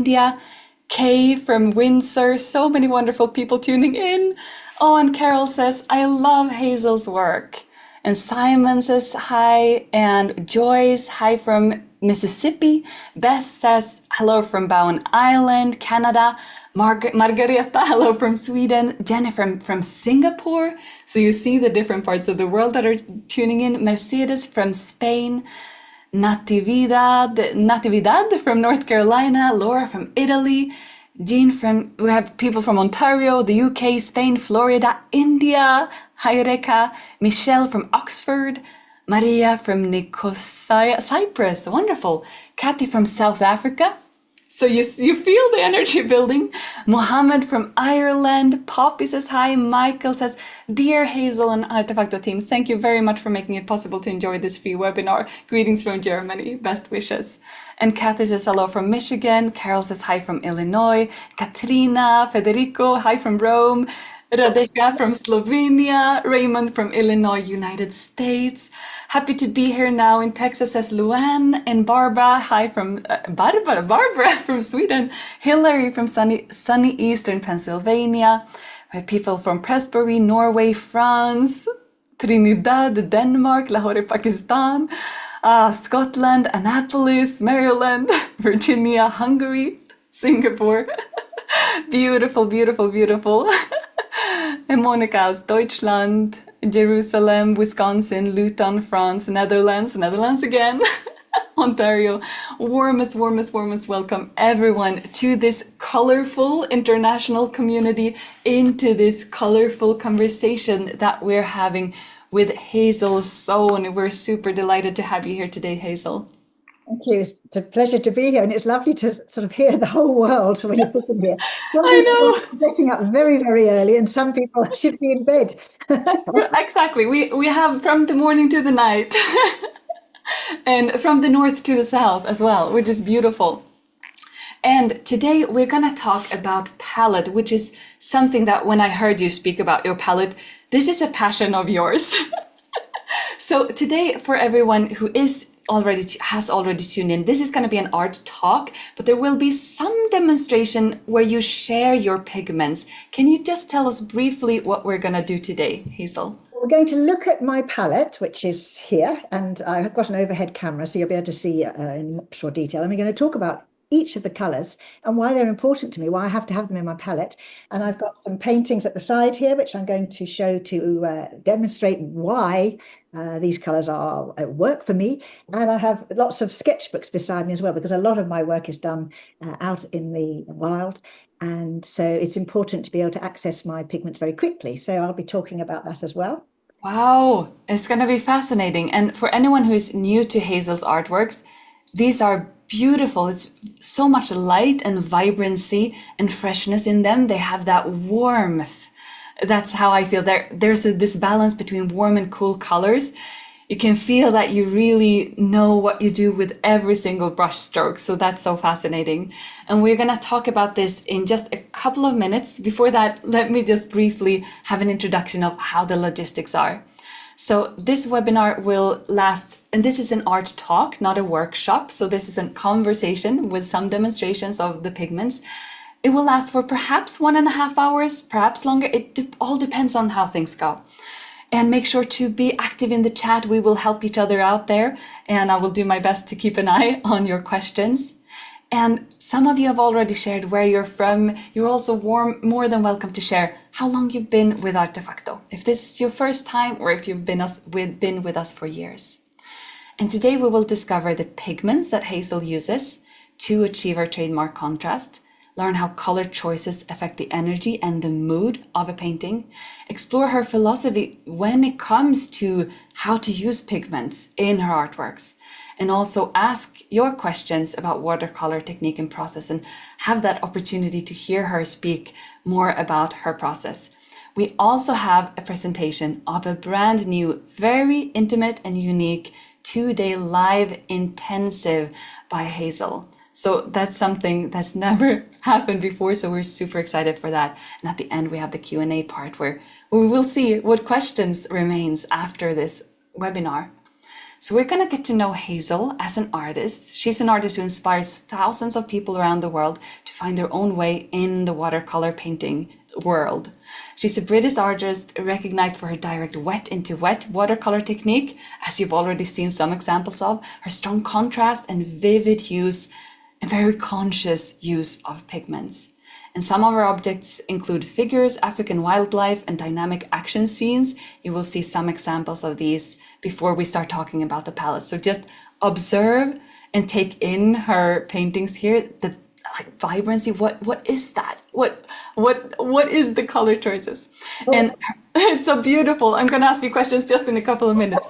India, Kay from Windsor, so many wonderful people tuning in. Oh, and Carol says, I love Hazel's work. And Simon says hi, and Joyce, hi from Mississippi. Beth says hello from Bowen Island, Canada. Margareta, hello from Sweden. Jennifer from Singapore. So you see the different parts of the world that are tuning in. Mercedes from Spain. Natividad from North Carolina, Laura from Italy, we have people from Ontario, the UK, Spain, Florida, India, hi Reka, Michelle from Oxford, Maria from Nicosia, Cyprus, wonderful, Kathy from South Africa. So you feel the energy building. Mohammed from Ireland. Poppy says hi. Michael says, Dear Hazel and Artefacto team, thank you very much for making it possible to enjoy this free webinar. Greetings from Germany. Best wishes. And Kathy says hello from Michigan. Carol says hi from Illinois. Katrina, Federico, hi from Rome. Radeka from Slovenia, Raymond from Illinois, United States. Happy to be here now in Texas, says Luann, and Barbara, hi from Barbara from Sweden, Hillary from sunny eastern Pennsylvania. We have people from Pressbury, Norway, France, Trinidad, Denmark, Lahore, Pakistan, Scotland, Annapolis, Maryland, Virginia, Hungary, Singapore. Beautiful, beautiful, beautiful. And Monica aus Deutschland, Jerusalem, Wisconsin, Luton, France, Netherlands again, Ontario. Warmest, warmest, warmest welcome everyone to this colorful international community, into this colorful conversation that we're having with Hazel Soan. We're super delighted to have you here today, Hazel. Thank you. It's a pleasure to be here, and it's lovely to sort of hear the whole world when you're sitting here. Some I people know. are getting up very, very early, and some people should be in bed. Exactly. We have from the morning to the night, and from the north to the south as well, which is beautiful. And today we're going to talk about palette, which is something that when I heard you speak about your palette, this is a passion of yours. So today, for everyone who has already tuned in, this is going to be an art talk, but there will be some demonstration where you share your pigments. Can you just tell us briefly what we're going to do today, Hazel? We're going to look at my palette, which is here, and I've got an overhead camera, so you'll be able to see in much more detail. And we're going to talk about each of the colors and why they're important to me, why I have to have them in my palette. And I've got some paintings at the side here, which I'm going to show to demonstrate why these colors work for me. And I have lots of sketchbooks beside me as well, because a lot of my work is done out in the wild. And so it's important to be able to access my pigments very quickly. So I'll be talking about that as well. Wow, it's going to be fascinating. And for anyone who's new to Hazel's artworks, these are beautiful. It's so much light and vibrancy and freshness in them. They have that warmth. That's how I feel. There's this balance between warm and cool colors. You can feel that you really know what you do with every single brush stroke. So that's so fascinating. And we're going to talk about this in just a couple of minutes. Before that, let me just briefly have an introduction of how the logistics are. So this webinar will last, and this is an art talk, not a workshop. So this is a conversation with some demonstrations of the pigments. It will last for perhaps 1.5 hours, perhaps longer. It all depends on how things go. And make sure to be active in the chat. We will help each other out there, and I will do my best to keep an eye on your questions. And some of you have already shared where you're from. You're also more than welcome to share how long you've been with Artefacto, if this is your first time or if you've been with us for years. And today we will discover the pigments that Hazel uses to achieve our trademark contrast, learn how color choices affect the energy and the mood of a painting, explore her philosophy when it comes to how to use pigments in her artworks, and also ask your questions about watercolor technique and process and have that opportunity to hear her speak more about her process. We also have a presentation of a brand new, very intimate and unique 2-day live intensive by Hazel. So that's something that's never happened before, so we're super excited for that. And at the end, we have the Q&A part where we will see what questions remains after this webinar. So we're going to get to know Hazel as an artist. She's an artist who inspires thousands of people around the world to find their own way in the watercolor painting world. She's a British artist recognized for her direct wet into wet watercolor technique, as you've already seen some examples of, her strong contrast and vivid hues, and very conscious use of pigments. And some of her objects include figures, African wildlife, and dynamic action scenes. You will see some examples of these before we start talking about the palette. So just observe and take in her paintings here. The like vibrancy. What is that? What is the color choices? And it's so beautiful. I'm going to ask you questions just in a couple of minutes.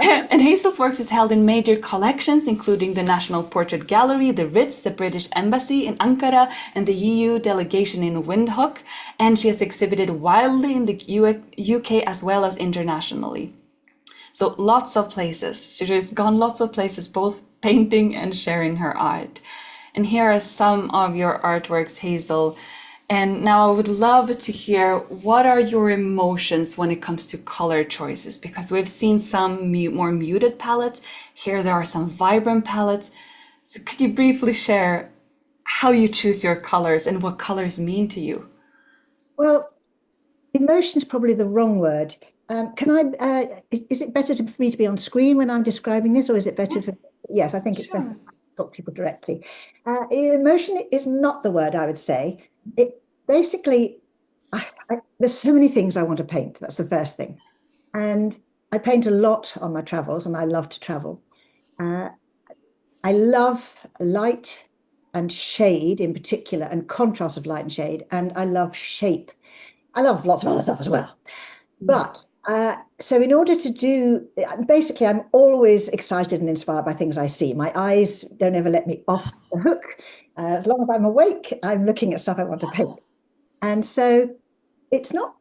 And Hazel's works is held in major collections, including the National Portrait Gallery, the Ritz, the British Embassy in Ankara, and the EU delegation in Windhoek. And she has exhibited widely in the UK as well as internationally. So lots of places. So she's gone lots of places, both painting and sharing her art. And here are some of your artworks, Hazel. And now I would love to hear, what are your emotions when it comes to color choices? Because we've seen some more muted palettes. Here there are some vibrant palettes. So could you briefly share how you choose your colors and what colors mean to you? Well, emotion's probably the wrong word. Is it better for me to be on screen when I'm describing this, or is it better for, yes, I think it's better to talk to people directly. Emotion is not the word I would say. It basically, there's so many things I want to paint. That's the first thing. And I paint a lot on my travels, and I love to travel. I love light and shade in particular, and contrast of light and shade, and I love shape. I love lots of other stuff as well. But so in order to do, basically, I'm always excited and inspired by things I see. My eyes don't ever let me off the hook. As long as I'm awake, I'm looking at stuff I want to paint. And so it's not,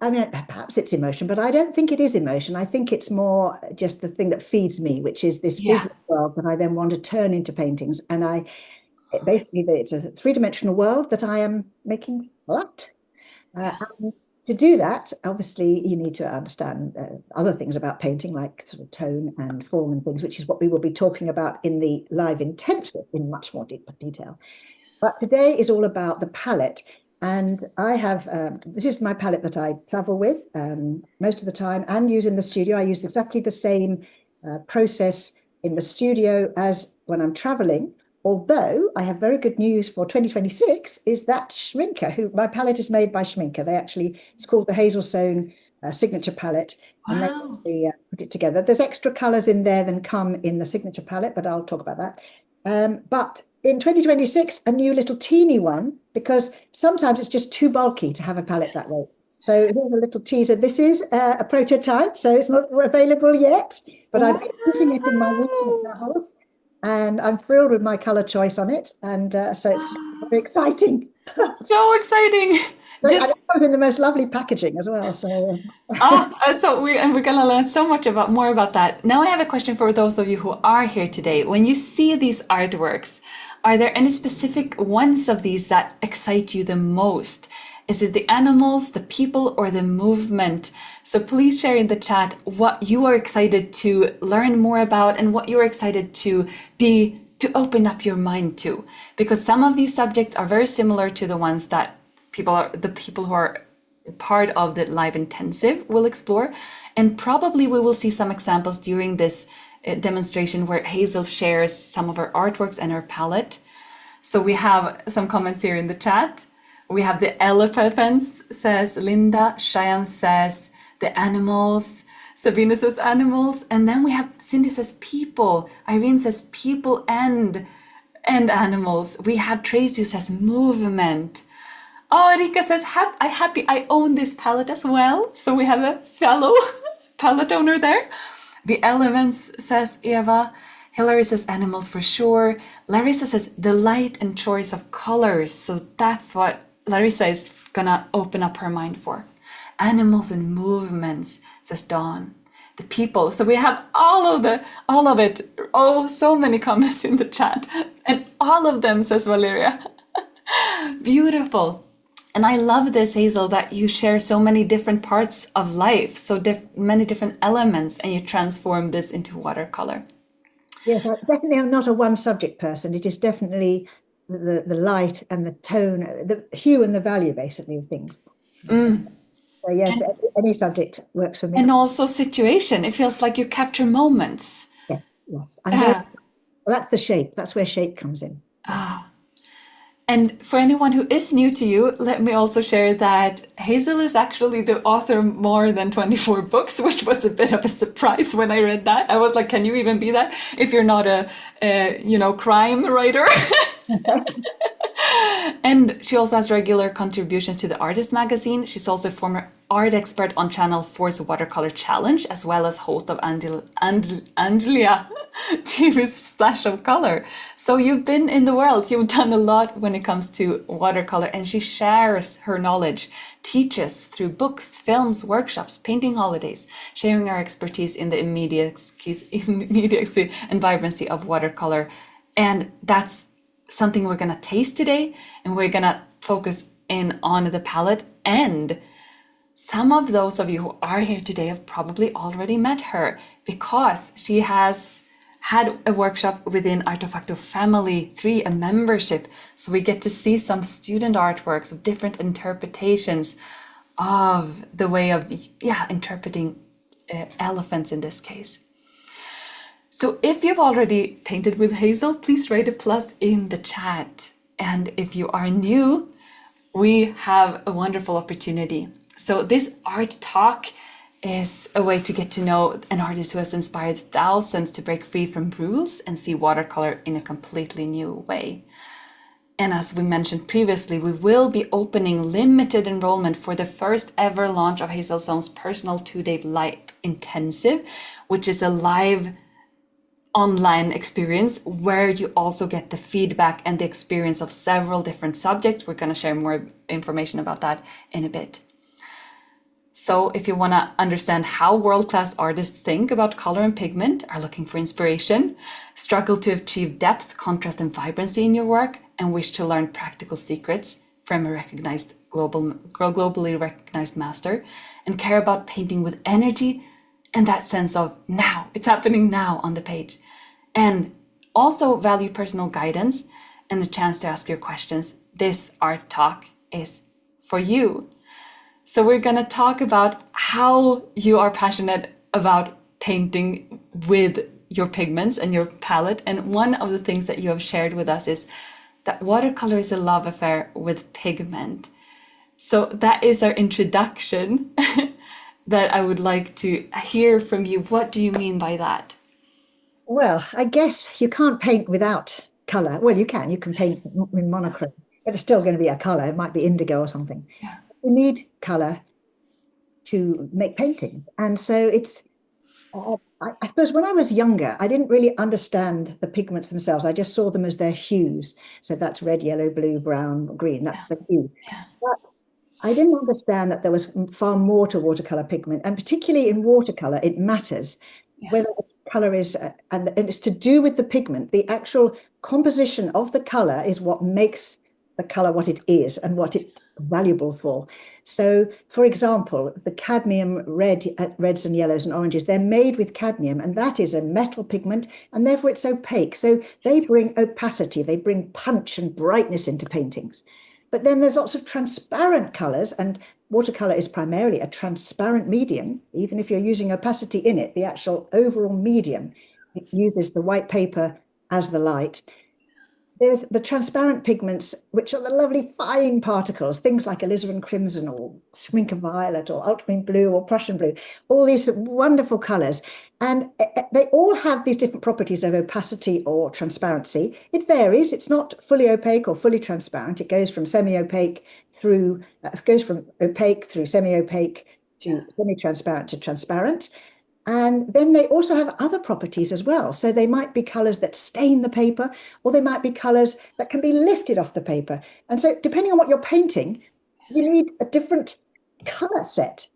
I mean, perhaps it's emotion, but I don't think it is emotion. I think it's more just the thing that feeds me, which is this visual world that I then want to turn into paintings. And basically, it's a three-dimensional world that I am making flat. And to do that, obviously, you need to understand other things about painting, like sort of tone and form and things, which is what we will be talking about in the live intensive in much more detail. But today is all about the palette. And I have, this is my palette that I travel with most of the time and use in the studio. I use exactly the same process in the studio as when I'm traveling. Although I have very good news for 2026 is that Schminker, my palette is made by Schminker. It's called the Hazel Soan signature palette. Wow. And they put it together. There's extra colors in there than come in the signature palette, but I'll talk about that. But in 2026, a new little teeny one, because sometimes it's just too bulky to have a palette that way. So here's a little teaser. This is a prototype, so it's not available yet, but I've been using it in my recent travels. And I'm thrilled with my color choice on it. And so it's very exciting. So exciting. I got it in the most lovely packaging as well. So we're gonna learn so much more about that. Now I have a question for those of you who are here today. When you see these artworks, are there any specific ones of these that excite you the most? Is it the animals, the people, or the movement? So please share in the chat what you are excited to learn more about and what you're excited to open up your mind to. Because some of these subjects are very similar to the ones that the people who are part of the live intensive will explore. And probably we will see some examples during this demonstration where Hazel shares some of her artworks and her palette. So we have some comments here in the chat. We have the elephants, says Linda. Shyam says the animals. Sabina says animals. And then we have Cindy says people. Irene says people and animals. We have Tracy who says movement. Oh, Rika says I own this palette as well. So we have a fellow palette owner there. The elements, says Eva. Hilary says animals for sure. Larissa says the light and choice of colors. So that's what Larissa is gonna open up her mind for. Animals and movements, says Dawn. The people. So we have all of it. Oh, so many comments in the chat. And all of them, says Valeria. Beautiful. And I love this, Hazel, that you share so many different parts of life, so many different elements, and you transform this into watercolor. Yes, I definitely am not a one subject person. It is definitely the light and the tone, the hue and the value, basically, of things. So yes, any subject works for me. And also situation. It feels like you capture moments. Yes, yes. I'm very, Yeah. well, that's the shape. That's where shape comes in. And for anyone who is new to you, let me also share that Hazel is actually the author of more than 24 books, which was a bit of a surprise when I read that. I was like, can you even be that if you're not a crime writer? And she also has regular contributions to the Artist magazine. She's also a former art expert on Channel 4's Watercolor Challenge, as well as host of Angelia TV's Splash of Color. So you've been in the world, you've done a lot when it comes to watercolor, and she shares her knowledge, teaches through books, films, workshops, painting holidays, sharing her expertise in the immediacy and vibrancy of watercolor. And that's something we're going to taste today, and we're going to focus in on the palette. And some of those of you who are here today have probably already met her because she has had a workshop within Artefacto Family 3, a membership. So we get to see some student artworks of different interpretations of the way of interpreting elephants in this case. So if you've already painted with Hazel, please write a plus in the chat. And if you are new, we have a wonderful opportunity. So this art talk is a way to get to know an artist who has inspired thousands to break free from rules and see watercolor in a completely new way. And as we mentioned previously, we will be opening limited enrollment for the first ever launch of Hazel Soan's personal 2-day live intensive, which is a live online experience where you also get the feedback and the experience of several different subjects. We're going to share more information about that in a bit. So if you want to understand how world-class artists think about color and pigment, are looking for inspiration, struggle to achieve depth, contrast, and vibrancy in your work, and wish to learn practical secrets from a recognized globally recognized master, and care about painting with energy and that sense of now, it's happening now on the page, and also value personal guidance and the chance to ask your questions, this art talk is for you. So we're going to talk about how you are passionate about painting with your pigments and your palette. And one of the things that you have shared with us is that watercolor is a love affair with pigment. So that is our introduction that I would like to hear from you. What do you mean by that? Well, I guess you can't paint without color. Well, you can paint in monochrome, but it's still going to be a color. It might be indigo or something. Yeah. You need color to make paintings. And so it's, I suppose when I was younger, I didn't really understand the pigments themselves. I just saw them as their hues. So that's red, yellow, blue, brown, green. That's the hue. Yeah. But I didn't understand that there was far more to watercolor pigment. And particularly in watercolor, it matters whether the color is, and it's to do with the pigment. The actual composition of the color is what makes the color what it is and what it's valuable for. So, for example, the cadmium reds and yellows and oranges, they're made with cadmium, and that is a metal pigment, and therefore it's opaque. So they bring opacity, they bring punch and brightness into paintings. But then there's lots of transparent colors, and watercolor is primarily a transparent medium. Even if you're using opacity in it, the actual overall medium, it uses the white paper as the light. There's the transparent pigments, which are the lovely fine particles, things like alizarin crimson or schminke violet or ultramarine blue or Prussian blue, all these wonderful colors. And they all have these different properties of opacity or transparency. It varies. It's not fully opaque or fully transparent. It goes from semi-opaque through, opaque through semi-opaque to semi-transparent to transparent. And then they also have other properties as well. So they might be colors that stain the paper, or they might be colors that can be lifted off the paper. And so depending on what you're painting, you need a different color set.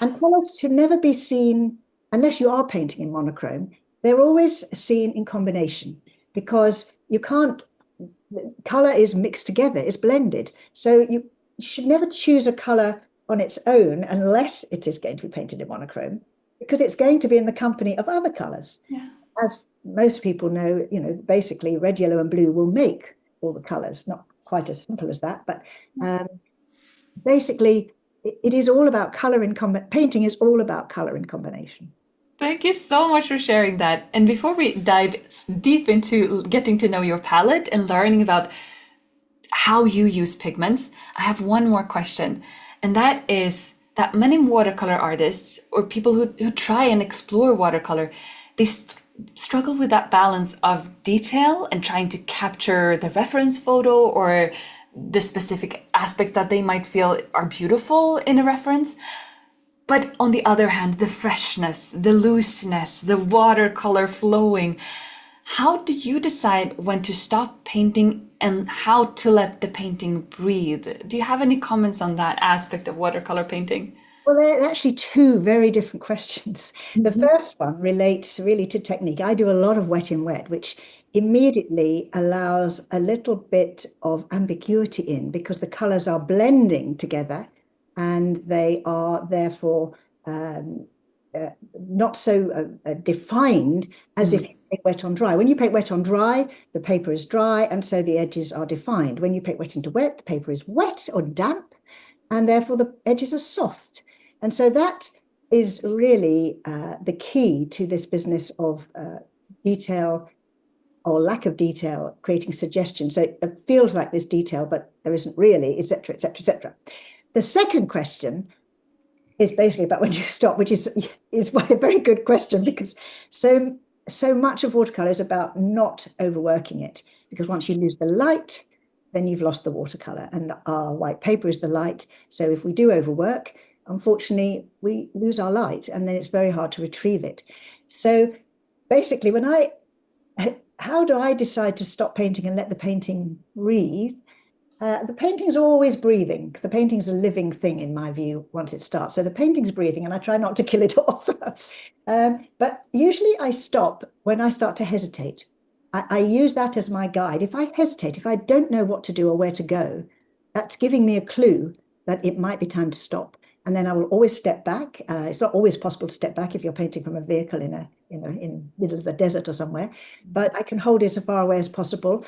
And colors should never be seen, unless you are painting in monochrome, they're always seen in combination, because you can't, color is mixed together, it's blended. So you should never choose a color on its own unless it is going to be painted in monochrome, because it's going to be in the company of other colors. Yeah. As most people know, basically red, yellow, and blue will make all the colors. Not quite as simple as that, but um, basically, it is all about color in painting is all about color in combination. Thank you so much for sharing that. And before we dive deep into getting to know your palette and learning about how you use pigments, I have one more question. And that is that many watercolor artists or people who try and explore watercolor, they struggle with that balance of detail and trying to capture the reference photo or the specific aspects that they might feel are beautiful in a reference. But on the other hand, the freshness, the looseness, the watercolor flowing. How do you decide when to stop painting and how to let the painting breathe? Do you have any comments on that aspect of watercolor painting? Well, they're actually two very different questions. The Mhm. first one relates really to technique. I do a lot of wet in wet, which immediately allows a little bit of ambiguity in because the colors are blending together and they are therefore um, not so defined as if Mm. you paint wet on dry. When you paint wet on dry, the paper is dry and so the edges are defined. When you paint wet into wet, the paper is wet or damp and therefore the edges are soft. And so that is really the key to this business of detail or lack of detail, creating suggestion. So it feels like there's detail, but there isn't really, etc., etc., etc. The second question is basically about when you stop, which is a very good question because so much of watercolor is about not overworking it. Because once you lose the light, then you've lost the watercolor, and our white paper is the light. So if we do overwork, unfortunately, we lose our light, and then it's very hard to retrieve it. So basically, how do I decide to stop painting and let the painting breathe? The painting's always breathing. The painting's a living thing in my view once it starts. So the painting's breathing and I try not to kill it off. But usually I stop when I start to hesitate. I use that as my guide. If I hesitate, if I don't know what to do or where to go, that's giving me a clue that it might be time to stop. And then I will always step back. It's not always possible to step back if you're painting from a vehicle in middle of the desert or somewhere, but I can hold it as far away as possible.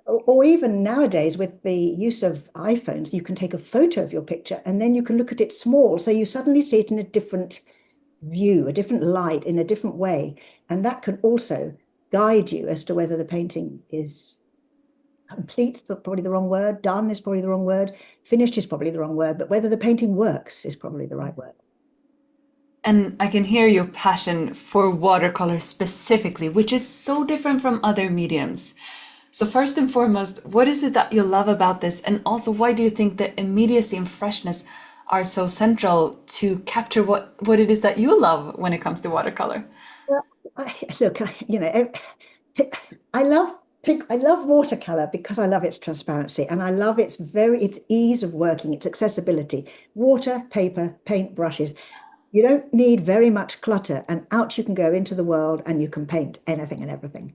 Or even nowadays with the use of iPhones, you can take a photo of your picture and then you can look at it small. So you suddenly see it in a different view, a different light, in a different way. And that can also guide you as to whether the painting is complete, is probably the wrong word, done is probably the wrong word, finished is probably the wrong word, but whether the painting works is probably the right word. And I can hear your passion for watercolor specifically, which is so different from other mediums. So, first and foremost, what is it that you love about this? And also, why do you think that immediacy and freshness are so central to capture what it is that you love when it comes to watercolor? Well, look, I love I love watercolor because I love its transparency and I love its ease of working, its accessibility. Water, paper, paint, brushes. You don't need very much clutter, and out you can go into the world and you can paint anything and everything.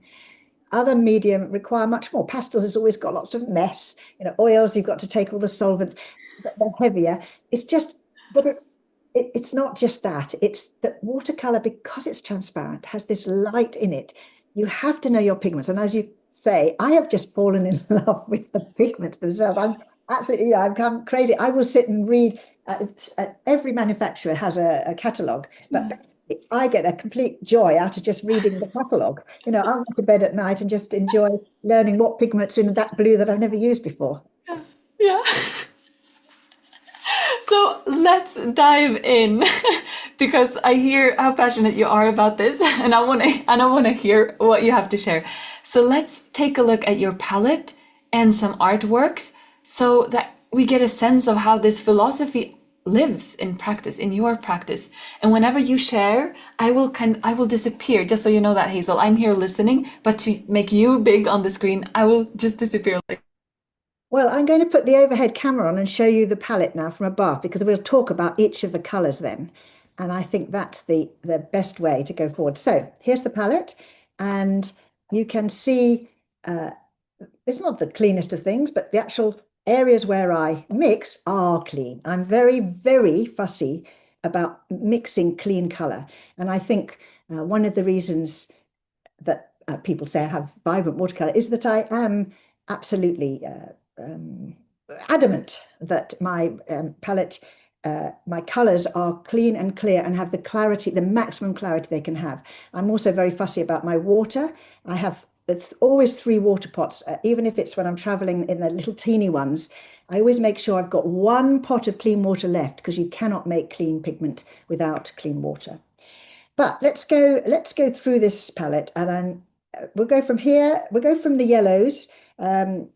Other medium require much more. Pastels has always got lots of mess. Oils, you've got to take all the solvents, but they're heavier. It's just, but it's not just that. It's that watercolor, because it's transparent, has this light in it. You have to know your pigments. And as you say, I have just fallen in love with the pigments themselves. I'm absolutely, I've come crazy. I will sit and read. Every manufacturer has a catalogue, but basically I get a complete joy out of just reading the catalogue. I'll go to bed at night and just enjoy learning what pigments are in that blue that I've never used before. Yeah. So let's dive in because I hear how passionate you are about this and I want to hear what you have to share. So let's take a look at your palette and some artworks so that we get a sense of how this philosophy lives in practice, in your practice. And whenever you share, I will disappear. Just so you know that, Hazel, I'm here listening, but to make you big on the screen, I will just disappear. Well, I'm going to put the overhead camera on and show you the palette now from above because we'll talk about each of the colors then. And I think that's the best way to go forward. So here's the palette, and you can see it's not the cleanest of things, but the actual areas where I mix are clean. I'm very, very fussy about mixing clean color. And I think one of the reasons that people say I have vibrant watercolor is that I am absolutely adamant that my palette, my colors are clean and clear and have the clarity, the maximum clarity they can have. I'm also very fussy about my water. I have always 3 water pots, even if it's when I'm traveling in the little teeny ones. I always make sure I've got 1 pot of clean water left because you cannot make clean pigment without clean water. But let's go through this palette, and we'll go from here. We'll go from the yellows. I'll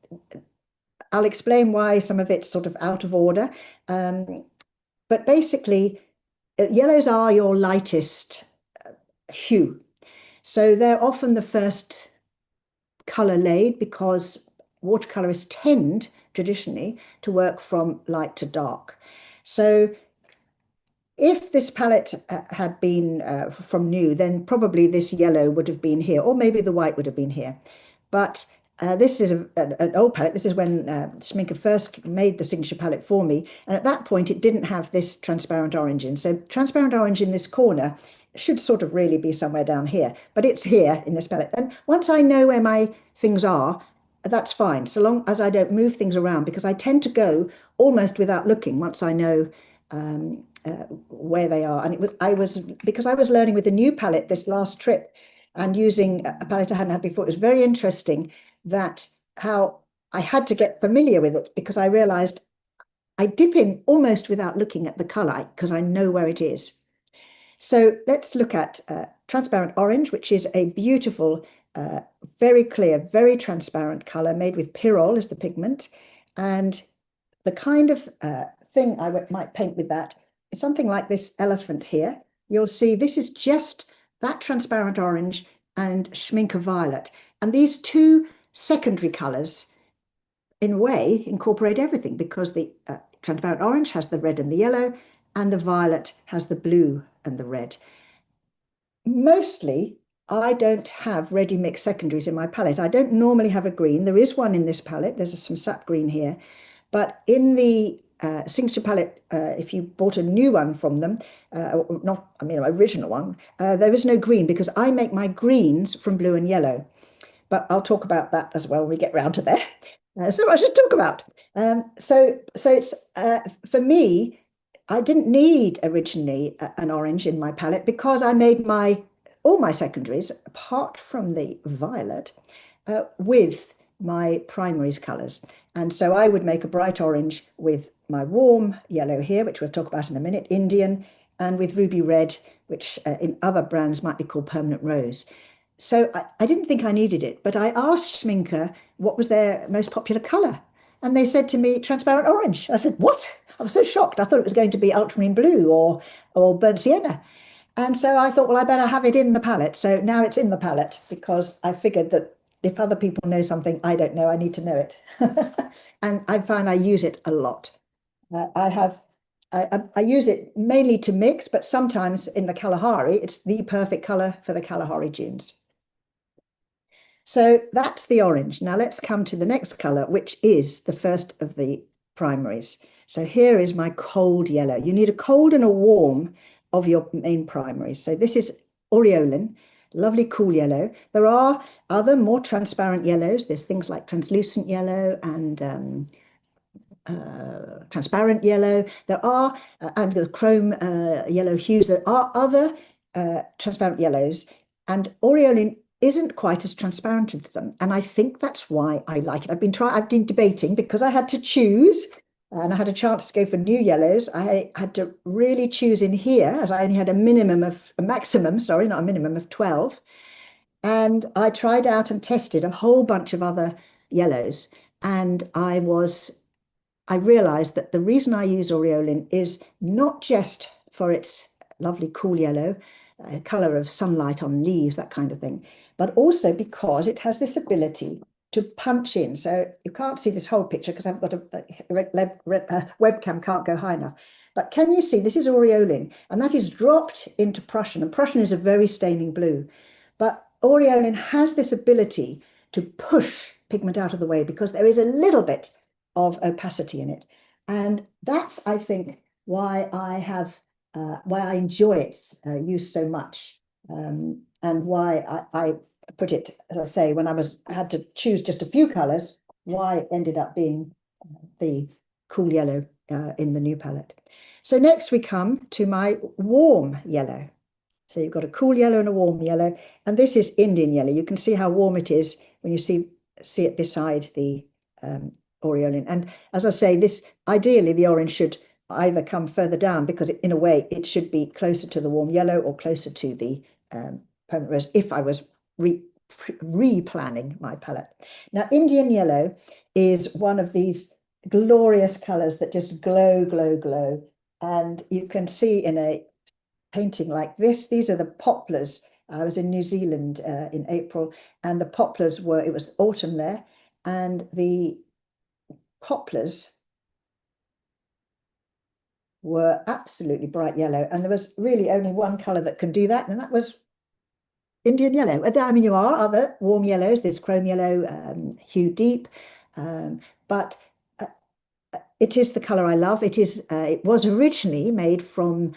explain why some of it's sort of out of order. But basically, yellows are your lightest hue. So they're often the first color laid because watercolorists tend traditionally to work from light to dark. So if this palette had been from new, then probably this yellow would have been here, or maybe the white would have been here. But this is an old palette. This is when Schminke first made the signature palette for me. And at that point, it didn't have this transparent orange in. So transparent orange in this corner should sort of really be somewhere down here. But it's here in this palette. And once I know where my things are, that's fine, so long as I don't move things around, because I tend to go almost without looking once I know where they are. And because I was learning with the new palette this last trip and using a palette I hadn't had before, it was very interesting that how I had to get familiar with it, because I realized I dip in almost without looking at the color because I know where it is. So let's look at transparent orange, which is a beautiful, very clear, very transparent color made with pyrrole as the pigment. And the kind of thing I might paint with that is something like this elephant here. You'll see this is just that transparent orange and Schminke violet. And these 2 secondary colors, in a way, incorporate everything, because the transparent orange has the red and the yellow, and the violet has the blue and the red. Mostly, I don't have ready mixed secondaries in my palette. I don't normally have a green. There is one in this palette. There's some sap green here. But in the signature palette, if you bought a new one from them, original one, there is no green because I make my greens from blue and yellow. But I'll talk about that as well when we get round to there. So much to talk about. So it's for me, I didn't need originally an orange in my palette because I made all my secondaries, apart from the violet, with my primaries colors. And so I would make a bright orange with my warm yellow here, which we'll talk about in a minute, Indian, and with ruby red, which in other brands might be called permanent rose. So I didn't think I needed it, but I asked Schminke what was their most popular color. And they said to me, transparent orange. I said, what? I was so shocked. I thought it was going to be ultramarine blue or burnt sienna. And so I thought, well, I better have it in the palette. So now it's in the palette because I figured that if other people know something I don't know, I need to know it. And I find I use it a lot. I use it mainly to mix, but sometimes in the Kalahari, it's the perfect color for the Kalahari dunes. So that's the orange. Now let's come to the next color, which is the first of the primaries. So here is my cold yellow. You need a cold and a warm of your main primaries. So this is aureolin, lovely cool yellow. There are other more transparent yellows. There's things like translucent yellow and transparent yellow. There are, and the chrome yellow hues. There are other transparent yellows, and aureolin isn't quite as transparent as them. And I think that's why I like it. I've been debating because I had to choose and I had a chance to go for new yellows. I had to really choose in here as I only had a maximum, sorry, not a minimum of 12. And I tried out and tested a whole bunch of other yellows. And I realized that the reason I use aureolin is not just for its lovely cool yellow, color of sunlight on leaves, that kind of thing, but also because it has this ability to punch in. So you can't see this whole picture because I've got a webcam can't go high enough. But can you see this is aureolin, and that is dropped into Prussian, and Prussian is a very staining blue. But aureolin has this ability to push pigment out of the way because there is a little bit of opacity in it. And that's, I think, why I enjoy its use so much, and why I put it, as I say, when I had to choose just a few colors, why it ended up being the cool yellow in the new palette. So next we come to my warm yellow. So you've got a cool yellow and a warm yellow, and this is Indian yellow. You can see how warm it is when you see it beside the aureolin. And as I say, this ideally the orange should either come further down, because in a way it should be closer to the warm yellow or closer to the permanent rose if I was replanning my palette. Now, Indian yellow is one of these glorious colors that just glow, glow, glow. And you can see in a painting like this, these are the poplars. I was in New Zealand in April, and the poplars it was autumn there, and the poplars were absolutely bright yellow. And there was really only one color that could do that, and that was Indian yellow. I mean, you are other warm yellows, there's chrome yellow, hue deep, but it is the color I love. It was originally made from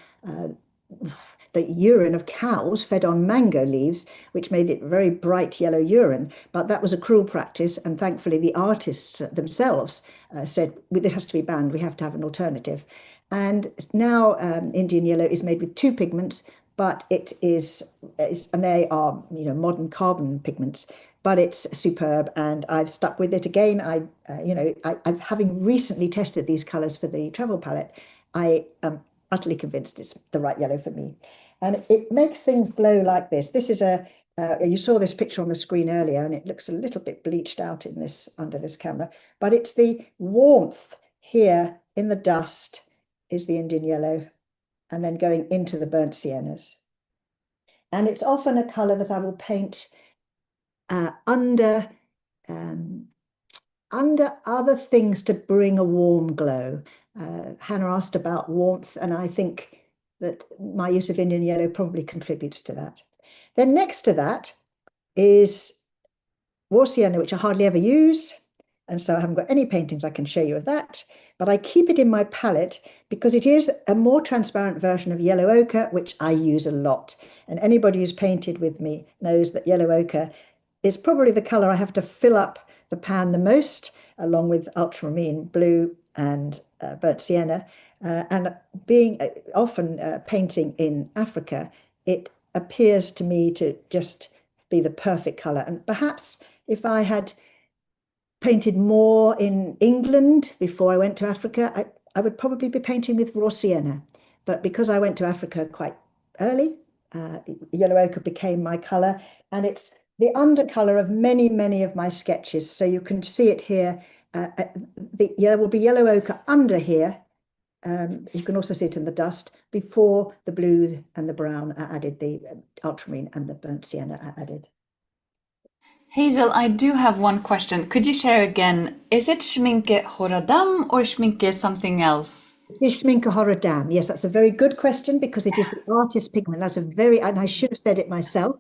the urine of cows fed on mango leaves, which made it very bright yellow urine. But that was a cruel practice, and thankfully the artists themselves said, this has to be banned, we have to have an alternative. And now Indian yellow is made with two pigments, but and they are, modern carbon pigments, but it's superb, and I've stuck with it again. I've having recently tested these colors for the travel palette, I am utterly convinced it's the right yellow for me. And it makes things glow like this. This is you saw this picture on the screen earlier, and it looks a little bit bleached out in this under this camera, but it's the warmth here in the dust is the Indian yellow, and then going into the burnt siennas. And it's often a color that I will paint under other things to bring a warm glow. Hannah asked about warmth, and I think that my use of Indian yellow probably contributes to that. Then next to that is raw sienna, which I hardly ever use, and so I haven't got any paintings I can show you of that, but I keep it in my palette because it is a more transparent version of yellow ochre, which I use a lot. And anybody who's painted with me knows that yellow ochre is probably the color I have to fill up the pan the most, along with ultramarine blue and burnt sienna. And being often painting in Africa, it appears to me to just be the perfect color. And perhaps if I had painted more in England before I went to Africa, I would probably be painting with raw sienna. But because I went to Africa quite early, yellow ochre became my color, and it's the undercolor of many, many of my sketches. So you can see it here. There will be yellow ochre under here. You can also see it in the dust before the blue and the brown are added, the ultramarine and the burnt sienna are added. Hazel, I do have one question. Could you share again? Is it schminke horadam or schminke something else? Schminke Horodam. Yes, that's a very good question, because it is the artist pigment. And I should have said it myself.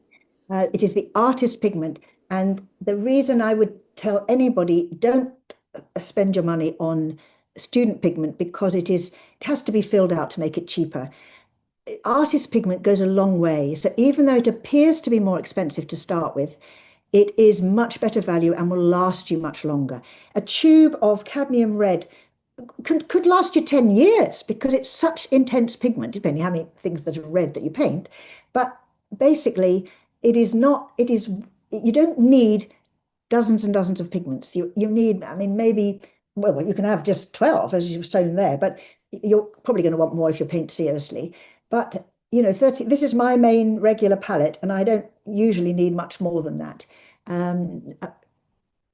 It is the artist pigment. And the reason I would tell anybody, don't spend your money on student pigment, because it has to be filled out to make it cheaper. Artist pigment goes a long way. So even though it appears to be more expensive to start with, it is much better value and will last you much longer. A tube of cadmium red could last you 10 years, because it's such intense pigment, depending how many things that are red that you paint. But basically, you don't need dozens and dozens of pigments. You need, I mean, maybe, well, you can have just 12, as you've shown there, but you're probably going to want more if you paint seriously. But 30, this is my main regular palette, and I don't usually need much more than that.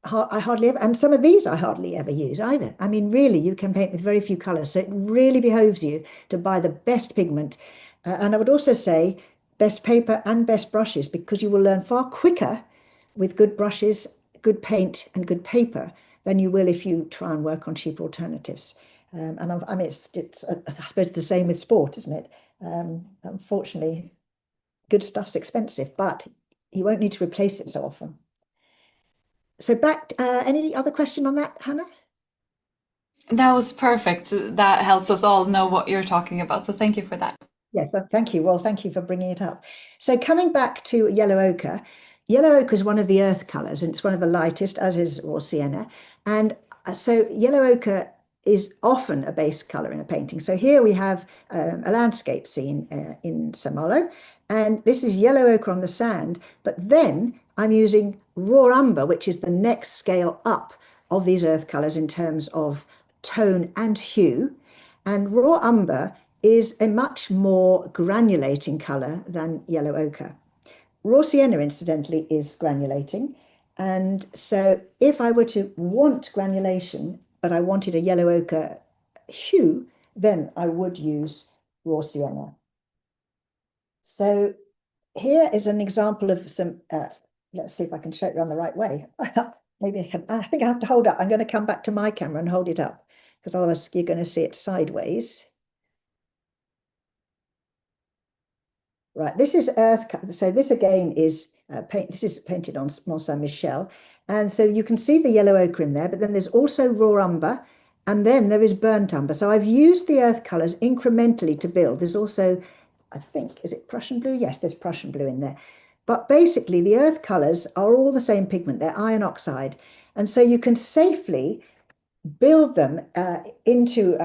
I hardly ever, and some of these I hardly ever use either. I mean, really, you can paint with very few colors, so it really behoves you to buy the best pigment. And I would also say best paper and best brushes, because you will learn far quicker with good brushes, good paint, and good paper than you will if you try and work on cheaper alternatives. And I mean, I suppose it's the same with sport, isn't it? Unfortunately, good stuff's expensive, but you won't need to replace it so often. So any other question on that, Hannah? That was perfect. That helped us all know what you're talking about. So thank you for that. Yes, thank you. Well, thank you for bringing it up. So coming back to yellow ochre is one of the earth colors, and it's one of the lightest, as is raw sienna. And so yellow ochre is often a base color in a painting. So here we have a landscape scene in Samolo, and this is yellow ochre on the sand, but then I'm using raw umber, which is the next scale up of these earth colors in terms of tone and hue. And raw umber is a much more granulating color than yellow ochre. Raw sienna, incidentally, is granulating. And so if I were to want granulation, but I wanted a yellow ochre hue, then I would use raw sienna. So here is an example of some, let's see if I can show it around the right way. Maybe I can, I think I have to hold up. I'm going to come back to my camera and hold it up because otherwise you're going to see it sideways. Right, this is earth. So this again is this is painted on Mont Saint-Michel. And so you can see the yellow ochre in there, but then there's also raw umber, and then there is burnt umber. So I've used the earth colors incrementally to build. There's also, I think, is it Prussian blue? Yes, there's Prussian blue in there. But basically, the earth colors are all the same pigment. They're iron oxide. And so you can safely build them into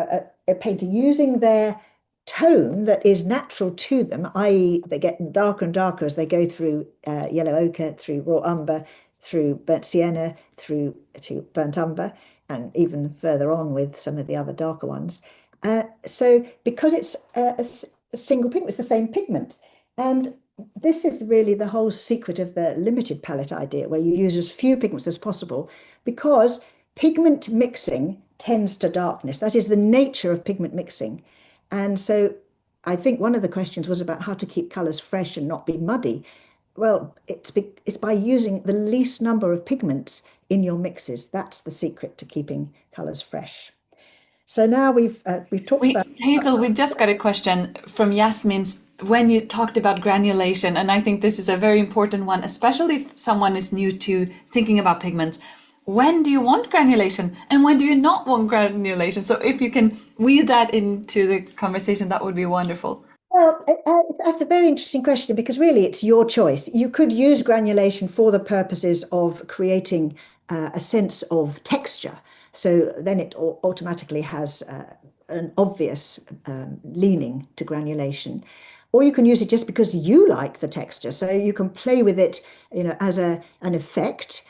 a painting using their tone that is natural to them, i.e. they get darker and darker as they go through yellow ochre, through raw umber, through burnt sienna, through to burnt umber, and even further on with some of the other darker ones. So because it's a single pigment, it's the same pigment. And this is really the whole secret of the limited palette idea, where you use as few pigments as possible, because pigment mixing tends to darkness. That is the nature of pigment mixing. And so I think one of the questions was about how to keep colors fresh and not be muddy. Well, it's by using the least number of pigments in your mixes. That's the secret to keeping colors fresh. So now we've talked about. Hazel, we just got a question from Yasmin's when you talked about granulation, and I think this is a very important one, especially if someone is new to thinking about pigments. When do you want granulation and when do you not want granulation? So if you can weave that into the conversation, that would be wonderful. Well, that's a very interesting question because really it's your choice. You could use granulation for the purposes of creating a sense of texture. So then it automatically has an obvious leaning to granulation. Or you can use it just because you like the texture. So you can play with it, as an effect.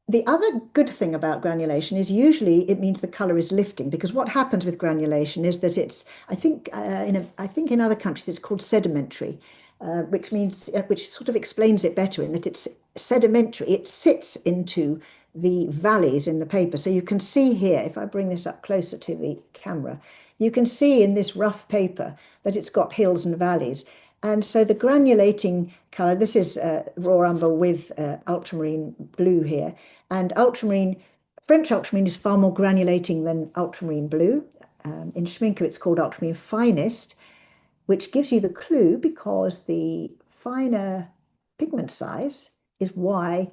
The other good thing about granulation is usually it means the color is lifting, because what happens with granulation is that it's, I think in other countries it's called sedimentary, which sort of explains it better in that it's sedimentary. It sits into the valleys in the paper. So you can see here, if I bring this up closer to the camera, you can see in this rough paper that it's got hills and valleys. And so the granulating color, this is raw umber with ultramarine blue here. And French ultramarine is far more granulating than ultramarine blue. In Schminke, it's called ultramarine finest, which gives you the clue because the finer pigment size is why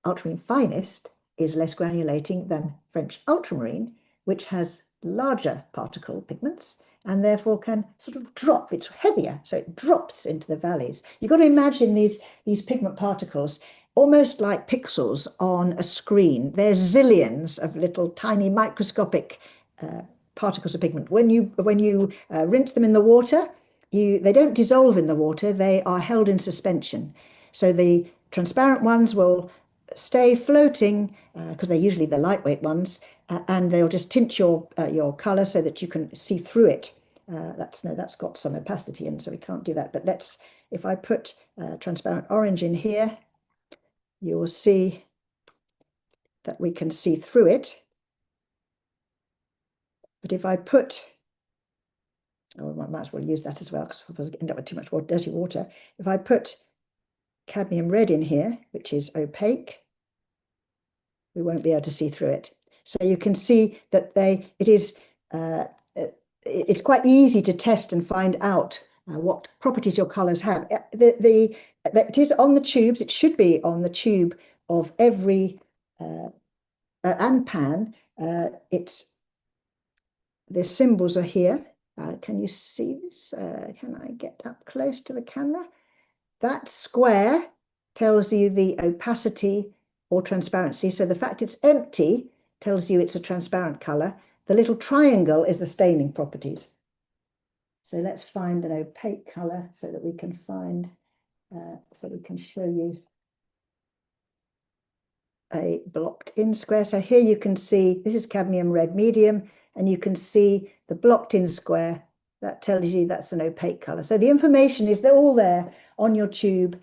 ultramarine finest is less granulating than French ultramarine, which has larger particle pigments and therefore can sort of drop. It's heavier, so it drops into the valleys. You've got to imagine these pigment particles almost like pixels on a screen. There's zillions of little tiny microscopic particles of pigment. When you rinse them in the water, they don't dissolve in the water, they are held in suspension. So the transparent ones will stay floating because they're usually the lightweight ones, and they'll just tint your color so that you can see through it. That's got some opacity in, so we can't do that. But if I put transparent orange in here, you will see that we can see through it. But if I put, oh, I might as well use that as well because otherwise I end up with too much dirty water. If I put cadmium red in here, which is opaque, we won't be able to see through it. So you can see that it's quite easy to test and find out what properties your colors have. It is on the tubes. It should be on the tube of every and pan, The symbols are here. Can you see this? Can I get up close to the camera? That square tells you the opacity or transparency. So the fact it's empty tells you it's a transparent color. The little triangle is the staining properties. So let's find an opaque color so that we can find, so we can show you a blocked in square. So here you can see, this is cadmium red medium, and you can see the blocked in square. That tells you that's an opaque color. So the information is they're all there on your tube,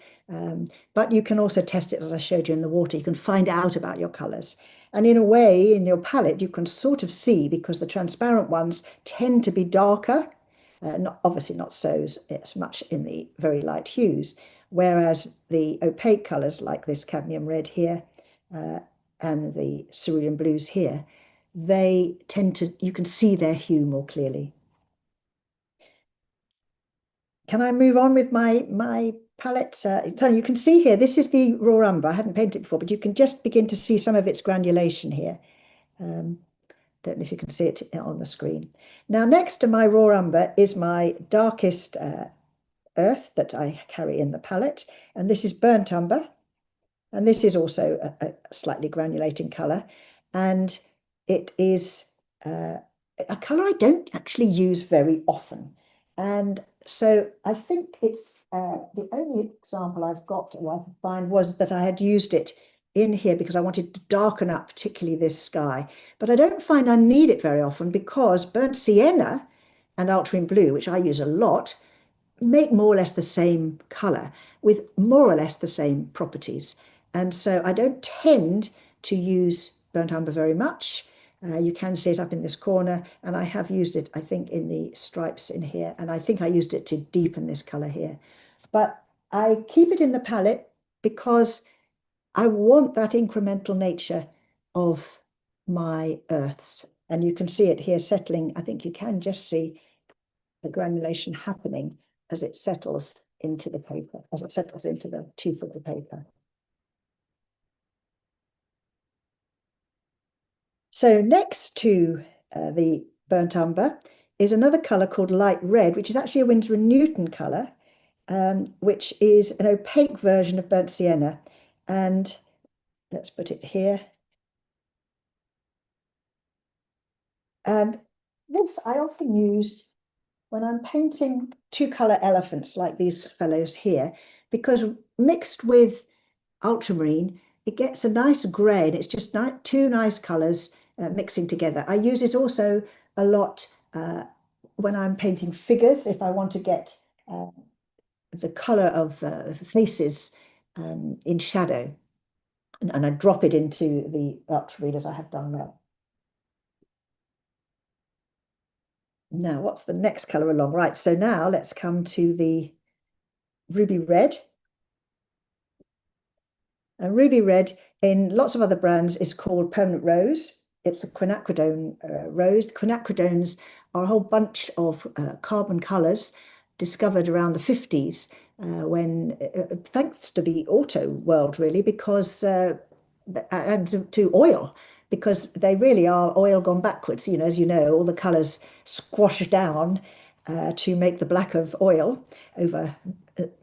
but you can also test it as I showed you in the water. You can find out about your colors. And in a way, in your palette, you can sort of see, because the transparent ones tend to be darker, obviously not so as much in the very light hues, whereas the opaque colors like this cadmium red here, and the cerulean blues here, they tend to, you can see their hue more clearly. Can I move on with my palette? You can see here, this is the raw umber. I hadn't painted it before, but you can just begin to see some of its granulation here. Don't know if you can see it on the screen. Now, next to my raw umber is my darkest earth that I carry in the palette, and this is burnt umber. And this is also a slightly granulating color. And it is a color I don't actually use very often. And so I think it's the only example I've got that I could find was that I had used it in here because I wanted to darken up particularly this sky. But I don't find I need it very often because burnt sienna and ultramarine blue, which I use a lot, make more or less the same color with more or less the same properties. And so I don't tend to use burnt umber very much. You can see it up in this corner, and I have used it, I think, in the stripes in here, and I think I used it to deepen this color here. But I keep it in the palette because I want that incremental nature of my earths. And you can see it here settling. I think you can just see the granulation happening as it settles into the paper, as it settles into the tooth of the paper. So next to the burnt umber is another color called light red, which is actually a Winsor & Newton color, which is an opaque version of burnt sienna. And let's put it here. And this I often use when I'm painting two-color elephants like these fellows here, because mixed with ultramarine, it gets a nice gray, and it's just two nice colors mixing together. I use it also a lot when I'm painting figures, if I want to get the color of faces in shadow, and I drop it into the ultramarine as I have done there. Now, what's the next color along? Right, so now let's come to the ruby red. And ruby red in lots of other brands is called permanent rose. It's a quinacridone rose. Quinacridones are a whole bunch of carbon colors discovered around the 50s when, thanks to the auto world really, because, and to oil, because they really are oil gone backwards. You know, as you know, all the colors squash down to make the black of oil over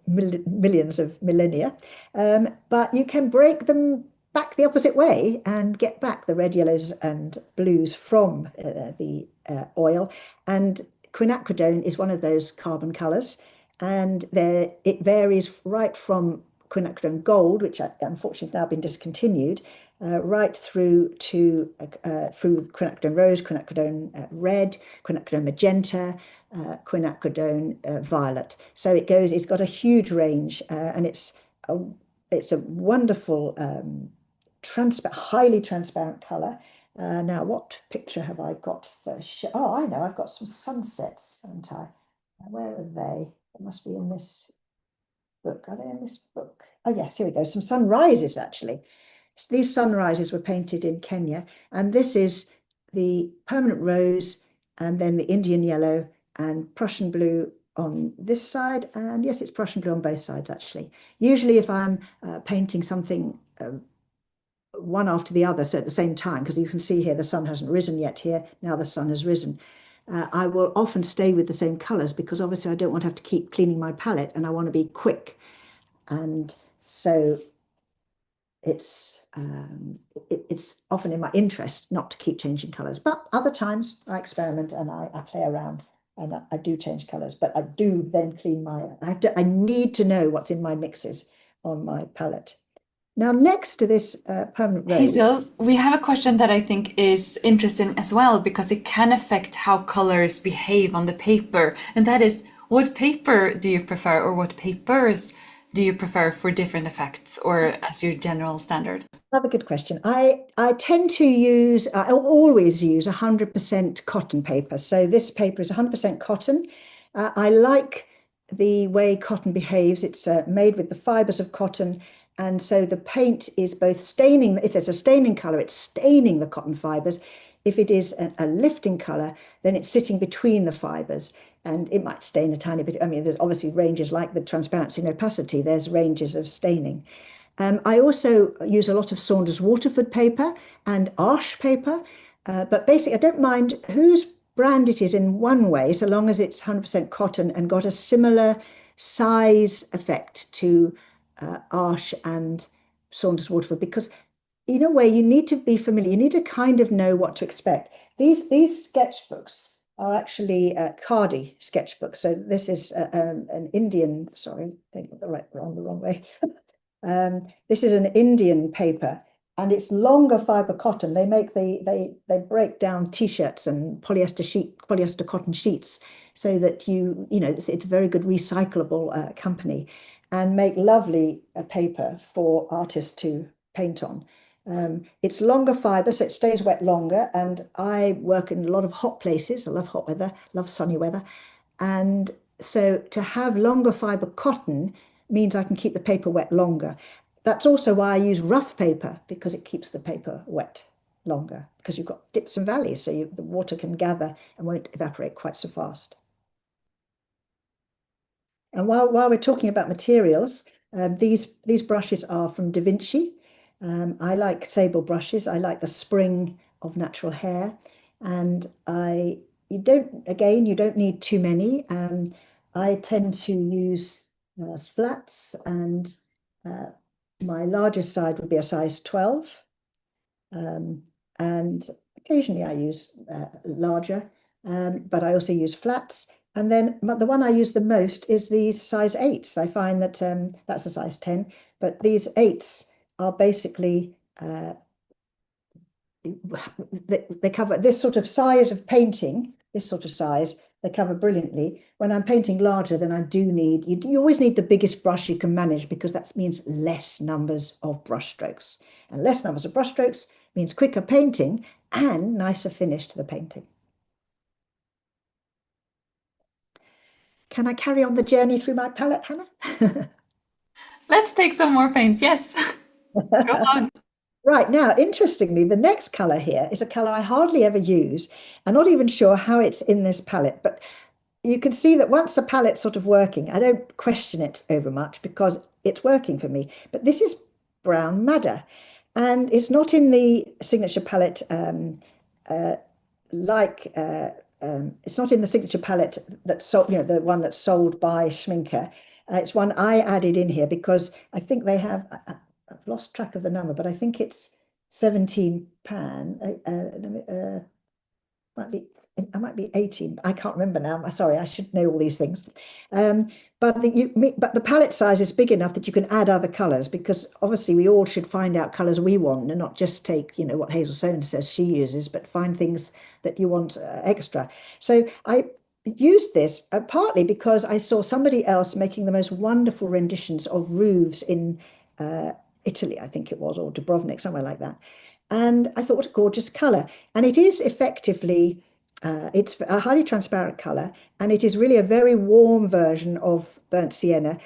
millions of millennia. But you can break them back the opposite way and get back the red, yellows, and blues from the oil. And quinacridone is one of those carbon colors. And it varies right from quinacridone gold, which unfortunately has now been discontinued, right through to through quinacridone rose, quinacridone red, quinacridone magenta, quinacridone violet. So it goes, it's got a huge range, and it's a wonderful, highly transparent color. Now, what picture have I got for sure? Oh, I know, I've got some sunsets, haven't I? Where are they? They must be in this book. Are they in this book? Oh, yes, here we go. Some sunrises, actually. So these sunrises were painted in Kenya, and this is the permanent rose, and then the Indian yellow and Prussian blue on this side. And yes, it's Prussian blue on both sides, actually. Usually if I'm painting something one after the other, so at the same time, because you can see here the sun hasn't risen yet here, now the sun has risen. I will often stay with the same colors because obviously I don't want to have to keep cleaning my palette and I want to be quick. And so it's often in my interest not to keep changing colors, but other times I experiment and I play around and I do change colors, but I do then clean I need to know what's in my mixes on my palette. Now, next to this permanent road, Hazel, we have a question that I think is interesting as well because it can affect how colors behave on the paper. And that is, what paper do you prefer, or what papers do you prefer for different effects, or as your general standard? another good question. I tend to use, I always use 100% cotton paper. So this paper is 100% cotton. I like the way cotton behaves. It's made with the fibers of cotton. And so the paint is both staining, if there's a staining color, it's staining the cotton fibers. If it is a lifting color, then it's sitting between the fibers and it might stain a tiny bit. I mean, there's obviously ranges like the transparency and opacity, there's ranges of staining. I also use a lot of Saunders Waterford paper and Arche paper, but basically I don't mind whose brand it is in one way, so long as it's 100% cotton and got a similar size effect to Arche and Saunders Waterford, because in a way you need to be familiar, you need to kind of know what to expect. These sketchbooks are actually Khadi sketchbooks. So this is an Indian, sorry, I got the wrong way. This is an Indian paper, and it's longer fiber cotton. They break down t-shirts and polyester cotton sheets so that it's a very good recyclable company, and make lovely paper for artists to paint on. It's longer fiber, so it stays wet longer. And I work in a lot of hot places. I love hot weather, love sunny weather. And so to have longer fiber cotton means I can keep the paper wet longer. That's also why I use rough paper, because it keeps the paper wet longer, because you've got dips and valleys, so the water can gather and won't evaporate quite so fast. And while we're talking about materials, these brushes are from Da Vinci. I like sable brushes. I like the spring of natural hair, and you don't need too many. I tend to use flats, and my largest side would be a size 12. And occasionally I use larger, but I also use flats. And then the one I use the most is these size 8s. I find that that's a size 10, but these 8s are basically, they cover this sort of size of painting, this sort of size, they cover brilliantly. When I'm painting larger, then I do need, you always need the biggest brush you can manage, because that means less numbers of brush strokes. And less numbers of brush strokes means quicker painting and nicer finish to the painting. Can I carry on the journey through my palette, Hannah? Let's take some more paints. Yes. Go on. Right, now, interestingly, the next color here is a color I hardly ever use. I'm not even sure how it's in this palette, but you can see that once the palette's sort of working, I don't question it over much because it's working for me. But this is brown madder, and it's not in the signature palette it's not in the signature palette that's sold, the one that's sold by Schminker. It's one I added in here because I think they have, I've lost track of the number, but I think it's £17. It might be 18. I can't remember now. Sorry, I should know all these things. But the palette size is big enough that you can add other colors, because obviously we all should find out colors we want and not just take, what Hazel Soan says she uses, but find things that you want extra. So I used this partly because I saw somebody else making the most wonderful renditions of roofs in Italy, I think it was, or Dubrovnik, somewhere like that. And I thought, what a gorgeous color. And it is effectively, it's a highly transparent color, and it is really a very warm version of burnt sienna,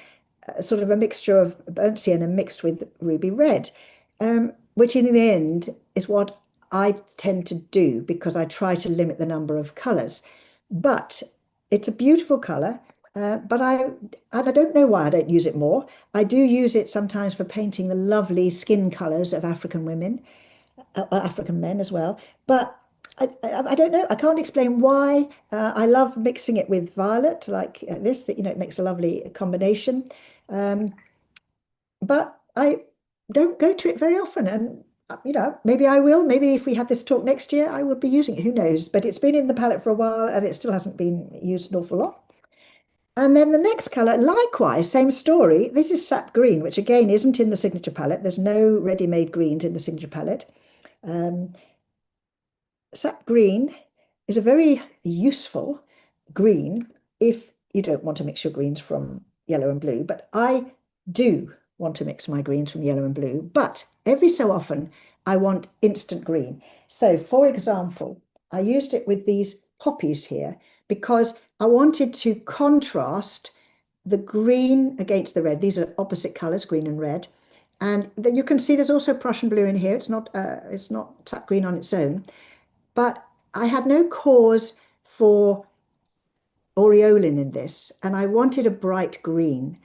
sort of a mixture of burnt sienna mixed with ruby red, which in the end is what I tend to do because I try to limit the number of colors. But it's a beautiful color. and I don't know why I don't use it more. I do use it sometimes for painting the lovely skin colors of African women, African men as well. But I don't know. I can't explain why. I love mixing it with violet like this, that, it makes a lovely combination. Um, but I don't go to it very often. And, maybe I will. Maybe if we had this talk next year, I would be using it. Who knows? But it's been in the palette for a while and it still hasn't been used an awful lot. And then the next color, likewise, same story. This is sap green, which again isn't in the signature palette. There's no ready-made greens in the signature palette. Um, Sap green is a very useful green if you don't want to mix your greens from yellow and blue, but I do want to mix my greens from yellow and blue, but every so often I want instant green. So for example, I used it with these poppies here because I wanted to contrast the green against the red. These are opposite colors, green and red. And then you can see there's also Prussian blue in here. It's not sap green on its own. But I had no cause for aureolin in this, and I wanted a bright green.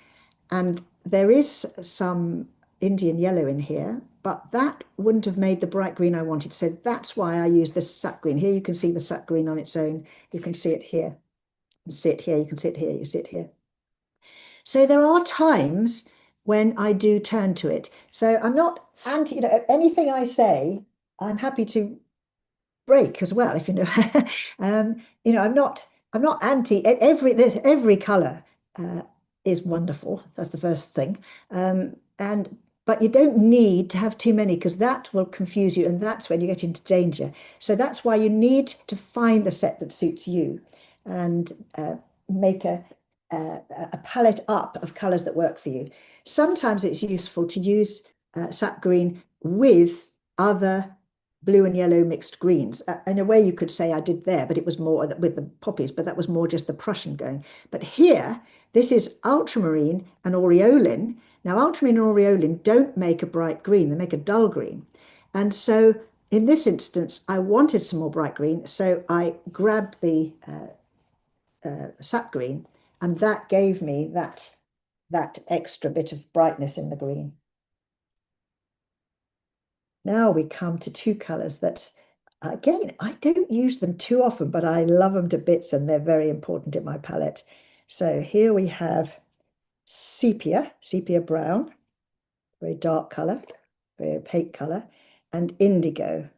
And there is some Indian yellow in here, but that wouldn't have made the bright green I wanted. So that's why I use this sap green. Here you can see the sap green on its own. You can see it here. You can see it here. You can see it here. You see it here. So there are times when I do turn to it. So I'm not anti, anything I say, I'm happy to break as well, if you know. I'm not anti every color is wonderful. That's the first thing. And but you don't need to have too many because that will confuse you, and that's when you get into danger. So that's why you need to find the set that suits you and make a palette up of colors that work for you. Sometimes it's useful to use sap green with other blue and yellow mixed greens. In a way, you could say I did there, but it was more with the poppies, but that was more just the Prussian going. But here, this is ultramarine and aureolin. Now, ultramarine and aureolin don't make a bright green, they make a dull green. And so in this instance, I wanted some more bright green, so I grabbed the sap green, and that gave me that extra bit of brightness in the green. Now we come to two colors that, again, I don't use them too often, but I love them to bits and they're very important in my palette. So here we have sepia brown, very dark color, very opaque color, and indigo.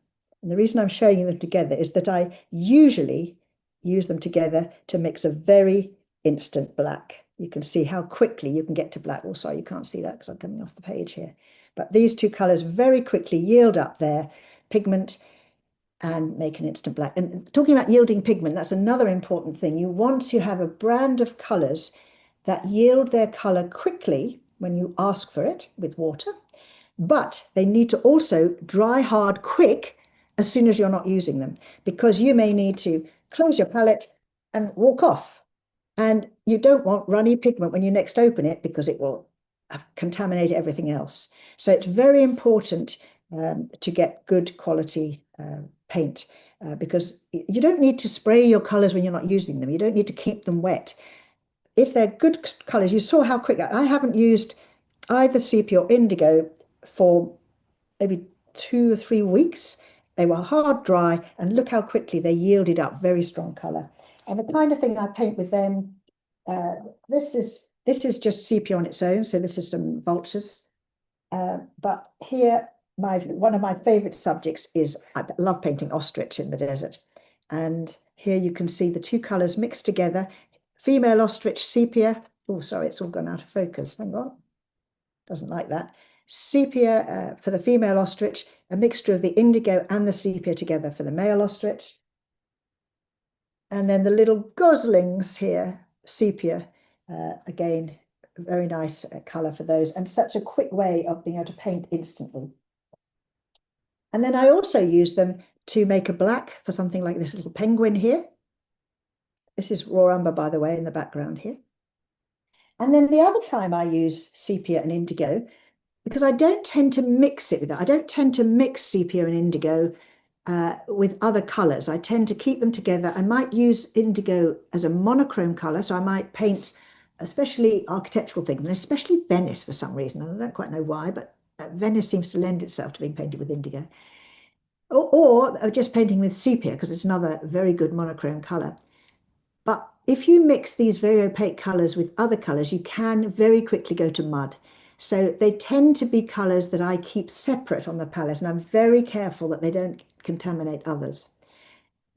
And the reason I'm showing them together is that I usually use them together to mix a very instant black. You can see how quickly you can get to black. Oh, sorry, you can't see that because I'm coming off the page here. But these two colors very quickly yield up their pigment and make an instant black. And talking about yielding pigment, that's another important thing. You want to have a brand of colors that yield their color quickly when you ask for it with water, but they need to also dry hard quick as soon as you're not using them, because you may need to close your palette and walk off. And you don't want runny pigment when you next open it because it will contaminate everything else. So it's very important to get good quality paint because you don't need to spray your colors when you're not using them. You don't need to keep them wet. If they're good colors, you saw how quick. I haven't used either sepia or indigo for maybe 2 or 3 weeks. They were hard dry, and look how quickly they yielded up very strong color. And the kind of thing I paint with them, this is just sepia on its own. So this is some vultures. But here, one of my favorite subjects is, I love painting ostrich in the desert. And here you can see the two colors mixed together. Female ostrich, sepia. Oh, sorry, it's all gone out of focus. Hang on. Doesn't like that. Sepia for the female ostrich, a mixture of the indigo and the sepia together for the male ostrich. And then the little goslings here, sepia, again, very nice color for those, and such a quick way of being able to paint instantly. And then I also use them to make a black for something like this little penguin here. This is raw umber, by the way, in the background here. And then the other time I use sepia and indigo, because I don't tend to mix it with that. I don't tend to mix sepia and indigo with other colors. I tend to keep them together. I might use indigo as a monochrome color, so I might paint especially architectural things, and especially Venice for some reason. And I don't quite know why, but Venice seems to lend itself to being painted with indigo. Or just painting with sepia, because it's another very good monochrome color. But if you mix these very opaque colors with other colors, you can very quickly go to mud. So they tend to be colors that I keep separate on the palette, and I'm very careful that they don't contaminate others.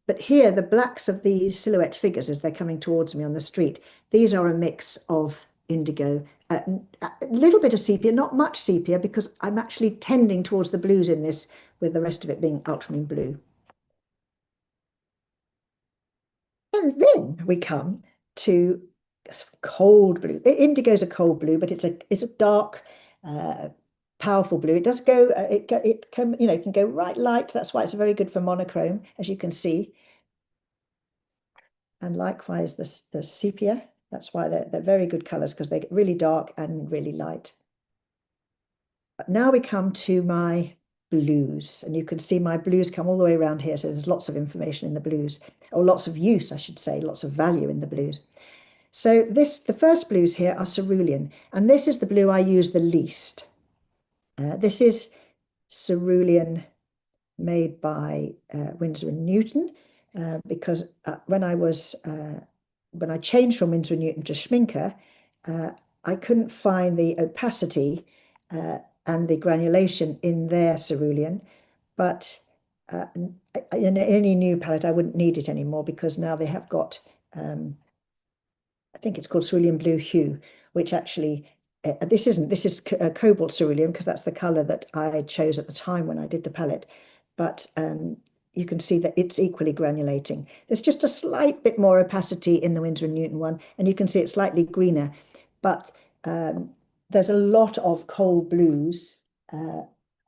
But here, the blacks of the silhouette figures as they're coming towards me on the street, these are a mix of indigo, a little bit of sepia, not much sepia, because I'm actually tending towards the blues in this, with the rest of it being ultramarine blue. And then we come to cold blue. Indigo is a cold blue, but it's a dark, uh, powerful blue. It does go, it can, can go right light. That's why it's very good for monochrome, as you can see. And likewise, the sepia. That's why they're very good colors, because they get really dark and really light. But now we come to my blues, and you can see my blues come all the way around here. So there's lots of information in the blues, or lots of use, I should say, lots of value in the blues. So the first blues here are cerulean, and this is the blue I use the least. This is cerulean made by Winsor and Newton, because when I changed from Winsor and Newton to Schminker, I couldn't find the opacity and the granulation in their cerulean, but in any new palette I wouldn't need it anymore, because now they have got I think it's called cerulean blue hue, which actually, this is cobalt cerulean, because that's the color that I chose at the time when I did the palette. But you can see that it's equally granulating. There's just a slight bit more opacity in the Winsor and Newton one, and you can see it's slightly greener. But there's a lot of cold blues, a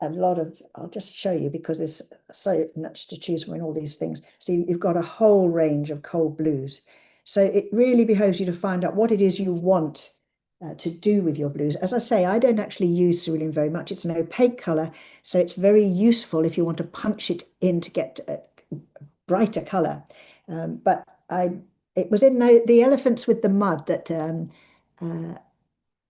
lot of, I'll just show you because there's so much to choose from in all these things. See, you've got a whole range of cold blues. So it really behoves you to find out what it is you want to do with your blues. As I say, I don't actually use cerulean very much. It's an opaque color, so it's very useful if you want to punch it in to get a brighter color. But it was in the elephants with the mud that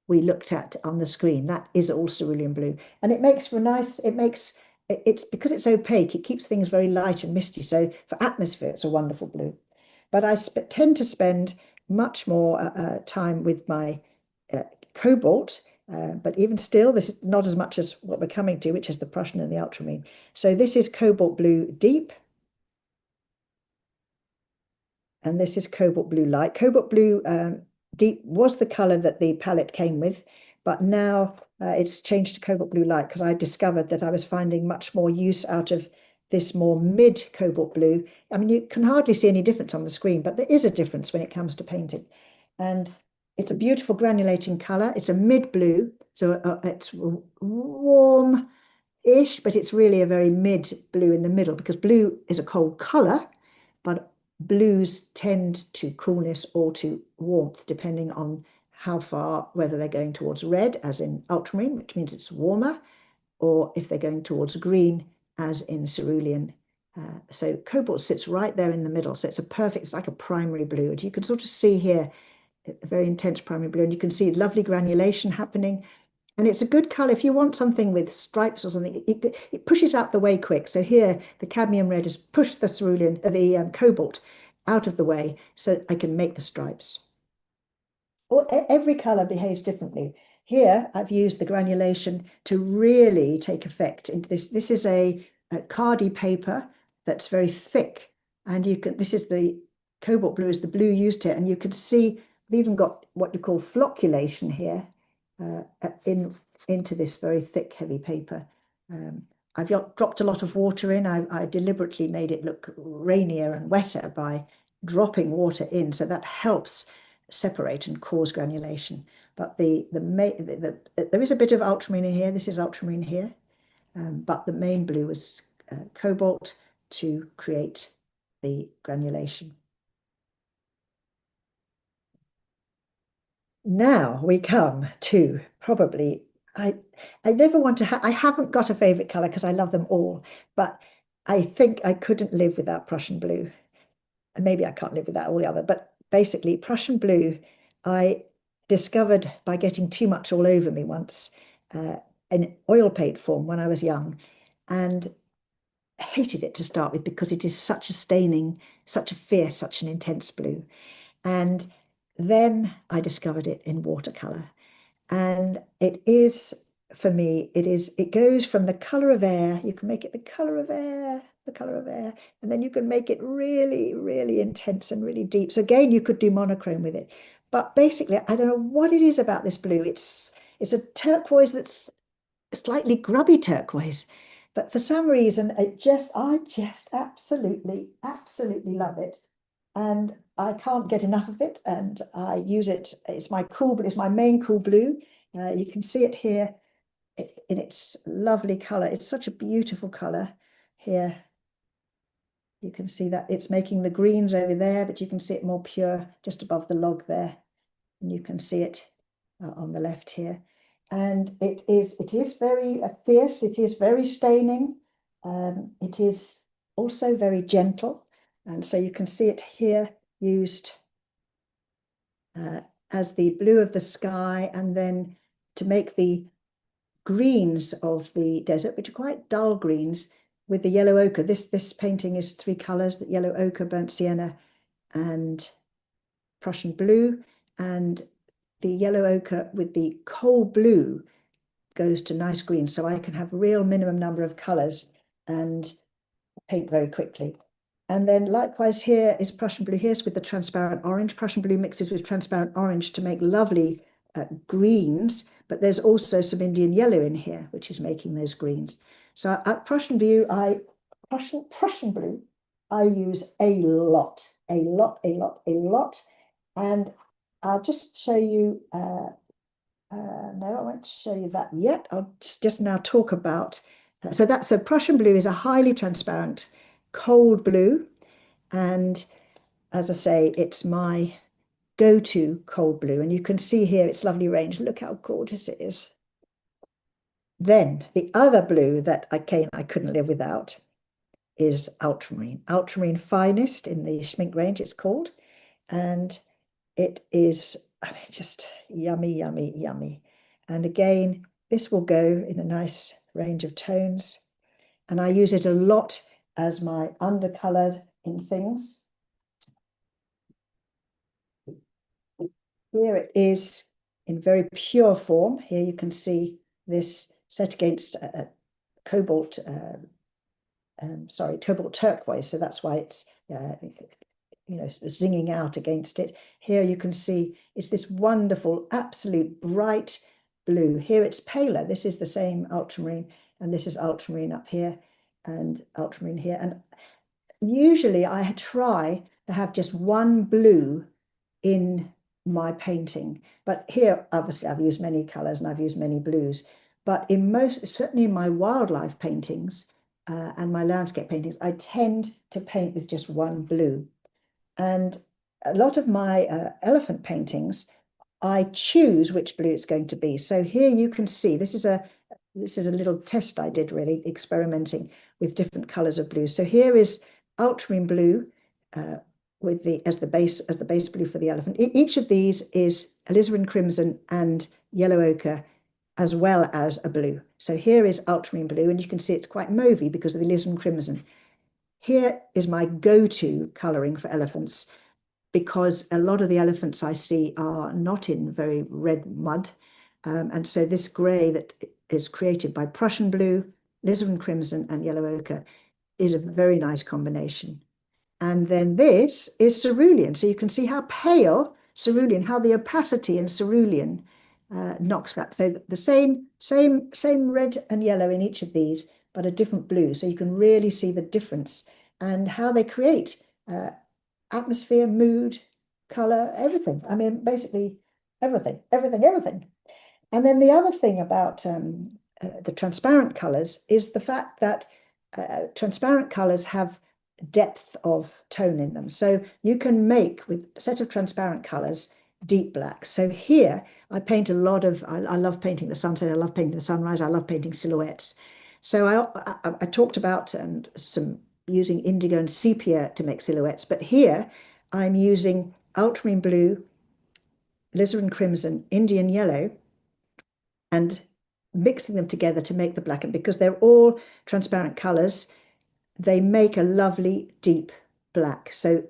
we looked at on the screen. That is all cerulean blue, and it makes for nice. It's because it's opaque. It keeps things very light and misty. So for atmosphere, it's a wonderful blue. But I tend to spend much more time with my cobalt, but even still, this is not as much as what we're coming to, which is the Prussian and the ultramarine. So this is cobalt blue deep, and this is cobalt blue light. Cobalt blue deep was the color that the palette came with, but now it's changed to cobalt blue light, because I discovered that I was finding much more use out of this more mid cobalt blue. I mean, you can hardly see any difference on the screen, but there is a difference when it comes to painting. And it's a beautiful granulating color. It's a mid blue, so it's warm-ish, but it's really a very mid blue in the middle, because blue is a cold color, but blues tend to coolness or to warmth, depending on how far, whether they're going towards red, as in ultramarine, which means it's warmer, or if they're going towards green, as in cerulean. So cobalt sits right there in the middle. So it's like a primary blue. And you can sort of see here a very intense primary blue, and you can see lovely granulation happening. And it's a good color if you want something with stripes or something. It pushes out the way quick. So here, the cadmium red has pushed the cerulean, the cobalt out of the way, so I can make the stripes. Every color behaves differently. Here, I've used the granulation to really take effect into this. This is a cardi paper that's very thick, and this is the cobalt blue is the blue used here, and you can see I've even got what you call flocculation here into this very thick, heavy paper. I've dropped a lot of water in. I deliberately made it look rainier and wetter by dropping water in, so that helps separate and cause granulation. But there is a bit of ultramarine in here. This is ultramarine here, but the main blue was cobalt to create the granulation. Now we come to probably, I never want to I haven't got a favorite color because I love them all, but I think I couldn't live without Prussian blue. And maybe I can't live without all the other, but basically Prussian blue, I discovered by getting too much all over me once uh, in oil paint form when I was young, and hated it to start with because it is such a staining, such a fierce, such an intense blue. And then I discovered it in watercolor. And it is, for me, it goes from the color of air. You can make it the color of air, the color of air, and then you can make it really, really intense and really deep. So again, you could do monochrome with it. But basically, I don't know what it is about this blue. It's a turquoise that's slightly grubby turquoise. But for some reason, I just absolutely, absolutely love it. And I can't get enough of it. And I use it. It's my main cool blue. You can see it here in its lovely color. It's such a beautiful color here. You can see that it's making the greens over there, but you can see it more pure just above the log there. And you can see it on the left here. And it is very fierce. It is very staining. It is also very gentle. And so you can see it here used as the blue of the sky, and then to make the greens of the desert, which are quite dull greens, with the yellow ochre. This painting is three colors: the yellow ochre, burnt sienna, and Prussian blue. And the yellow ochre with the coal blue goes to nice green. So I can have real minimum number of colors and paint very quickly. And then likewise here is Prussian blue. Here's with the transparent orange. Prussian blue mixes with transparent orange to make lovely greens, but there's also some Indian yellow in here, which is making those greens. So at Prussian blue, Prussian blue, I use a lot, a lot, a lot, a lot. And I'll just show you, no, I won't show you that yet. I'll just now talk about, so Prussian blue is a highly transparent, cold blue. And as I say, it's my go-to cold blue. And you can see here its lovely range. Look how gorgeous it is. Then the other blue that I couldn't live without is ultramarine. Ultramarine Finest in the Schmink range, it's called. And it is, I mean, just yummy, yummy, yummy. And again, this will go in a nice range of tones. And I use it a lot as my undercolor in things. Here it is in very pure form. Here you can see this set against cobalt turquoise. So that's why it's zinging out against it. Here you can see it's this wonderful, absolute bright blue. Here it's paler. This is the same ultramarine, and this is ultramarine up here and ultramarine here. And usually I try to have just one blue in my painting, but here obviously I've used many colors and I've used many blues. But certainly in my wildlife paintings and my landscape paintings, I tend to paint with just one blue. And a lot of my elephant paintings, I choose which blue it's going to be. So here you can see, this is a little test I did, really experimenting with different colors of blue. So here is ultramarine blue with as the base blue for the elephant. Each of these is alizarin crimson and yellow ochre, as well as a blue. So here is ultramarine blue, and you can see it's quite mauvey because of the alizarin crimson. Here is my go-to coloring for elephants, because a lot of the elephants I see are not in very red mud. And so this gray that is created by Prussian blue, alizarin crimson, and yellow ochre is a very nice combination. And then this is cerulean. So you can see how pale cerulean, how the opacity in cerulean knocks that. So the same red and yellow in each of these, but a different blue. So you can really see the difference and how they create atmosphere, mood, color, everything. I mean, basically everything. And then the other thing about the transparent colors is the fact that transparent colors have depth of tone in them. So you can make with a set of transparent colors deep black. So here I paint a lot of, I love painting the sunset, I love painting the sunrise, I love painting silhouettes. So I talked about some using indigo and sepia to make silhouettes, but here I'm using ultramarine blue, alizarin crimson, Indian yellow, and mixing them together to make the black. And because they're all transparent colors, they make a lovely deep black. So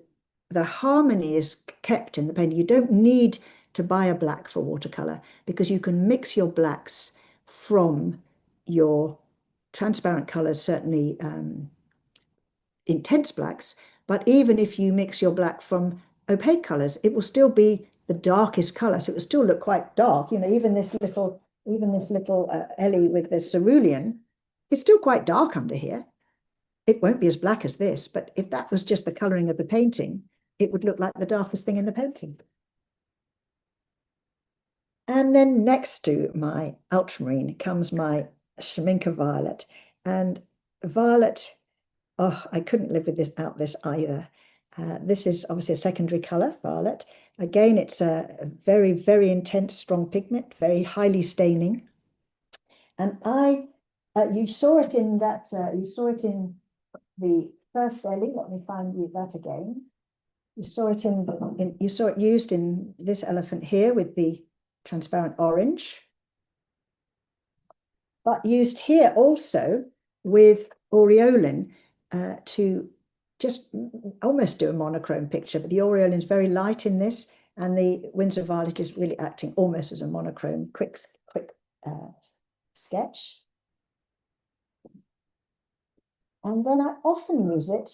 the harmony is kept in the painting. You don't need to buy a black for watercolor because you can mix your blacks from your transparent colors, certainly intense blacks, but even if you mix your black from opaque colors, it will still be the darkest color. So it will still look quite dark. You know, even this little Ellie with the cerulean is still quite dark under here. It won't be as black as this, but if that was just the coloring of the painting, it would look like the darkest thing in the painting. And then next to my ultramarine comes my Schminke violet. And violet, oh, I couldn't live without this either. This is obviously a secondary color, violet. Again, it's a very, very intense, strong pigment, very highly staining. And you saw it in that, you saw it in the first Ellie. Let me find you that again. You saw it you saw it used in this elephant here with the transparent orange, but used here also with aureolin to just almost do a monochrome picture. But the aureolin is very light in this, and the Winsor violet is really acting almost as a monochrome. Quick sketch. And then I often use it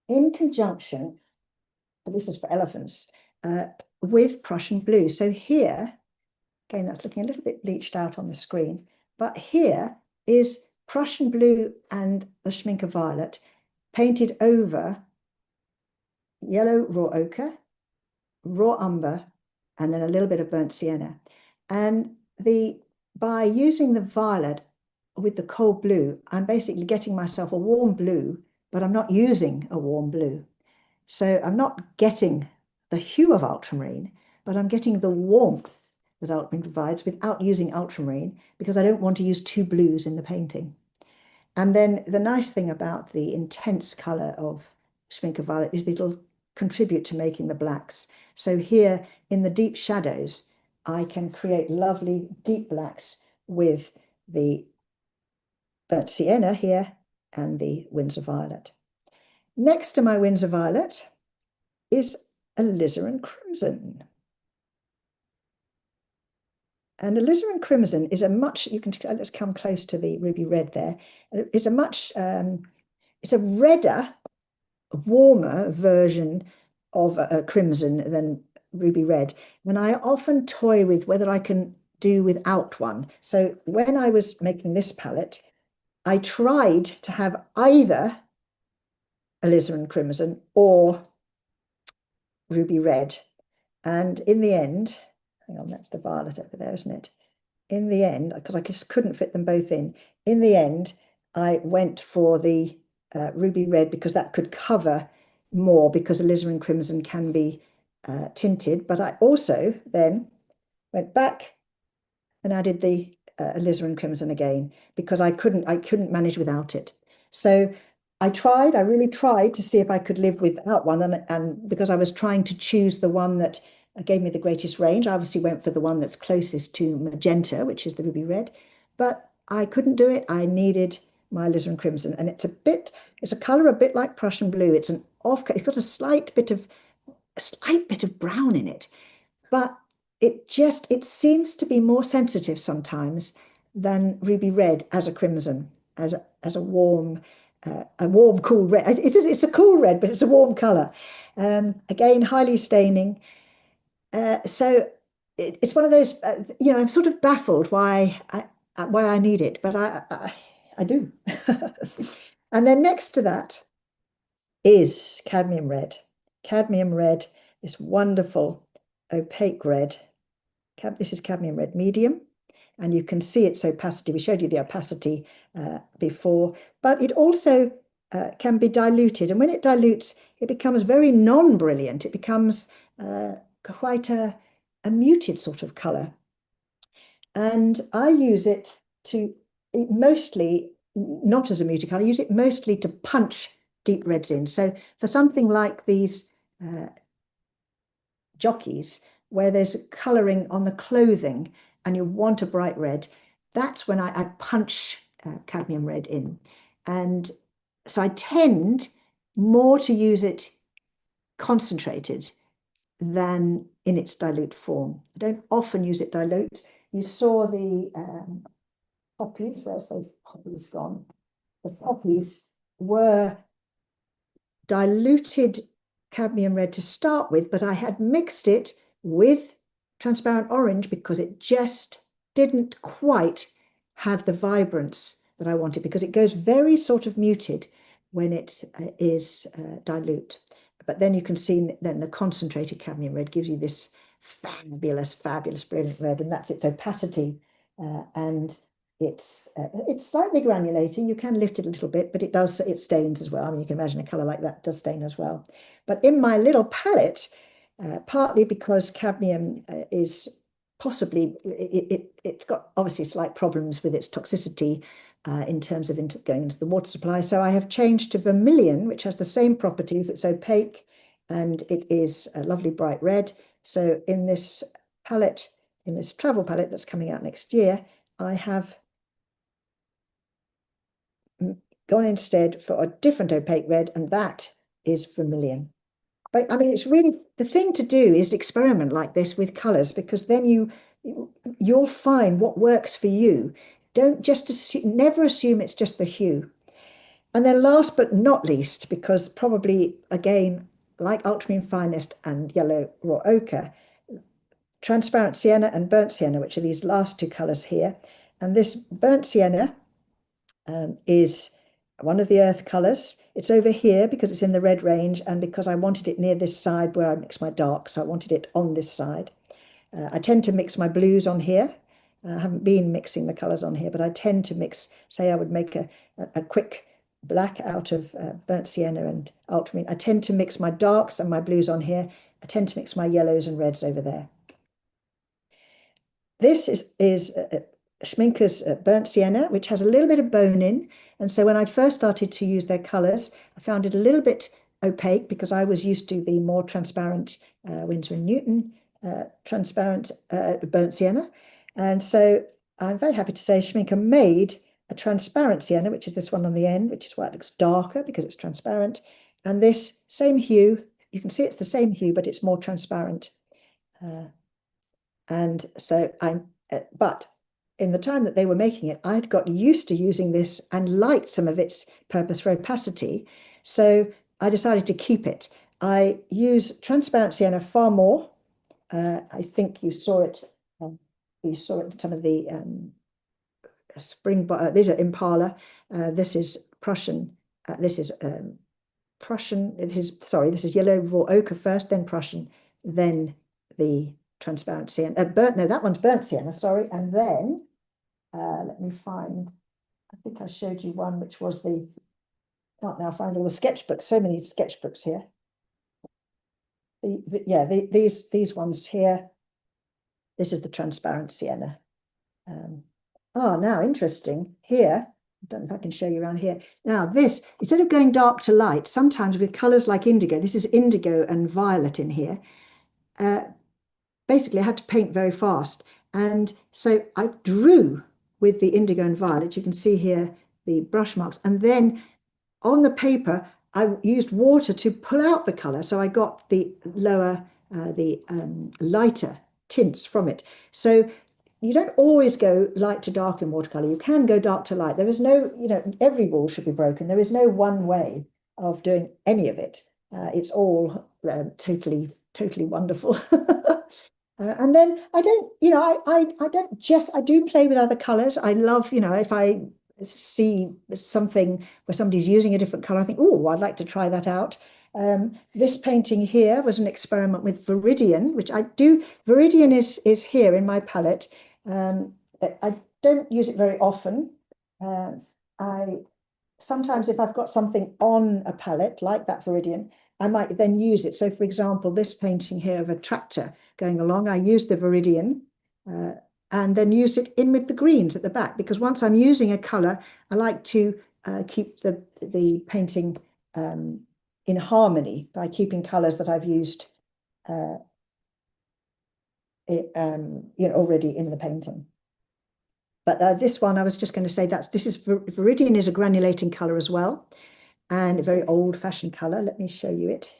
in conjunction, but this is for elephants, with Prussian blue. So here, again, that's looking a little bit bleached out on the screen, but here is Prussian blue and the Schminke violet painted over yellow raw ochre, raw umber, and then a little bit of burnt sienna. And by using the violet with the cold blue, I'm basically getting myself a warm blue, but I'm not using a warm blue. So I'm not getting the hue of ultramarine, but I'm getting the warmth that ultramarine provides without using ultramarine because I don't want to use two blues in the painting. And then the nice thing about the intense color of Schminke violet is that it'll contribute to making the blacks. So here in the deep shadows, I can create lovely deep blacks with the burnt sienna here and the Winsor violet. Next to my Winsor violet is alizarin crimson. And alizarin crimson is a much, you can, let's come close to the ruby red there. It's a much, it's a redder, warmer version of a crimson than ruby red. And I often toy with whether I can do without one. So when I was making this palette, I tried to have either alizarin crimson or ruby red. And in the end, hang on, that's the violet over there, isn't it? In the end, because I just couldn't fit them both in the end, I went for the ruby red because that could cover more because alizarin crimson can be tinted. But I also then went back and added the alizarin crimson again because I couldn't manage without it. So I really tried to see if I could live without one. And because I was trying to choose the one that gave me the greatest range, I obviously went for the one that's closest to magenta, which is the ruby red. But I couldn't do it. I needed my alizarin crimson. And it's a color a bit like Prussian blue. It's got a slight bit of brown in it. But it seems to be more sensitive sometimes than ruby red as a crimson, as a warm, cool red. It's a cool red, but it's a warm color. Again, highly staining. So it's one of those, I'm sort of baffled why I need it, but I do. And then next to that is cadmium red. Cadmium red, this wonderful opaque red. This is cadmium red medium, and you can see its opacity. We showed you the opacity before, but it also can be diluted. And when it dilutes, it becomes very non-brilliant. It becomes quite a muted sort of color. And I use it to mostly not as a muted color. I use it mostly to punch deep reds in. So for something like these jockeys, where there's coloring on the clothing and you want a bright red, that's when I punch cadmium red in. And so I tend more to use it concentrated than in its dilute form. I don't often use it dilute. You saw the poppies. Where's those poppies gone? The poppies were diluted cadmium red to start with, but I had mixed it with transparent orange because it just didn't quite have the vibrance that I wanted, because it goes very sort of muted when it is dilute. But then you can see then the concentrated cadmium red gives you this fabulous, fabulous, brilliant red, and that's its opacity. And it's slightly granulating. You can lift it a little bit, but it stains as well. I mean, you can imagine a color like that does stain as well. But in my little palette, partly because cadmium is possibly, it's got obviously slight problems with its toxicity in terms of going into the water supply. So I have changed to vermilion, which has the same properties. It's opaque and it is a lovely bright red. So in this palette, in this travel palette that's coming out next year, I have gone instead for a different opaque red, and that is vermilion. But I mean, it's really, the thing to do is experiment like this with colors, because then you'll find what works for you. Don't just assume, never assume it's just the hue. And then last but not least, because probably again, like ultramarine finest and yellow raw ochre, transparent sienna and burnt sienna, which are these last two colors here. And this burnt sienna is one of the earth colors. It's over here because it's in the red range, and because I wanted it near this side where I mix my darks, so I wanted it on this side. I tend to mix my blues on here. I haven't been mixing the colors on here, but I tend to mix, say I would make a quick black out of burnt sienna and ultramarine. I tend to mix my darks and my blues on here. I tend to mix my yellows and reds over there. This is Schminker's burnt sienna, which has a little bit of bone in. And so when I first started to use their colors, I found it a little bit opaque because I was used to the more transparent Winsor & Newton transparent burnt sienna. And so I'm very happy to say Schminker made a transparent sienna, which is this one on the end, which is why it looks darker because it's transparent. And this same hue, you can see it's the same hue, but it's more transparent. And so but in the time that they were making it, I'd got used to using this and liked some of its purpose for opacity. So I decided to keep it. I use transparent sienna far more. I think you saw it. You saw it in some of the spring. These are Impala. This is Prussian. This is Prussian. This is yellow raw ochre first, then Prussian, then the transparent sienna. No, that one's burnt sienna. Sorry, and then let me find. I think I showed you one which was the. Can't now find all the sketchbooks. So many sketchbooks here. These ones here. This is the transparent sienna. Now interesting here. I don't know if I can show you around here. Now this, instead of going dark to light, sometimes with colors like indigo, this is indigo and violet in here. Basically, I had to paint very fast. And so I drew with the indigo and violet. You can see here the brush marks. And then on the paper, I used water to pull out the color. So I got the lower, lighter tints from it. So you don't always go light to dark in watercolor. You can go dark to light. There is no, every rule should be broken. There is no one way of doing any of it. It's all totally wonderful. And then I don't, I do play with other colors. I love, if I see something where somebody's using a different color, I think, oh, I'd like to try that out. This painting here was an experiment with Viridian, which I do. Viridian is here in my palette. I don't use it very often. I sometimes, if I've got something on a palette like that Viridian, I might then use it. So for example, this painting here of a tractor going along, I used the Viridian and then used it in with the greens at the back, because once I'm using a color, I like to keep the painting in harmony by keeping colors that I've used already in the painting. But this one, I was just going to say Viridian is a granulating color as well, and a very old-fashioned color. Let me show you it.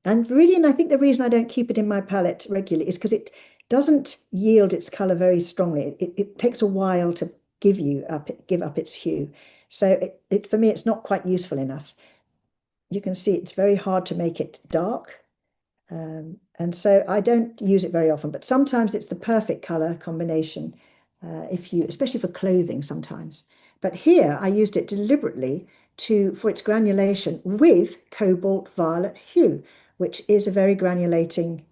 And Viridian, I think the reason I don't keep it in my palette regularly is because it doesn't yield its color very strongly. It takes a while to give up its hue. So for me, it's not quite useful enough. You can see it's very hard to make it dark. And so I don't use it very often, but sometimes it's the perfect color combination, especially for clothing sometimes. But here I used it deliberately for its granulation with cobalt violet hue, which is a very granulating,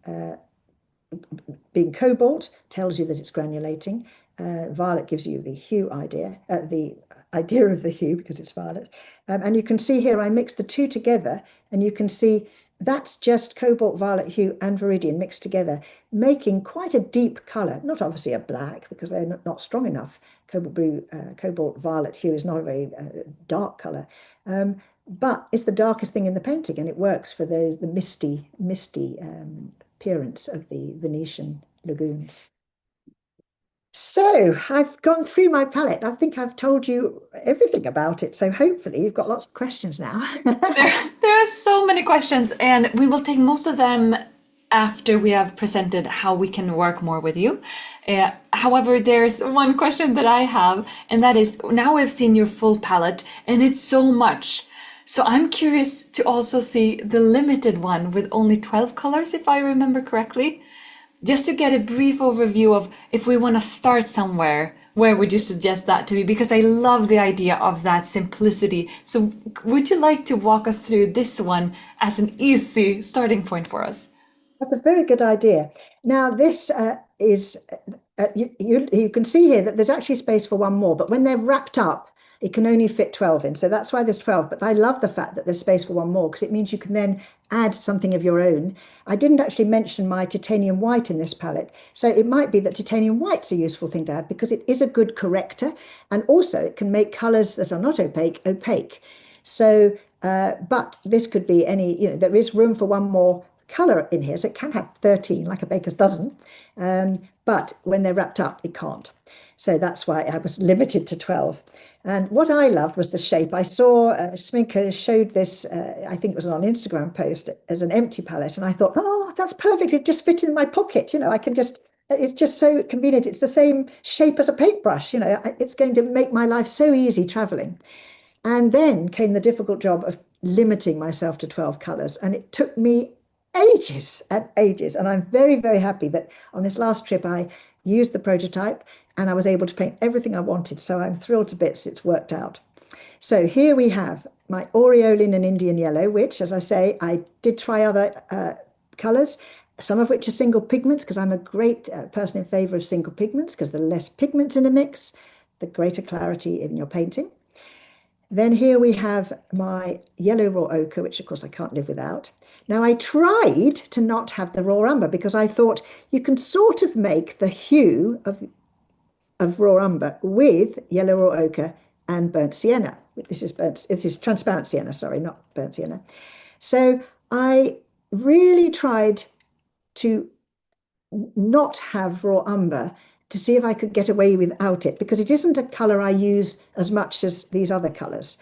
being cobalt tells you that it's granulating. Violet gives you the hue idea, the idea of the hue because it's violet. And you can see here I mixed the two together, and you can see that's just cobalt violet hue and Viridian mixed together, making quite a deep color. Not obviously a black because they're not strong enough. Cobalt violet hue is not a very dark color, but it's the darkest thing in the painting, and it works for the misty appearance of the Venetian lagoons. So I've gone through my palette. I think I've told you everything about it. So hopefully you've got lots of questions now. There are so many questions, and we will take most of them after we have presented how we can work more with you. However, there's one question that I have, and that is, now we've seen your full palette, and it's so much. So I'm curious to also see the limited one with only 12 colors, if I remember correctly. Just to get a brief overview of, if we want to start somewhere, where would you suggest that to be? Because I love the idea of that simplicity. So would you like to walk us through this one as an easy starting point for us? That's a very good idea. Now, this you can see here that there's actually space for one more, but when they're wrapped up, it can only fit 12 in. So that's why there's 12. But I love the fact that there's space for one more, because it means you can then add something of your own. I didn't actually mention my titanium white in this palette. So it might be that titanium white's a useful thing to add because it is a good corrector. And also it can make colors that are not opaque. So, but this could be there is room for one more color in here. So it can have 13, like a baker's dozen. But when they're wrapped up, it can't. So that's why I was limited to 12. And what I loved was the shape. I saw Sminka showed this, I think it was on an Instagram post, as an empty palette. And I thought, oh, that's perfect. It just fit in my pocket. I can it's just so convenient. It's the same shape as a paintbrush. It's going to make my life so easy traveling. And then came the difficult job of limiting myself to 12 colors. And it took me ages and ages. And I'm very, very happy that on this last trip, I used the prototype and I was able to paint everything I wanted. So I'm thrilled to bits it's worked out. So here we have my aureolin and Indian yellow, which, as I say, I did try other colors, some of which are single pigments, because I'm a great person in favor of single pigments, because the less pigments in a mix, the greater clarity in your painting. Then here we have my yellow raw ochre, which of course I can't live without. Now I tried to not have the raw umber because I thought you can sort of make the hue of raw umber with yellow raw ochre and burnt sienna. This is transparent sienna, sorry, not burnt sienna. So I really tried to not have raw umber to see if I could get away without it, because it isn't a color I use as much as these other colors.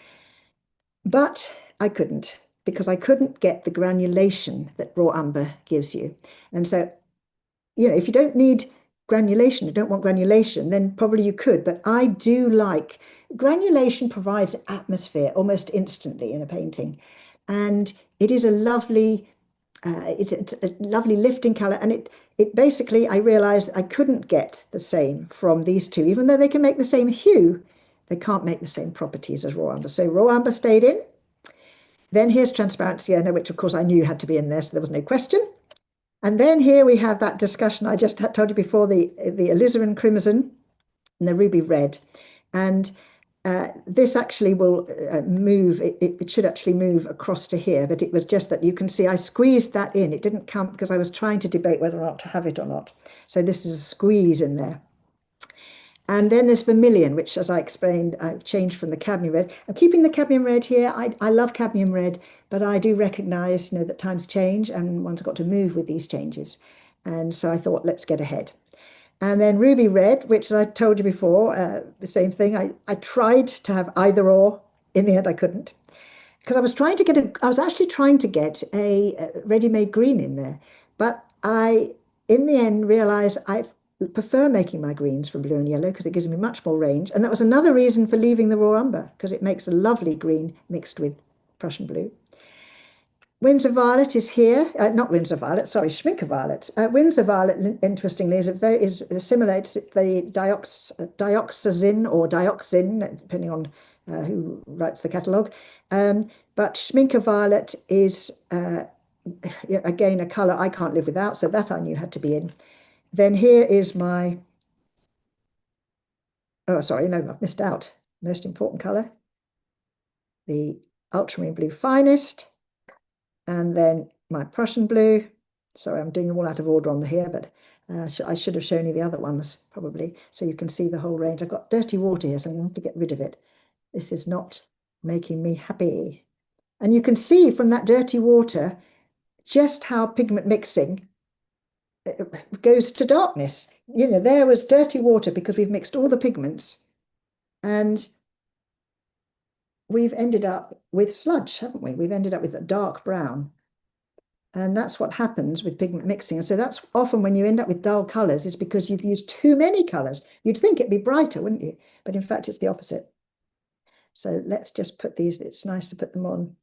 But I couldn't, because I couldn't get the granulation that raw umber gives you. And so, if you don't need granulation, you don't want granulation, then probably you could. But I do like granulation, provides atmosphere almost instantly in a painting. And it is a lovely, it's a lovely lifting color. And it basically, I realized I couldn't get the same from these two, even though they can make the same hue. They can't make the same properties as raw umber. So raw umber stayed in. Then here's transparent sienna, which of course I knew had to be in there, so there was no question. And then here we have that discussion I just told you before, the alizarin crimson and the ruby red. And this actually will move, it should actually move across to here, but it was just that you can see I squeezed that in. It didn't come because I was trying to debate whether or not to have it or not. So this is a squeeze in there. And then there's vermilion, which, as I explained, I've changed from the cadmium red. I'm keeping the cadmium red here. I love cadmium red, but I do recognize, that times change and one's got to move with these changes. And so I thought, let's get ahead. And then ruby red, which as I told you before, the same thing. I tried to have either or. In the end, I couldn't. Because I was trying to get I was actually trying to get a ready-made green in there. But I, in the end, realized I prefer making my greens from blue and yellow because it gives me much more range. And that was another reason for leaving the raw umber, because it makes a lovely green mixed with Prussian blue. Windsor Violet is here, not Windsor Violet, sorry, Schminke Violet. Windsor Violet, interestingly, is similar. It's the dioxazine or dioxin, depending on who writes the catalogue. But Schminke Violet is, again, a colour I can't live without, so that I knew had to be in. Then here is my, oh, sorry, no, I've missed out. Most important colour, the ultramarine blue finest. And then my Prussian blue. Sorry, I'm doing them all out of order on the here, but I should have shown you the other ones probably, so you can see the whole range. I've got dirty water here, so I'm going to have to get rid of it. This is not making me happy. And you can see from that dirty water just how pigment mixing goes to darkness. There was dirty water because we've mixed all the pigments and we've ended up with sludge, haven't we? We've ended up with a dark brown. And that's what happens with pigment mixing. And so that's often when you end up with dull colors is because you've used too many colors. You'd think it'd be brighter, wouldn't you? But in fact, it's the opposite. So let's just put these, it's nice to put them on.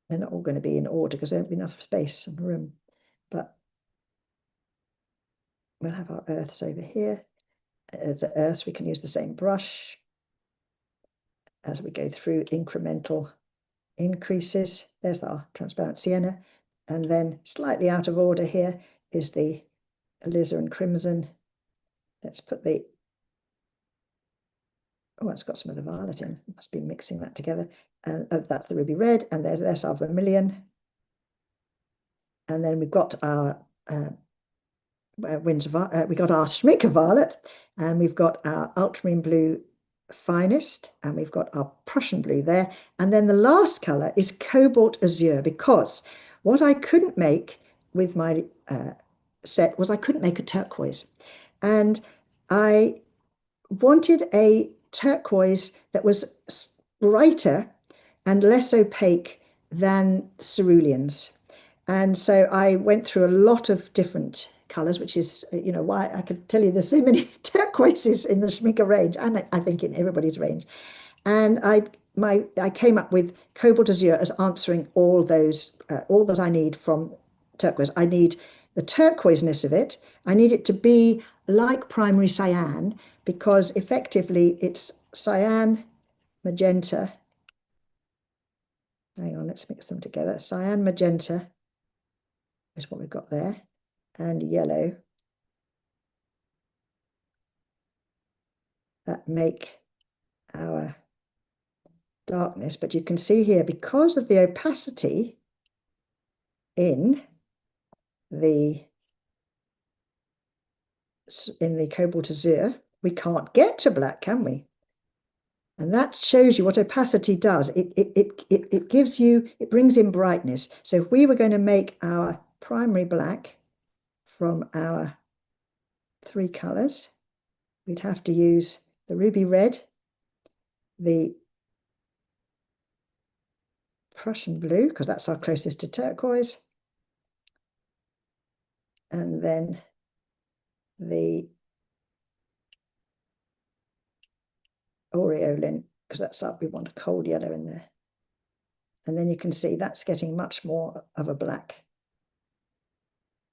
They're not all going to be in order because there won't be enough space and room. But we'll have our earths over here. As the earths, we can use the same brush as we go through incremental increases. There's our transparent sienna. And then slightly out of order here is the alizarin crimson. Let's put the, oh, it's got some of the violet in. Must be mixing that together. And that's the ruby red. And there's our vermilion. And then we've got our we got our Schminke violet, and we've got our ultramarine blue finest, and we've got our Prussian blue there. And then the last color is cobalt azure, because what I couldn't make with my set was I couldn't make a turquoise. And I wanted a turquoise that was brighter and less opaque than ceruleans. And so I went through a lot of different colors, which is, why I could tell you there's so many turquoises in the Schminke range, and I think in everybody's range. And I came up with cobalt azure as answering all those, all that I need from turquoise. I need the turquoiseness of it. I need it to be like primary cyan, because effectively it's cyan, magenta. Hang on, let's mix them together. Cyan, magenta is what we've got there, and yellow that make our darkness. But you can see here, because of the opacity in the cobalt azure, we can't get to black, can we? And that shows you what opacity does. It gives you, it brings in brightness. So if we were going to make our primary black from our three colors, we'd have to use the ruby red, the Prussian blue, because that's our closest to turquoise, and then the aureolin, because that's up, we want a cold yellow in there. And then you can see that's getting much more of a black.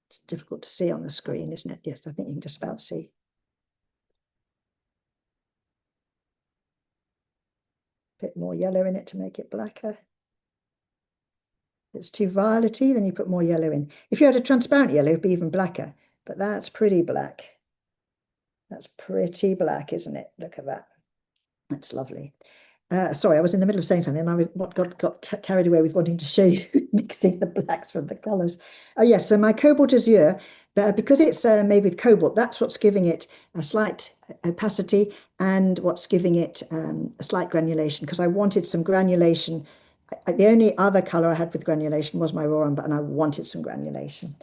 It's difficult to see on the screen, isn't it? Yes, I think you can just about see. Bit more yellow in it to make it blacker. If it's too violety, then you put more yellow in. If you had a transparent yellow, it'd be even blacker, but that's pretty black. That's pretty black, isn't it? Look at that. That's lovely. Sorry, I was in the middle of saying something and got carried away with wanting to show you mixing the blacks from the colors. Oh, yes. So my cobalt azure, because it's made with cobalt, that's what's giving it a slight opacity and what's giving it a slight granulation because I wanted some granulation. The only other color I had with granulation was my raw umber, and I wanted some granulation.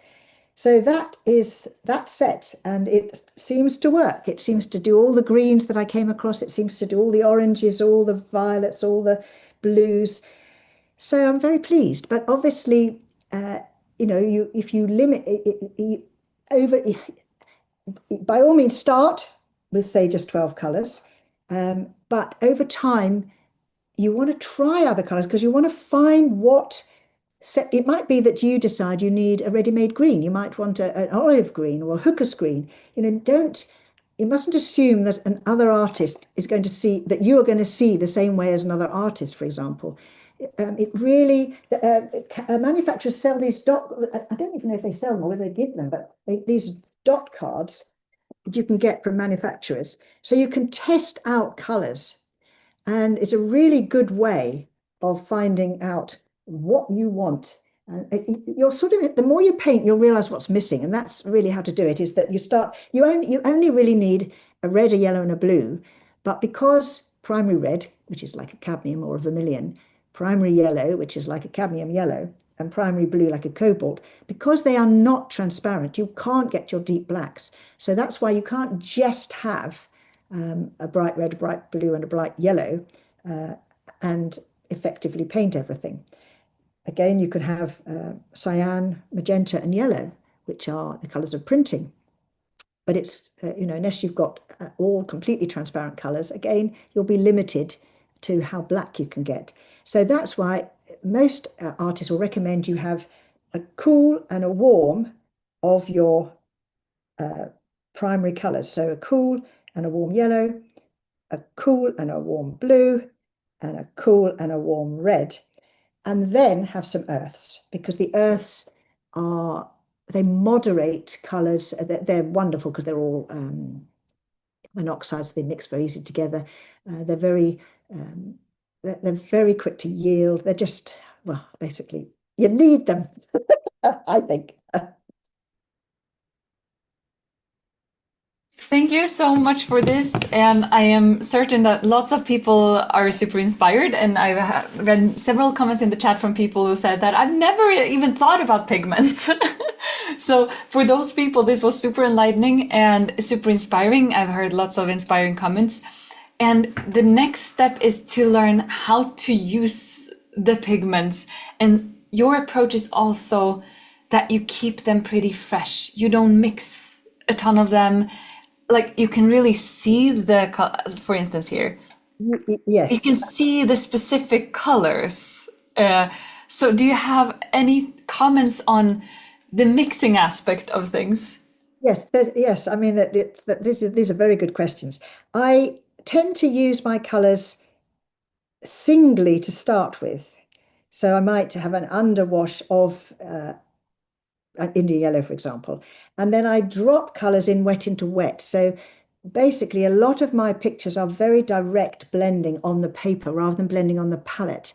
So that is that set, and it seems to work. It seems to do all the greens that I came across. It seems to do all the oranges, all the violets, all the blues. So I'm very pleased. But obviously, uh, you if you limit over, by all means, start with say just 12 colors. But over time, you want to try other colors because you want to find what so it might be that you decide you need a ready-made green. You might want an olive green or a hooker's green. You mustn't assume that another artist is going to see that you are going to see the same way as another artist, for example. It really, manufacturers sell these dot, I don't even know if they sell them or whether they give them, but these dot cards that you can get from manufacturers. So you can test out colors. And it's a really good way of finding out what you want. You're sort of the more you paint, you'll realize what's missing, and that's really how to do it. Is that you only really need a red, a yellow, and a blue, but because primary red, which is like a cadmium or a vermilion, primary yellow, which is like a cadmium yellow, and primary blue like a cobalt, because they are not transparent, you can't get your deep blacks. So that's why you can't just have a bright red, a bright blue, and a bright yellow, and effectively paint everything. Again, you can have cyan, magenta, and yellow, which are the colors of printing. But it's, unless you've got all completely transparent colors, again, you'll be limited to how black you can get. So that's why most artists will recommend you have a cool and a warm of your primary colors. So a cool and a warm yellow, a cool and a warm blue, and a cool and a warm red, and then have some earths because the earths they moderate colors. They're wonderful because they're all monoxides. They mix very easily together. They're very they're very quick to yield. They're just, well, basically you need them, I think. Thank you so much for this, and I am certain that lots of people are super inspired. And I've read several comments in the chat from people who said that I've never even thought about pigments. So for those people, this was super enlightening and super inspiring. I've heard lots of inspiring comments. And the next step is to learn how to use the pigments. And your approach is also that you keep them pretty fresh. You don't mix a ton of them. Like you can really see for instance here, you Yes. can see the specific colors. So do you have any comments on the mixing aspect of things? Yes, yes. I mean these are very good questions. I tend to use my colors singly to start with. So I might have an underwash of India yellow, for example, and then I drop colors in wet into wet. So basically, a lot of my pictures are very direct blending on the paper rather than blending on the palette.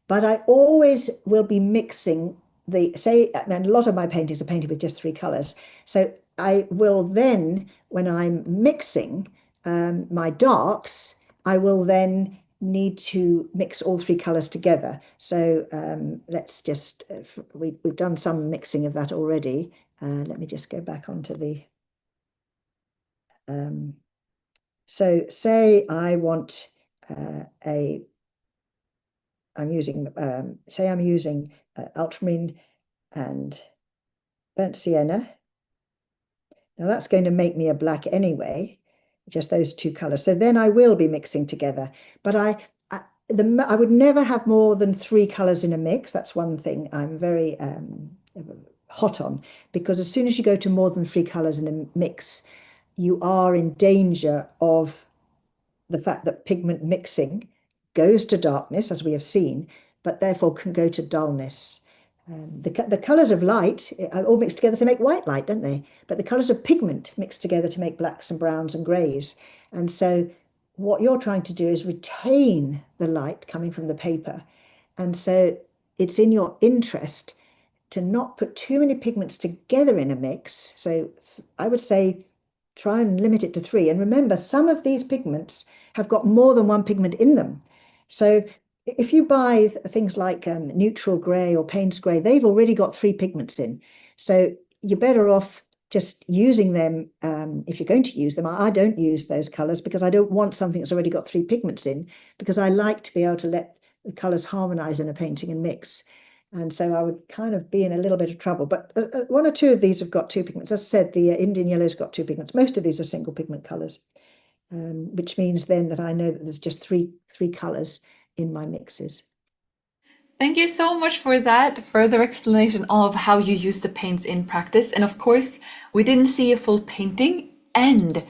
But I always will be mixing I mean, a lot of my paintings are painted with just three colors. So I will then, when I'm mixing my darks, I will then need to mix all three colors together. So let's just, we've done some mixing of that already. Let me just go back onto the, so say I want say I'm using ultramarine and burnt sienna. Now that's going to make me a black anyway, just those two colors. So then I will be mixing together. But I would never have more than three colors in a mix. That's one thing I'm very hot on, because as soon as you go to more than three colors in a mix, you are in danger of the fact that pigment mixing goes to darkness, as we have seen, but therefore can go to dullness. The colors of light are all mixed together to make white light, don't they? But the colors of pigment mix together to make blacks and browns and grays. And so what you're trying to do is retain the light coming from the paper. And so it's in your interest to not put too many pigments together in a mix. So I would say try and limit it to three. And remember, some of these pigments have got more than one pigment in them. So if you buy things like neutral gray or Payne's gray, they've already got three pigments in. So you're better off just using them if you're going to use them. I don't use those colors because I don't want something that's already got three pigments in, because I like to be able to let the colors harmonize in a painting and mix. And so I would kind of be in a little bit of trouble. But one or two of these have got two pigments. As I said, the Indian yellow's got two pigments. Most of these are single pigment colors, which means then that I know that there's just three colors in my mixes. Thank you so much for that further explanation of how you use the paints in practice. And of course, we didn't see a full painting, and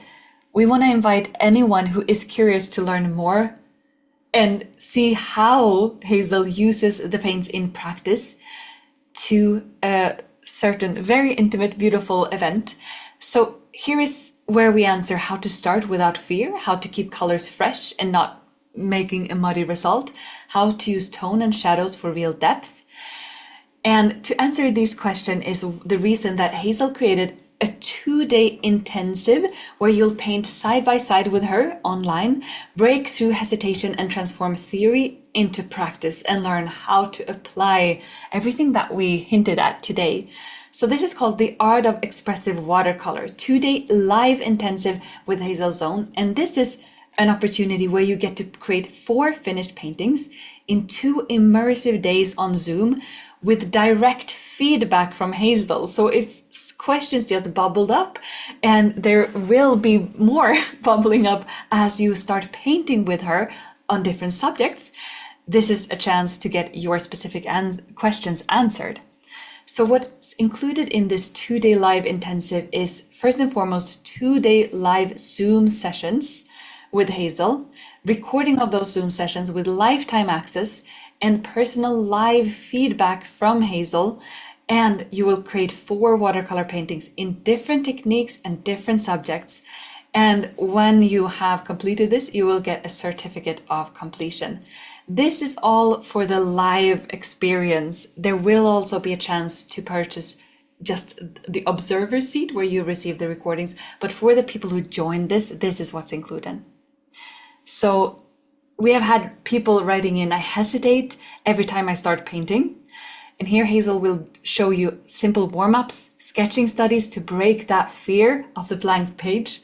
we want to invite anyone who is curious to learn more and see how Hazel uses the paints in practice to a certain very intimate, beautiful event. So here is where we answer how to start without fear, how to keep colors fresh and not making a muddy result, how to use tone and shadows for real depth. And to answer these questions is the reason that Hazel created a 2-day intensive where you'll paint side by side with her online, break through hesitation and transform theory into practice and learn how to apply everything that we hinted at today. So this is called the Art of Expressive Watercolor, 2-day live intensive with Hazel Zone. And this is an opportunity where you get to create 4 finished paintings in 2 immersive days on Zoom with direct feedback from Hazel. So if questions just bubbled up, and there will be more bubbling up as you start painting with her on different subjects, this is a chance to get your specific questions answered. So what's included in this 2-day live intensive is first and foremost 2-day live Zoom sessions with Hazel, recording of those Zoom sessions with lifetime access and personal live feedback from Hazel. And you will create 4 watercolor paintings in different techniques and different subjects. And when you have completed this, you will get a certificate of completion. This is all for the live experience. There will also be a chance to purchase just the observer seat where you receive the recordings. But for the people who join this is what's included. So we have had people writing in, I hesitate every time I start painting. And here Hazel will show you simple warm-ups, sketching studies to break that fear of the blank page.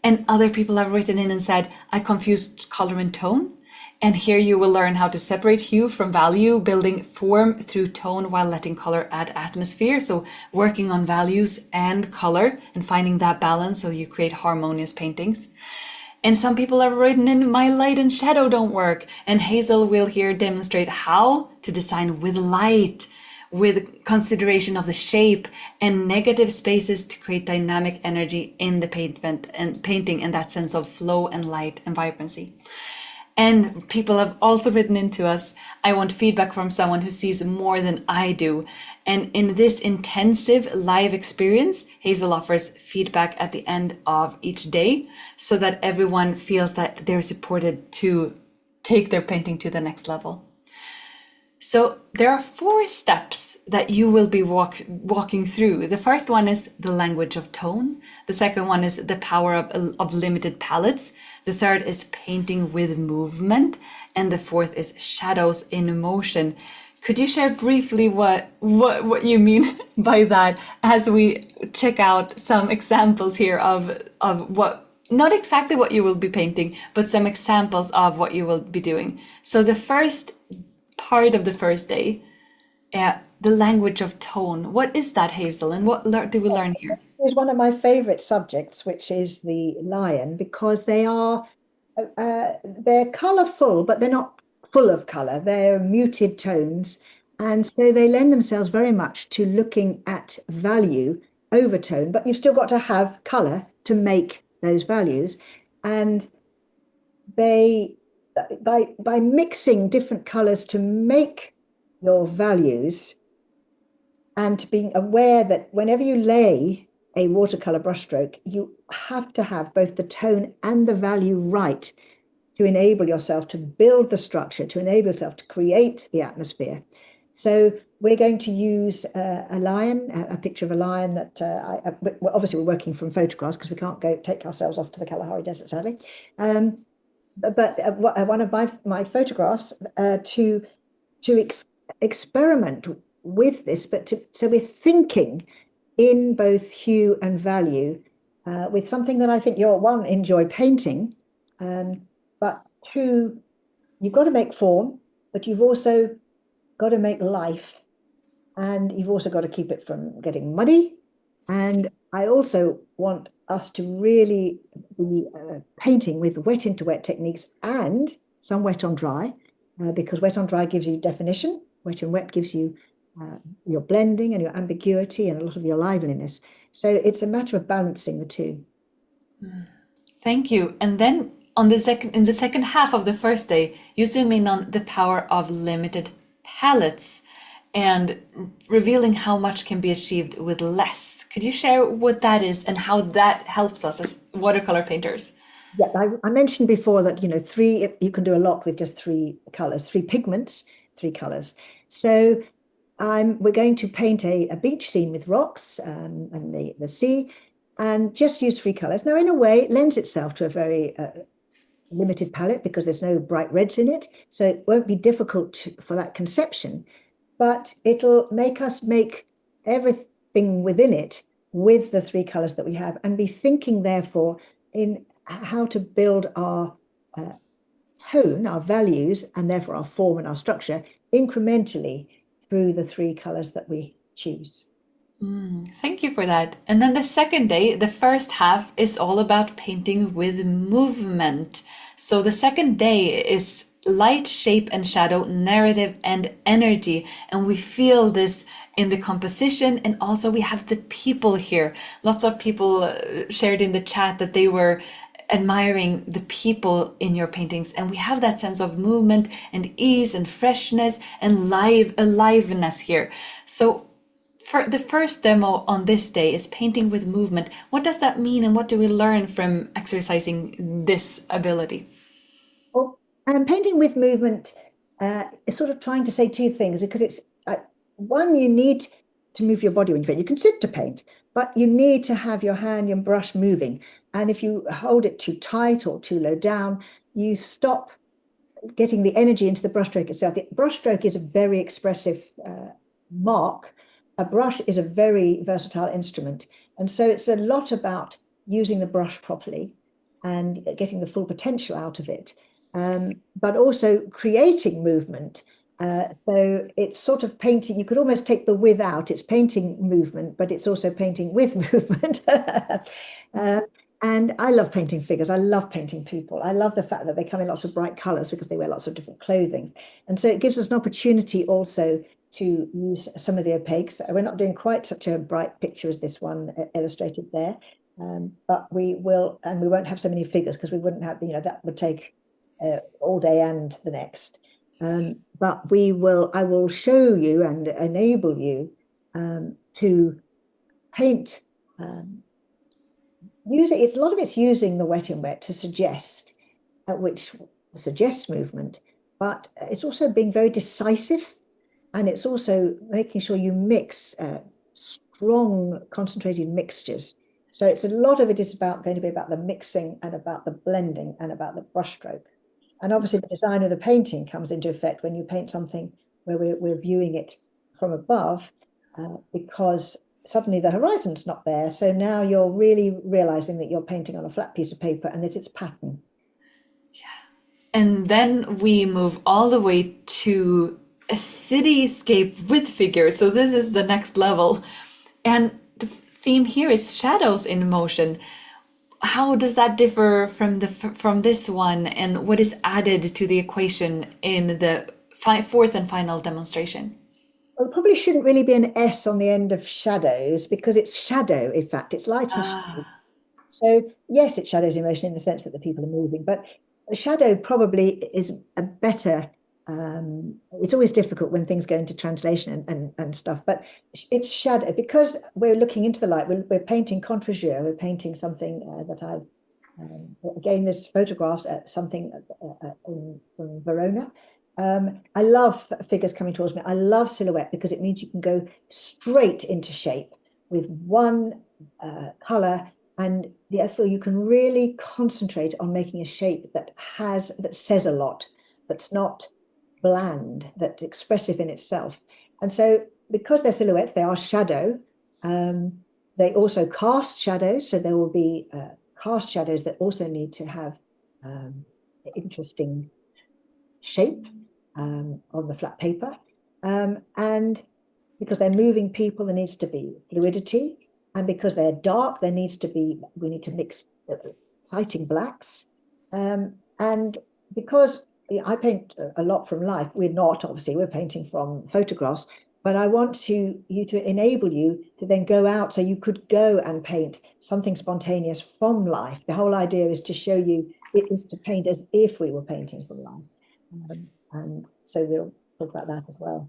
And other people have written in and said, I confused color and tone. And here you will learn how to separate hue from value, building form through tone while letting color add atmosphere. So working on values and color and finding that balance so you create harmonious paintings. And some people have written in, my light and shadow don't work. And Hazel will here demonstrate how to design with light, with consideration of the shape and negative spaces to create dynamic energy in the painting and that sense of flow and light and vibrancy. And people have also written into us, I want feedback from someone who sees more than I do. And in this intensive live experience, Hazel offers feedback at the end of each day so that everyone feels that they're supported to take their painting to the next level. So there are 4 steps that you will be walking through. The first one is the language of tone. The second one is the power of limited palettes. The third is painting with movement. And the fourth is shadows in motion. Could you share briefly what you mean by that as we check out some examples here of what, not exactly what you will be painting, but some examples of what you will be doing. So the first part of the first day, the language of tone. What is that, Hazel? And what do we learn here? It's one of my favorite subjects, which is the lion, because they're colorful, but they're not full of color. They're muted tones. And so they lend themselves very much to looking at value over tone, but you've still got to have color to make those values. And they, by mixing different colors to make your values, and to being aware that whenever you lay a watercolor brushstroke, you have to have both the tone and the value right to enable yourself to build the structure, to enable yourself to create the atmosphere. So we're going to use a lion, a picture of a lion that well, obviously we're working from photographs because we can't go take ourselves off to the Kalahari Desert, sadly. But one of my photographs to experiment with this, so we're thinking in both hue and value with something that I think you'll, one, enjoy painting, but two, you've got to make form, but you've also got to make life, and you've also got to keep it from getting muddy. And I also want us to really be painting with wet into wet techniques and some wet on dry, because wet on dry gives you definition, wet and wet gives you your blending and your ambiguity and a lot of your liveliness. So it's a matter of balancing the two. Thank you. And then on in the second half of the first day, you zoom in on the power of limited palettes and revealing how much can be achieved with less. Could you share what that is and how that helps us as watercolor painters? Yeah, I mentioned before that, you can do a lot with just three colors, three pigments, three colors. So we're going to paint a beach scene with rocks and the sea, and just use three colors. Now, in a way, it lends itself to a very limited palette because there's no bright reds in it. So it won't be difficult for that conception, but it'll make us make everything within it with the three colors that we have and be thinking, therefore, in how to build our tone, our values, and therefore our form and our structure incrementally through the three colors that we choose. Thank you for that. And then the second day, the first half is all about painting with movement. So the second day is light, shape, and shadow, narrative, and energy. And we feel this in the composition. And also, we have the people here. Lots of people shared in the chat that they were admiring the people in your paintings, and we have that sense of movement and ease and freshness and aliveness here. So for the first demo on this day is painting with movement. What does that mean, and what do we learn from exercising this ability? Well, painting with movement is sort of trying to say two things, because it's one, you need to move your body when you paint. You can sit to paint, but you need to have your hand, your brush moving. And if you hold it too tight or too low down, you stop getting the energy into the brushstroke itself. The brushstroke is a very expressive mark. A brush is a very versatile instrument. And so it's a lot about using the brush properly and getting the full potential out of it, but also creating movement. So it's sort of painting, you could almost take the with out, it's painting movement, but it's also painting with movement. And I love painting figures. I love painting people. I love the fact that they come in lots of bright colors because they wear lots of different clothing. And so it gives us an opportunity also to use some of the opaques. We're not doing quite such a bright picture as this one illustrated there, but we will, and we won't have so many figures because we wouldn't have, that would take all day and the next. But I will show you and enable you to paint. A lot of it's using the wet and wet to suggest, which suggests movement, but it's also being very decisive, and it's also making sure you mix strong, concentrated mixtures. So it's a lot of it is going to be about the mixing and about the blending and about the brushstroke. And obviously the design of the painting comes into effect when you paint something where we're viewing it from above, because suddenly the horizon's not there. So now you're really realizing that you're painting on a flat piece of paper and that it's pattern. And then we move all the way to a cityscape with figures. So this is the next level. And the theme here is shadows in motion. How does that differ from this one, and what is added to the equation in the fourth and final demonstration? Well, it probably shouldn't really be an S on the end of shadows, because it's shadow, in fact, it's light and shadow. So yes, it shadows emotion in the sense that the people are moving, but the shadow probably is a better, it's always difficult when things go into translation and stuff, but it's shadow because we're looking into the light. We're painting contre jour. We're painting something that I've Again, this photograph at something from Verona. I love figures coming towards me. I love silhouette because it means you can go straight into shape with one color, and therefore you can really concentrate on making a shape that says a lot, that's not bland, that's expressive in itself. And so because they're silhouettes, they are shadow. They also cast shadows, so there will be cast shadows that also need to have interesting shape on the flat paper. And because they're moving people, there needs to be fluidity. And because they're dark, we need to mix exciting blacks. And because I paint a lot from life, we're painting from photographs, but I want you to enable you to then go out, so you could go and paint something spontaneous from life. The whole idea is to show you it is to paint as if we were painting from life. And so we'll talk about that as well.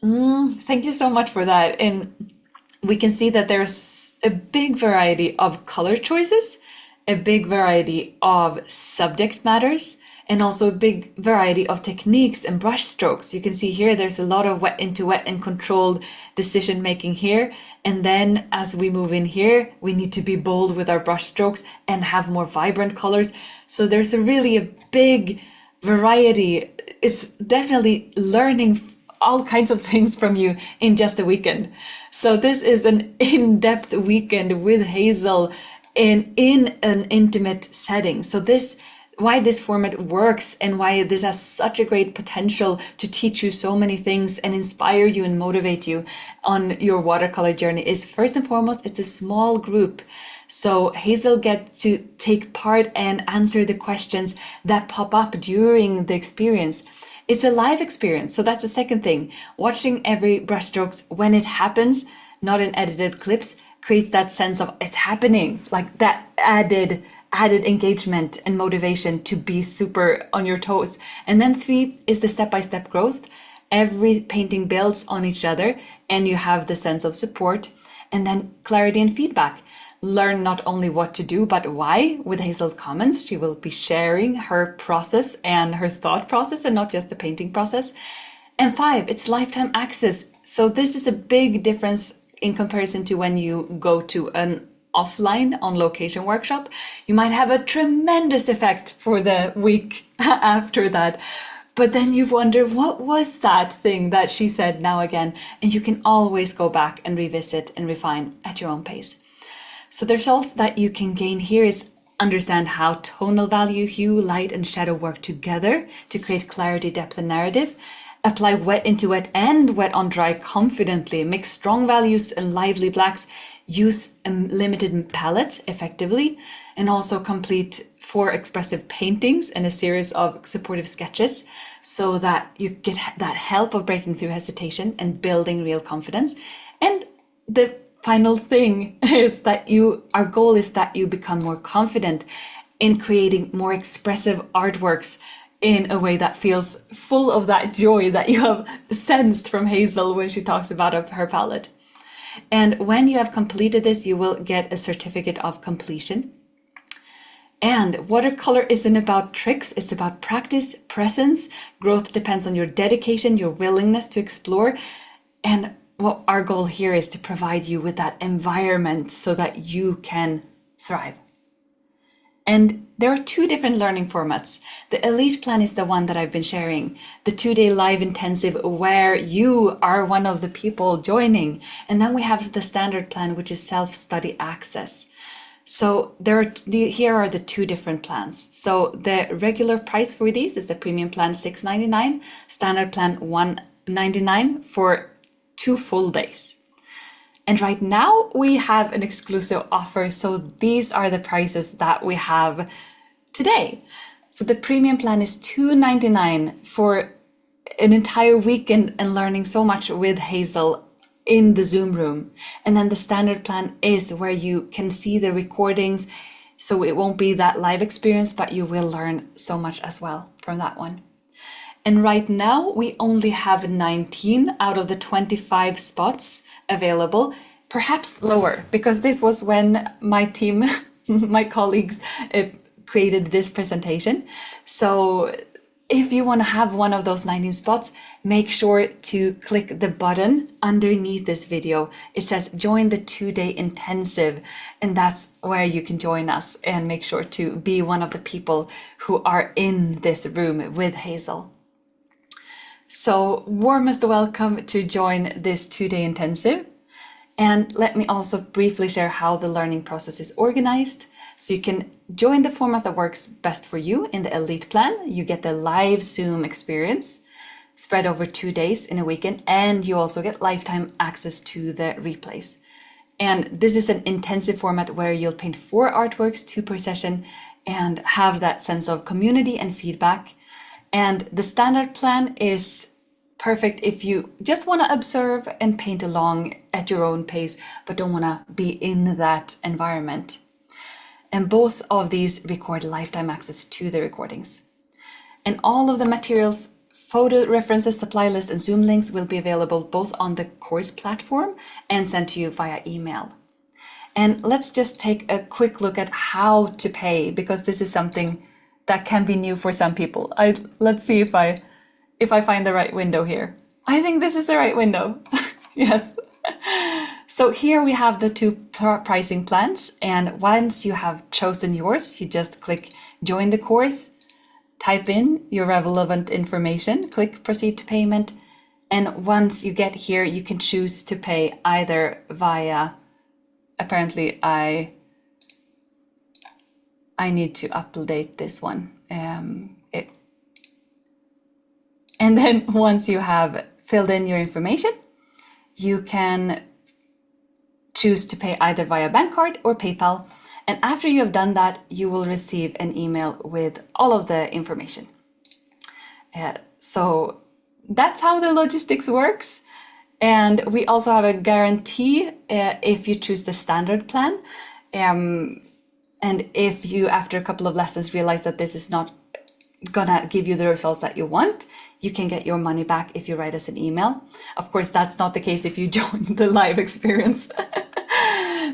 Thank you so much for that. And we can see that there's a big variety of color choices, a big variety of subject matters, and also a big variety of techniques and brush strokes. You can see here there's a lot of wet into wet and controlled decision making here. And then as we move in here, we need to be bold with our brush strokes and have more vibrant colors. So there's a big variety. It's definitely learning all kinds of things from you in just a weekend. So this is an in-depth weekend with Hazel in an intimate setting. So why this format works and why this has such a great potential to teach you so many things and inspire you and motivate you on your watercolor journey is, first and foremost, it's a small group. So Hazel gets to take part and answer the questions that pop up during the experience. It's a live experience, so that's the second thing. Watching every brushstrokes when it happens, not in edited clips, creates that sense of it's happening, like that added engagement and motivation to be super on your toes. And then 3 is the step-by-step growth. Every painting builds on each other and you have the sense of support. And then clarity and feedback. Learn not only what to do, but why with Hazel's comments. She will be sharing her process and her thought process and not just the painting process. And 5, it's lifetime access. So this is a big difference in comparison to when you go to an offline on location workshop. You might have a tremendous effect for the week after that. But then you wonder, what was that thing that she said now again? And you can always go back and revisit and refine at your own pace. So the results that you can gain here is understand how tonal value, hue, light, and shadow work together to create clarity, depth, and narrative. Apply wet into wet and wet on dry confidently. Mix strong values and lively blacks. Use a limited palette effectively. And also complete 4 expressive paintings and a series of supportive sketches so that you get that help of breaking through hesitation and building real confidence. And the final thing is that our goal is that you become more confident in creating more expressive artworks in a way that feels full of that joy that you have sensed from Hazel when she talks about her palette. And when you have completed this, you will get a certificate of completion. And watercolor isn't about tricks, it's about practice, presence. Growth depends on your dedication, your willingness to explore. And what our goal here is to provide you with that environment so that you can thrive. And there are 2 different learning formats. The Elite Plan is the one that I've been sharing, the 2-day live intensive where you are one of the people joining. And then we have the Standard Plan, which is self-study access. So here are the 2 different plans. So the regular price for these is the Premium Plan $6.99, Standard Plan $1.99 for 2 full days. And right now we have an exclusive offer. So these are the prices that we have today. So the Premium Plan is $2.99 for an entire weekend and learning so much with Hazel in the Zoom room. And then the Standard Plan is where you can see the recordings. So it won't be that live experience, but you will learn so much as well from that one. And right now we only have 19 out of the 25 spots available, perhaps lower, because this was when my team, my colleagues created this presentation. So if you want to have one of those 19 spots, make sure to click the button underneath this video. It says join the 2-day intensive, and that's where you can join us and make sure to be one of the people who are in this room with Hazel. So warmest welcome to join this 2-day intensive. And let me also briefly share how the learning process is organized. So you can join the format that works best for you in the Elite plan. You get the live Zoom experience spread over 2 days in a weekend, and you also get lifetime access to the replays. And this is an intensive format where you'll paint 4 artworks, 2 per session, and have that sense of community and feedback. And the standard plan is perfect if you just want to observe and paint along at your own pace, but don't want to be in that environment. And both of these record lifetime access to the recordings. And all of the materials, photo references, supply list, and Zoom links will be available both on the course platform and sent to you via email. And let's just take a quick look at how to pay, because this is something that can be new for some people. Let's see if I find the right window here. I think this is the right window. Yes. So here we have the 2 pricing plans, and once you have chosen yours, you just click join the course, type in your relevant information, click proceed to payment, and once you get here, you can choose to pay either via, apparently I need to update this one. And then once you have filled in your information, you can choose to pay either via bank card or PayPal. And after you have done that, you will receive an email with all of the information. So that's how the logistics works. And we also have a guarantee if you choose the standard plan. And if you, after a couple of lessons, realize that this is not gonna give you the results that you want, you can get your money back if you write us an email. Of course, that's not the case if you join the live experience.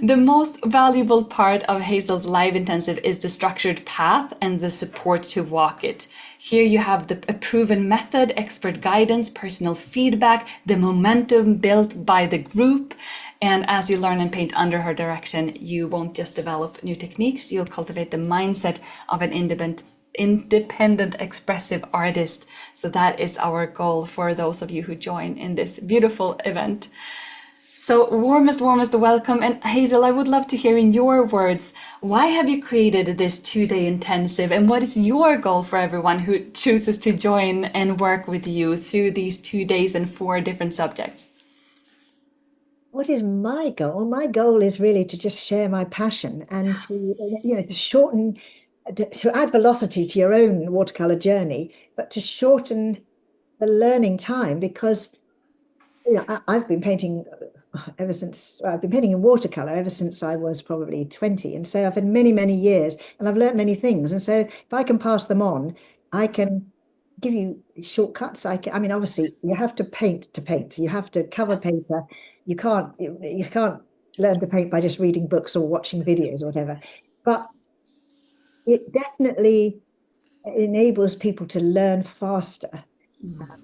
The most valuable part of Hazel's live intensive is the structured path and the support to walk it. Here you have a proven method, expert guidance, personal feedback, the momentum built by the group. And as you learn and paint under her direction, you won't just develop new techniques, you'll cultivate the mindset of an independent expressive artist. So that is our goal for those of you who join in this beautiful event. So warmest welcome. And Hazel, I would love to hear in your words, why have you created this 2-day intensive, and what is your goal for everyone who chooses to join and work with you through these 2 days and 4 different subjects? What is my goal? My goal is really to just share my passion and to shorten, to add velocity to your own watercolor journey, but to shorten the learning time, because I've been painting ever since, I've been painting in watercolor ever since I was probably 20. And so I've had many years, and I've learned many things. And so if I can pass them on, I can give you shortcuts. I mean, obviously you have to paint to paint. You have to cover paper. You can't learn to paint by just reading books or watching videos or whatever. But it definitely enables people to learn faster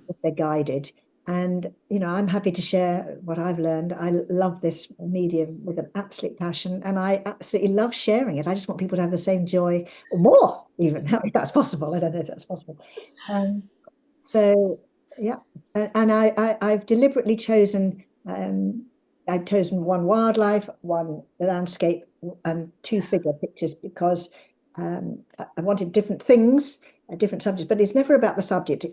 if they're guided. And, I'm happy to share what I've learned. I love this medium with an absolute passion, and I absolutely love sharing it. I just want people to have the same joy, or more even, if that's possible. I don't know if that's possible. So, yeah. And I've deliberately chosen, I've chosen 1 wildlife, 1 landscape, and 2 figure pictures, because I wanted different things, different subjects, but it's never about the subject.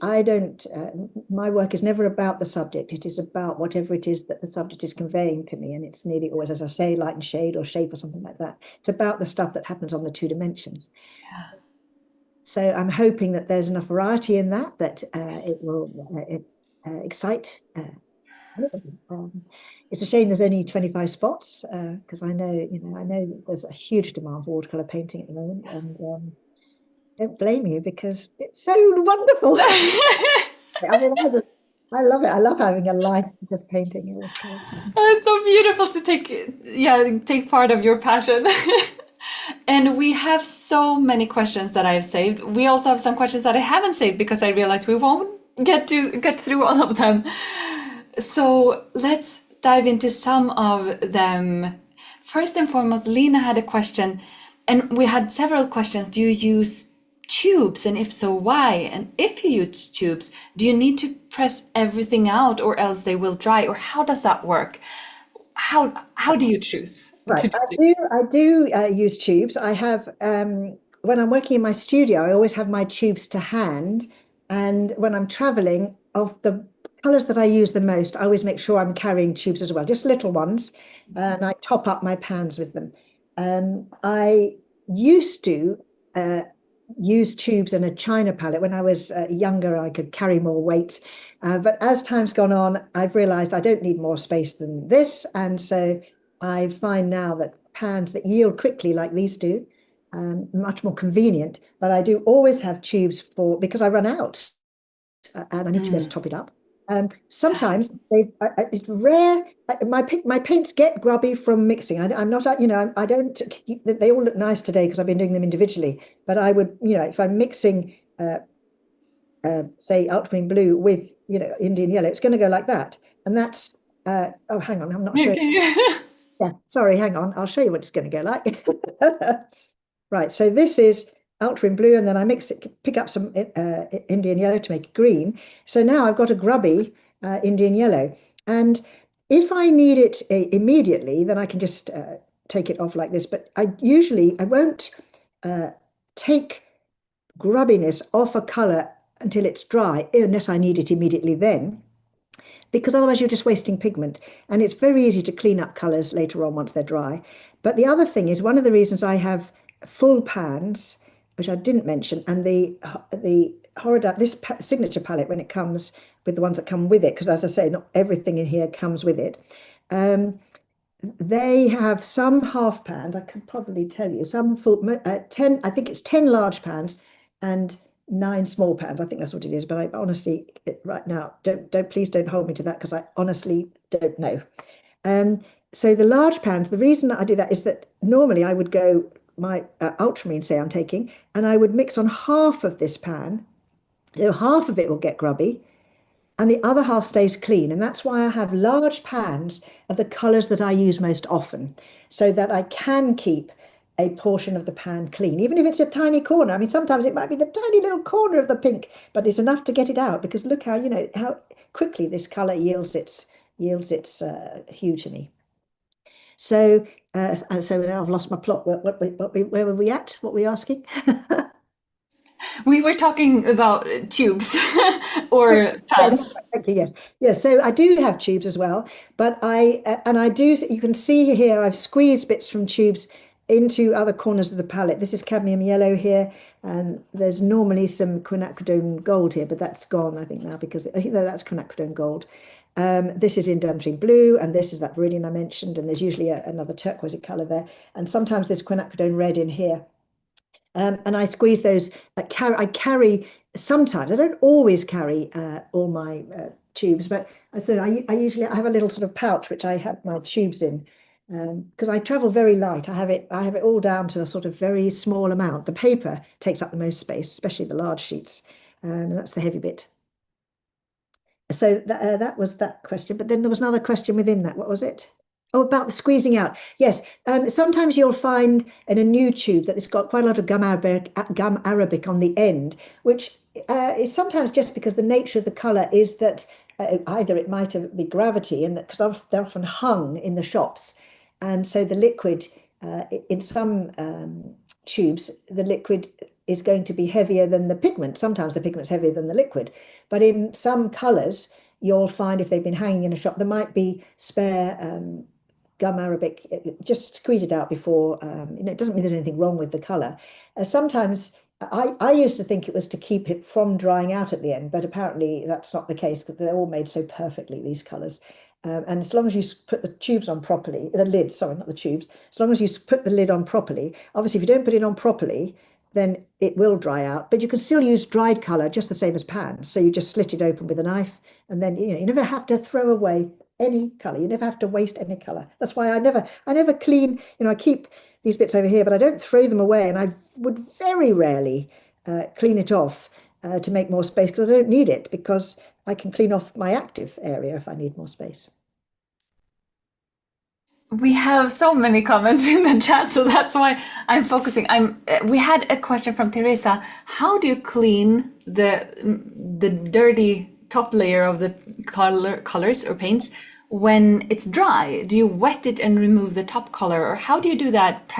My work is never about the subject. It is about whatever it is that the subject is conveying to me. And it's nearly always, as I say, light and shade or shape or something like that. It's about the stuff that happens on the 2 dimensions. Yeah. So I'm hoping that there's enough variety in that it will excite. It's a shame there's only 25 spots, because I know that there's a huge demand for watercolor painting at the moment, and don't blame you, because it's so wonderful. I mean, I love it. I love having a life just painting watercolor. Oh, it's so beautiful to take part of your passion. And we have so many questions that I've saved. We also have some questions that I haven't saved because I realized we won't get through all of them. So let's dive into some of them. First and foremost, Lena had a question, and we had several questions. Do you use tubes? And if so, why? And if you use tubes, do you need to press everything out or else they will dry? Or how does that work? How do you choose Right, to do this? I do use tubes. I have when I'm working in my studio, I always have my tubes to hand, and when I'm traveling, of the colors that I use the most, I always make sure I'm carrying tubes as well, just little ones, and I top up my pans with them. I used to uh, use tubes in a china palette when I was younger. I could carry more weight, but as time's gone on, I've realized I don't need more space than this, and so I find now that pans that yield quickly, like these do, much more convenient. But I do always have tubes for because I run out and I need to be able to Mm. top it up. Sometimes it's rare. My paints get grubby from mixing. I'm not, I don't keep, they all look nice today because I've been doing them individually. But I would, if I'm mixing, say, ultramarine blue with, Indian yellow, it's going to go like that. And that's, oh, hang on, I'm not sure. Okay. Yeah, sorry, hang on. I'll show you what it's going to go like. Right, so this is ultramarine blue, and then I mix it, pick up some Indian yellow to make it green. So now I've got a grubby Indian yellow. And if I need it immediately, then I can just take it off like this. But I won't uh, take grubbiness off a color until it's dry, unless I need it immediately then, because otherwise you're just wasting pigment. And it's very easy to clean up colors later on once they're dry. But the other thing is one of the reasons I have full pans, which I didn't mention, and the Horodam, this signature palette when it comes with the ones that come with it, because as I say, not everything in here comes with it. Um, they have some half pans, I could probably tell you, some full, 10, I think it's 10 large pans and 9 small pans. I think that's what it is. But I honestly, right now, please don't hold me to that because I honestly don't know. Um, so the large pans, the reason that I do that is that normally I would go my ultramarine, say I'm taking, and I would mix on half of this pan. So half of it will get grubby, and the other half stays clean. And that's why I have large pans of the colors that I use most often, so that I can keep a portion of the pan clean, even if it's a tiny corner. I mean, sometimes it might be the tiny little corner of the pink, but it's enough to get it out because look how, how quickly this color yields its hue to me. So, so now I've lost my plot. Where were we at? What were we asking? We were talking about tubes Yeah, or that's pads. exactly, yes. Yes, so I do have tubes as well, but I do, you can see here, I've squeezed bits from tubes into other corners of the palette. This is cadmium yellow here, and there's normally some quinacridone gold here, but that's gone, I think, now, because no, that's quinacridone gold. This is indanthrene blue, and this is that viridian I mentioned, and there's usually another turquoise color there, and sometimes there's quinacridone red in here. And I squeeze those. I carry sometimes. I don't always carry all my tubes, but I usually I have a little sort of pouch which I have my tubes in because I travel very light. I have it all down to a sort of very small amount. The paper takes up the most space, especially the large sheets, and that's the heavy bit. So that was that question. But then there was another question within that. What was it? Oh, about the squeezing out. Yes. Sometimes you'll find in a new tube that it's got quite a lot of gum arabic on the end, which is sometimes just because the nature of the color is that either it might have be gravity, and that because they're often hung in the shops, and so the liquid in some tubes, the liquid is going to be heavier than the pigment. Sometimes the pigment's heavier than the liquid. But in some colors, you'll find if they've been hanging in a shop, there might be spare gum arabic. Just squeeze it out before, it doesn't mean there's anything wrong with the color. Sometimes I used to think it was to keep it from drying out at the end, but apparently that's not the case because they're all made so perfectly, these colors. And as long as you put the tubes on properly, the lid, sorry, not the tubes, as long as you put the lid on properly, obviously if you don't put it on properly, then it will dry out. But you can still use dried color just the same as pans. So you just slit it open with a knife, and then you never have to throw away any color. You never have to waste any color. That's why I never clean, I keep these bits over here, but I don't throw them away. And I would very rarely clean it off to make more space because I don't need it because I can clean off my active area if I need more space. We have so many comments in the chat, so that's why I'm focusing. We had a question from Teresa. How do you clean the dirty top layer of the colors or paints when it's dry? Do you wet it and remove the top color, or how do you do that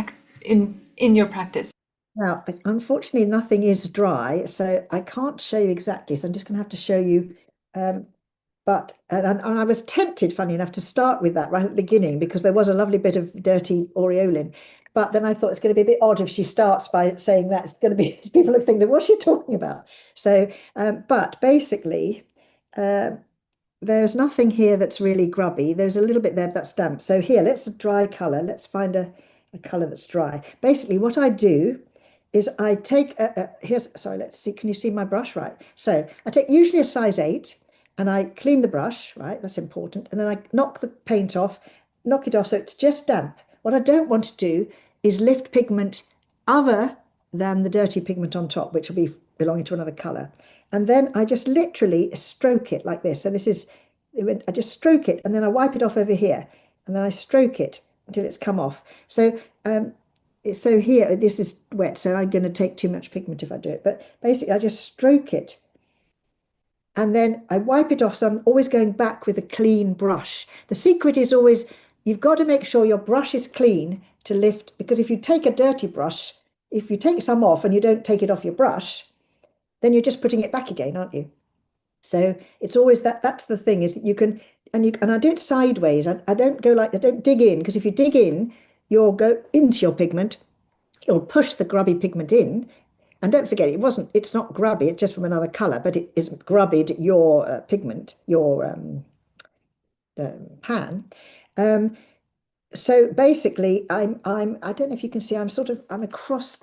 in your practice? Now, unfortunately, nothing is dry, so I can't show you exactly. So I'm just going to have to show you. Um, But and I was tempted, funny enough, to start with that right at the beginning because there was a lovely bit of dirty aureolin. But then I thought it's going to be a bit odd if she starts by saying that. It's going to be people are thinking, what's she talking about? So, but basically, uh, there's nothing here that's really grubby. There's a little bit there that's damp. So here, let's a dry color. Let's find a color that's dry. Basically, what I do is I take here's sorry, let's see. Can you see my brush? Right. So I take usually a size 8 and I clean the brush, right? That's important. And then I knock the paint off, knock it off so it's just damp. What I don't want to do is lift pigment other than the dirty pigment on top, which will be belonging to another color. And then I just literally stroke it like this. So this is, I just stroke it and then I wipe it off over here. And then I stroke it until it's come off. So here, this is wet, so I'm going to take too much pigment if I do it. But basically, I just stroke it and then I wipe it off. So I'm always going back with a clean brush. The secret is always, you've got to make sure your brush is clean to lift, because if you take a dirty brush, if you take some off and you don't take it off your brush, then you're just putting it back again, aren't you? So it's always that's the thing is that you can, and I do it sideways. I don't go like, I don't dig in, because if you dig in, you'll go into your pigment, you'll push the grubby pigment in. And don't forget, it's not grubby, it's just from another color, but it is grubbied your pigment, your pan. Um, so basically, I don't know if you can see, I'm across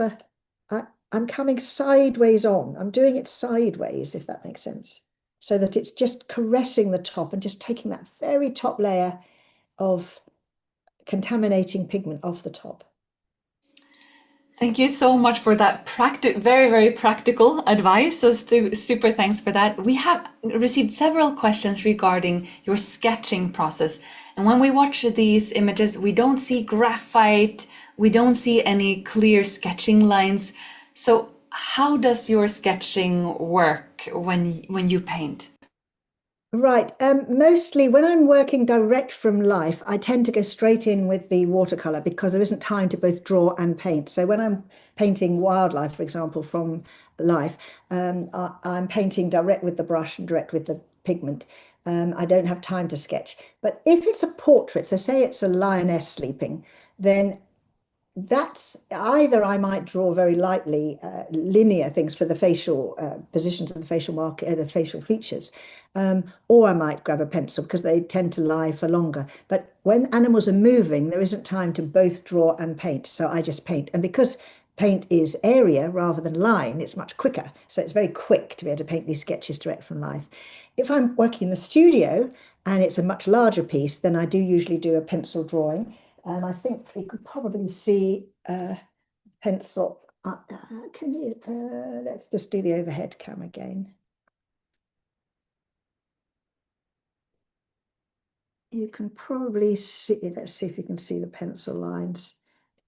I'm coming sideways on. I'm doing it sideways, if that makes sense. So that it's just caressing the top and just taking that very top layer of contaminating pigment off the top. Thank you so much for that very, very practical advice. So super thanks for that. We have received several questions regarding your sketching process. And when we watch these images, we don't see graphite, we don't see any clear sketching lines. So how does your sketching work when you paint? Right. Mostly when I'm working direct from life, I tend to go straight in with the watercolor because there isn't time to both draw and paint. So when I'm painting wildlife, for example, from life, I'm painting direct with the brush and direct with the pigment. I don't have time to sketch. But if it's a portrait, so say it's a lioness sleeping, then that's either I might draw very lightly linear things for the facial positions of the facial mark, the facial features, or I might grab a pencil because they tend to lie for longer. But when animals are moving, there isn't time to both draw and paint, so I just paint. And because paint is area rather than line, it's much quicker. So it's very quick to be able to paint these sketches direct from life. If I'm working in the studio and it's a much larger piece, then I do usually do a pencil drawing. And I think you could probably see pencil. Can you, let's just do the overhead cam again. You can probably see, let's see if you can see the pencil lines.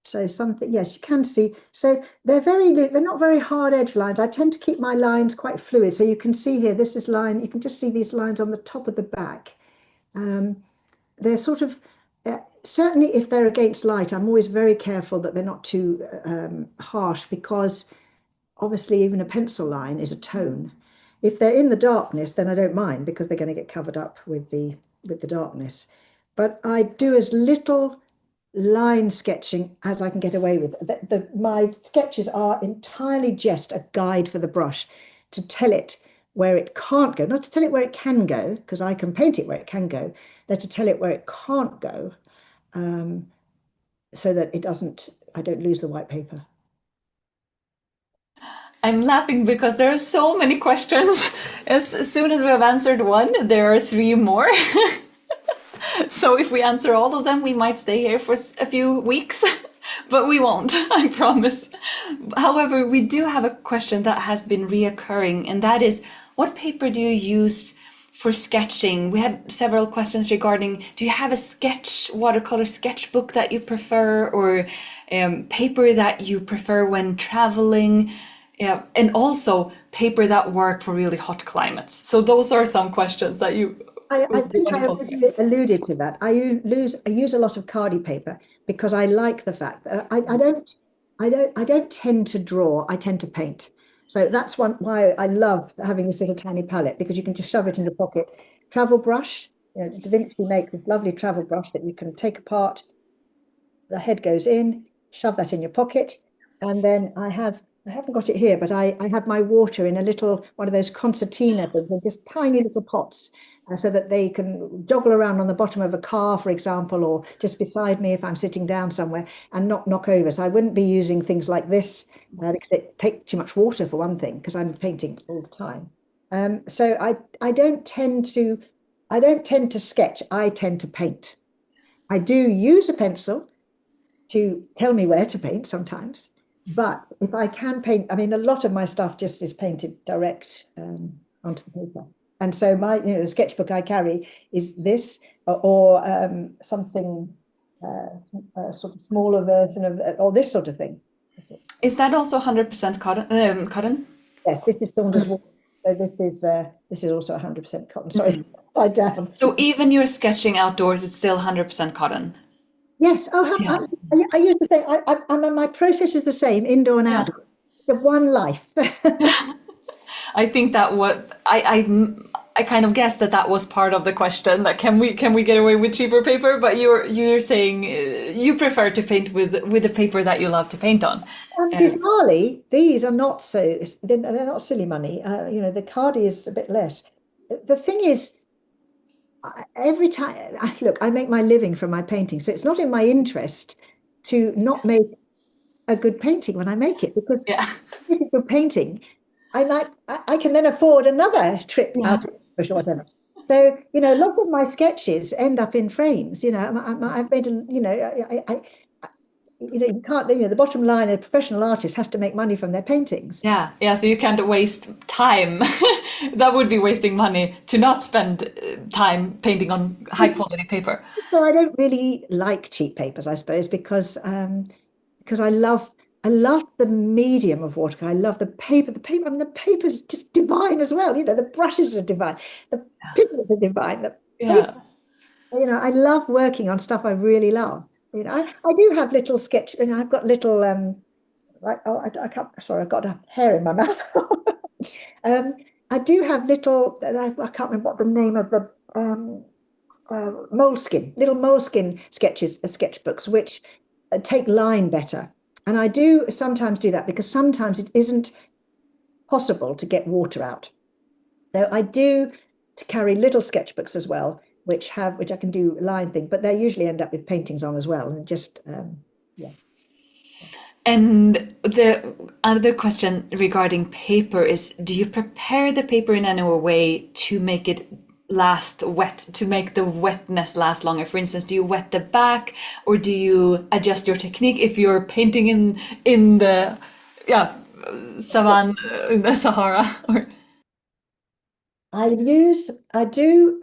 So something, yes, you can see. So they're not very hard edge lines. I tend to keep my lines quite fluid. So you can see here, this is line, you can just see these lines on the top of the back. They're sort of, certainly if they're against light, I'm always very careful that they're not too harsh, because obviously even a pencil line is a tone. If they're in the darkness, then I don't mind because they're going to get covered up with the darkness. But I do as little line sketching as I can get away with. My sketches are entirely just a guide for the brush to tell it where it can't go, not to tell it where it can go, because I can paint it where it can go. They're to tell it where it can't go, so that I don't lose the white paper. I'm laughing because there are so many questions. As soon as we have answered one, there are three more. So if we answer all of them, we might stay here for a few weeks, but we won't, I promise. However, we do have a question that has been reoccurring, and that is, what paper do you use for sketching? We had several questions regarding, do you have a watercolor sketchbook that you prefer, or paper that you prefer when traveling? Yeah, and also paper that work for really hot climates. So those are some questions that you I would be think I wonderful. already alluded to that. I use a lot of cardi paper because I like the fact that I don't tend to draw, I tend to paint. So that's one why I love having this little tiny palette, because you can just shove it in your pocket. Travel brush, Da Vinci make this lovely travel brush that you can take apart. The head goes in, shove that in your pocket, and then I haven't got it here, but I have my water in a little one of those concertina things, they're just tiny little pots, so that they can joggle around on the bottom of a car, for example, or just beside me if I'm sitting down somewhere, and not knock over. So I wouldn't be using things like this because it takes too much water for one thing, because I'm painting all the time. So I don't tend to sketch. I tend to paint. I do use a pencil to tell me where to paint sometimes. But if I can paint, I mean, a lot of my stuff just is painted direct onto the paper. And so the sketchbook I carry is this, or something, a sort of smaller version of, or this sort of thing. Is that also 100% cotton? Cotton? Yes, this is Saunders wool. So this is also 100% cotton. Sorry, upside down. So even you're sketching outdoors, it's still 100% cotton. Yes. Oh, Yeah. I use the same. My process is the same, indoor and Yeah. outdoor. The one life. I think that what I kind of guessed that that was part of the question, that can we get away with cheaper paper? But you're saying you prefer to paint with the paper that you love to paint on. And Um, bizarrely, these are not so, they're not silly money. The cardi is a bit less. The thing is, every time, look, I make my living from my painting. So it's not in my interest to not make a good painting when I make it, because yeah. if it's a good painting, I can then afford another trip Yeah. out of the bush or whatever. So, lots of my sketches end up in frames. I've made you can't, the bottom line, a professional artist has to make money from their paintings. Yeah, yeah, so you can't waste time. That would be wasting money to not spend time painting on high quality paper. So I don't really like cheap papers, I suppose, because I love the medium of watercolor. I love the paper. The paper, I mean, the paper's just divine as well. The brushes are divine, the pigments are divine. The paper, Yeah. I love working on stuff I really love. I do have little sketch, I've got little like, oh, I can't, sorry, I've got a hair in my mouth. um, I do have little, I can't remember what the name of the little moleskin sketches, sketchbooks, which take line better. And I do sometimes do that because sometimes it isn't possible to get water out. So I do to carry little sketchbooks as well, which I can do line thing, but they usually end up with paintings on as well. And just yeah. And the other question regarding paper is, do you prepare the paper in any way to make it last wet, to make the wetness last longer? For instance, do you wet the back, or do you adjust your technique if you're painting in the yeah savanna, in the Sahara? Or I do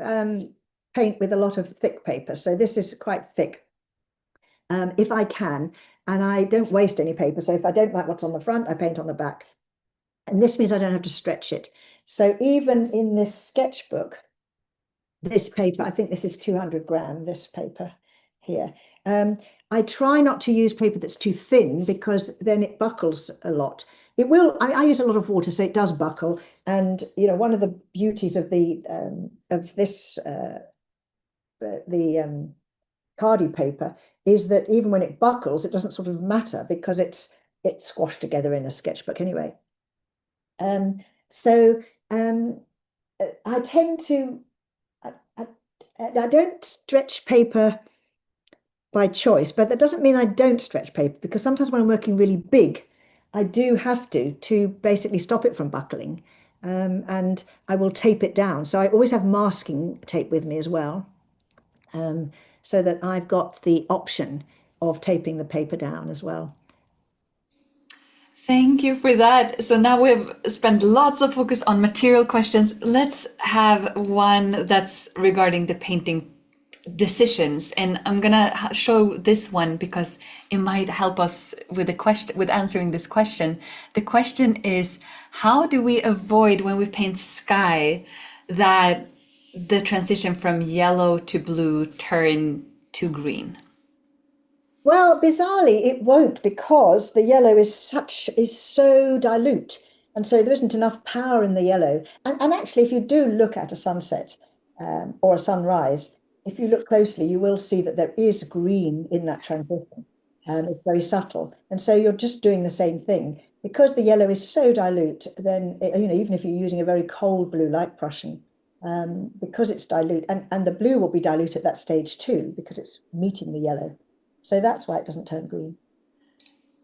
paint with a lot of thick paper. So this is quite thick, if I can, and I don't waste any paper. So if I don't like what's on the front, I paint on the back. And this means I don't have to stretch it. So even in this sketchbook, this paper, I think this is 200 gram, this paper here. I try not to use paper that's too thin, because then it buckles a lot. It will, I use a lot of water, so it does buckle. And, one of the beauties of this, the cardi paper, is that even when it buckles, it doesn't sort of matter, because it's squashed together in a sketchbook anyway. Um, so um, I tend to, I, I don't stretch paper by choice, but that doesn't mean I don't stretch paper, because sometimes when I'm working really big, I do have to basically stop it from buckling, and I will tape it down. So I always have masking tape with me as well. so that I've got the option of taping the paper down as well. Thank you for that. So now we've spent lots of focus on material questions. Let's have one that's regarding the painting decisions. And I'm gonna show this one because it might help us with the question, with answering this question. The question is, how do we avoid when we paint sky that the transition from yellow to blue turn to green? Well, bizarrely, it won't because the yellow is so dilute. And so there isn't enough power in the yellow. And actually, if you do look at a sunset or a sunrise, if you look closely, you will see that there is green in that transition. It's very subtle. And so you're just doing the same thing. Because the yellow is so dilute, then, even if you're using a very cold blue like Prussian, because it's dilute, and the blue will be dilute at that stage too, because it's meeting the yellow. So that's why it doesn't turn green.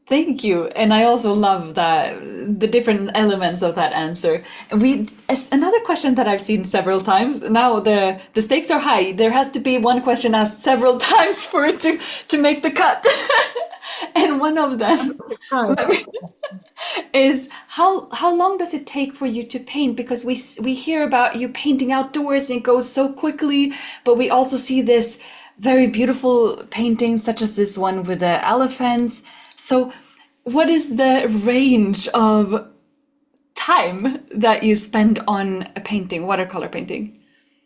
Thank you. And I also love that the different elements of that answer. And another question that I've seen several times. Now the stakes are high. There has to be one question asked several times for it to make the cut. And one of them is how long does it take for you to paint? Because we hear about you painting outdoors and it goes so quickly, but we also see this very beautiful paintings such as this one with the elephants. So what is the range of time that you spend on a painting, watercolor painting?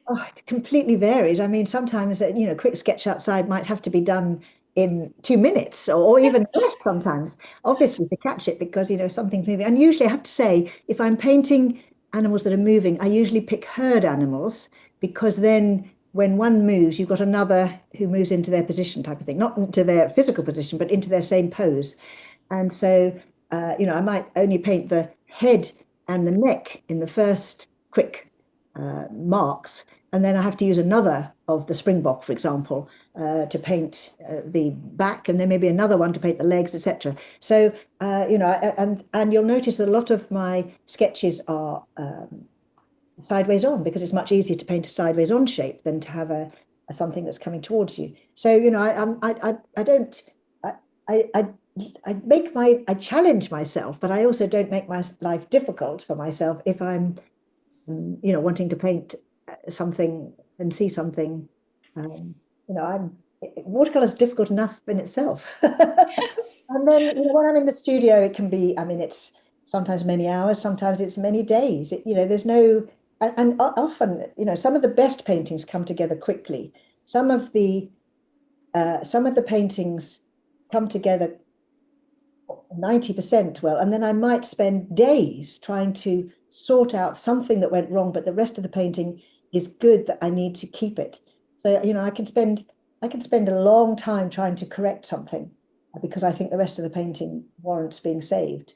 Oh, it completely varies. I mean, sometimes, a quick sketch outside might have to be done in 2 minutes or even less sometimes, obviously, to catch it because, something's moving. And usually I have to say, if I'm painting animals that are moving, I usually pick herd animals because then when one moves, you've got another who moves into their position type of thing, not into their physical position, but into their same pose. And so, I might only paint the head and the neck in the first quick marks. And then I have to use another of the springbok, for example, to paint the back, and then maybe another one to paint the legs, etc. So, and you'll notice that a lot of my sketches are sideways on because it's much easier to paint a sideways on shape than to have a something that's coming towards you. So, I don't, I challenge myself, but I also don't make my life difficult for myself if I'm wanting to paint something and see something. Watercolor is difficult enough in itself. And then, when I'm in the studio, it can be, I mean, it's sometimes many hours, sometimes it's many days. There's no, and often, some of the best paintings come together quickly. Some of the paintings come together 90% well, and then I might spend days trying to sort out something that went wrong, but the rest of the painting is good that I need to keep it. So, I can spend a long time trying to correct something because I think the rest of the painting warrants being saved.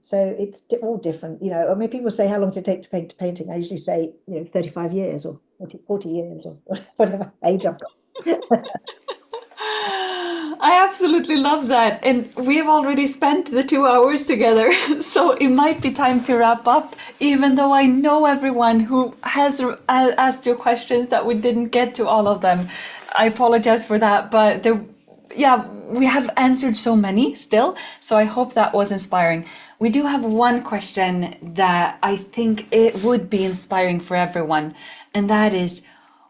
So it's all different. I mean, people say, how long does it take to paint a painting? I usually say, 35 years or 40 years or whatever age I've got. I absolutely love that. And we have already spent the 2 hours together. So it might be time to wrap up, even though I know everyone who has asked your questions that we didn't get to all of them. I apologize for that, but we have answered so many still. So I hope that was inspiring. We do have one question that I think it would be inspiring for everyone. And that is,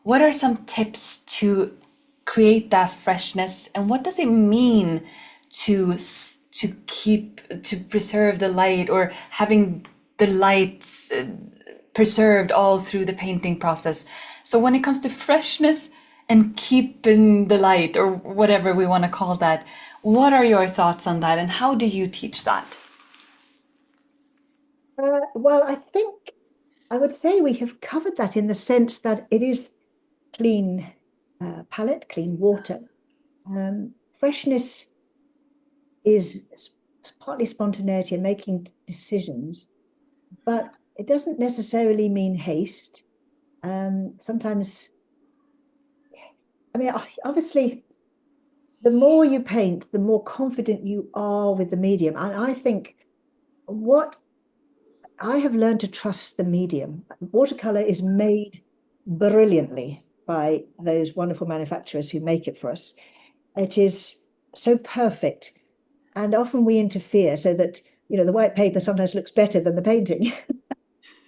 what are some tips to create that freshness, and what does it mean to preserve the light, or having the light preserved all through the painting process? So when it comes to freshness and keeping the light, or whatever we want to call that, what are your thoughts on that, and how do you teach that? Well, I think I would say we have covered that in the sense that it is clean palette, clean water. Freshness is partly spontaneity and making decisions, but it doesn't necessarily mean haste. Sometimes, I mean, obviously, the more you paint, the more confident you are with the medium. And I think what I have learned to trust the medium. Watercolor is made brilliantly by those wonderful manufacturers who make it for us. It is so perfect. And often we interfere so that, the white paper sometimes looks better than the painting,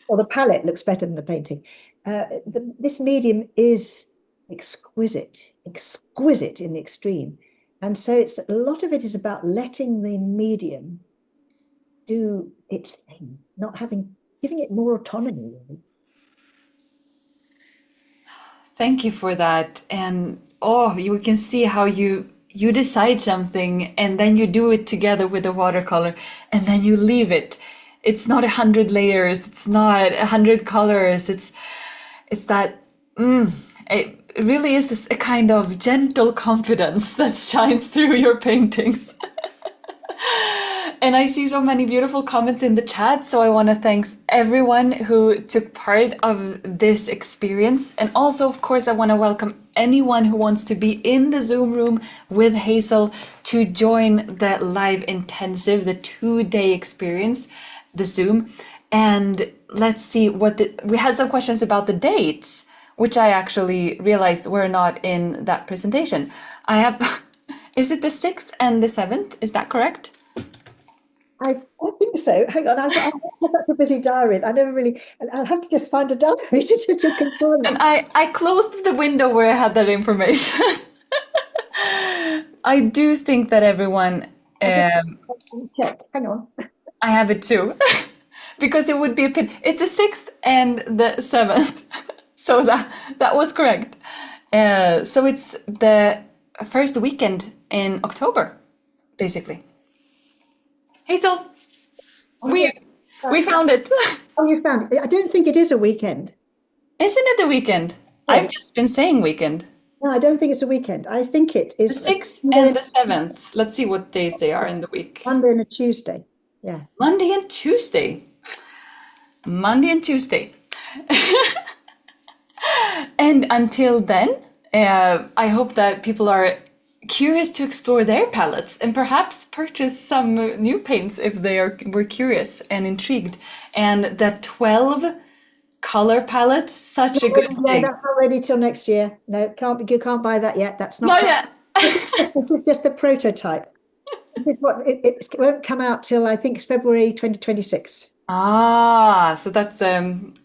or the palette looks better than the painting. This medium is exquisite in the extreme. And so a lot of it is about letting the medium do its thing, giving it more autonomy, really. Thank you for that. And you can see how you decide something and then you do it together with the watercolor and then you leave it. It's not 100 layers, it's not 100 colors. It's that it really is a kind of gentle confidence that shines through your paintings. And I see so many beautiful comments in the chat, so I want to thank everyone who took part of this experience. And also, of course, I want to welcome anyone who wants to be in the Zoom room with Hazel to join the live intensive, the 2-day experience, the Zoom. And let's see we had some questions about the dates, which I actually realized were not in that presentation. I have, is it the 6th and the 7th? Is that correct? I think so. Hang on, I've got a busy diary. I never really, I'll have to just find a diary to confirm And it. I closed the window where I had that information. I do think that everyone, Check, hang on. I have it too, because it would be a pin. It's the 6th and the 7th. So that was correct. So it's the first weekend in October, basically. Hazel, we found it. Oh, you found it. I don't think it is a weekend. Isn't it a weekend? Yeah. I've just been saying weekend. No, I don't think it's a weekend. I think it is The 6th and the 7th. Let's see what days they are in the week. Monday and a Tuesday. Yeah. Monday and Tuesday. Monday and Tuesday. And until then, I hope that people are curious to explore their palettes and perhaps purchase some new paints if they were curious and intrigued. And that 12 color palette, such a good Yeah, thing. that's not ready till next year. No, you can't buy that yet. That's not yet. This is just the prototype. This is what it won't come out till I think it's February 2026. So that's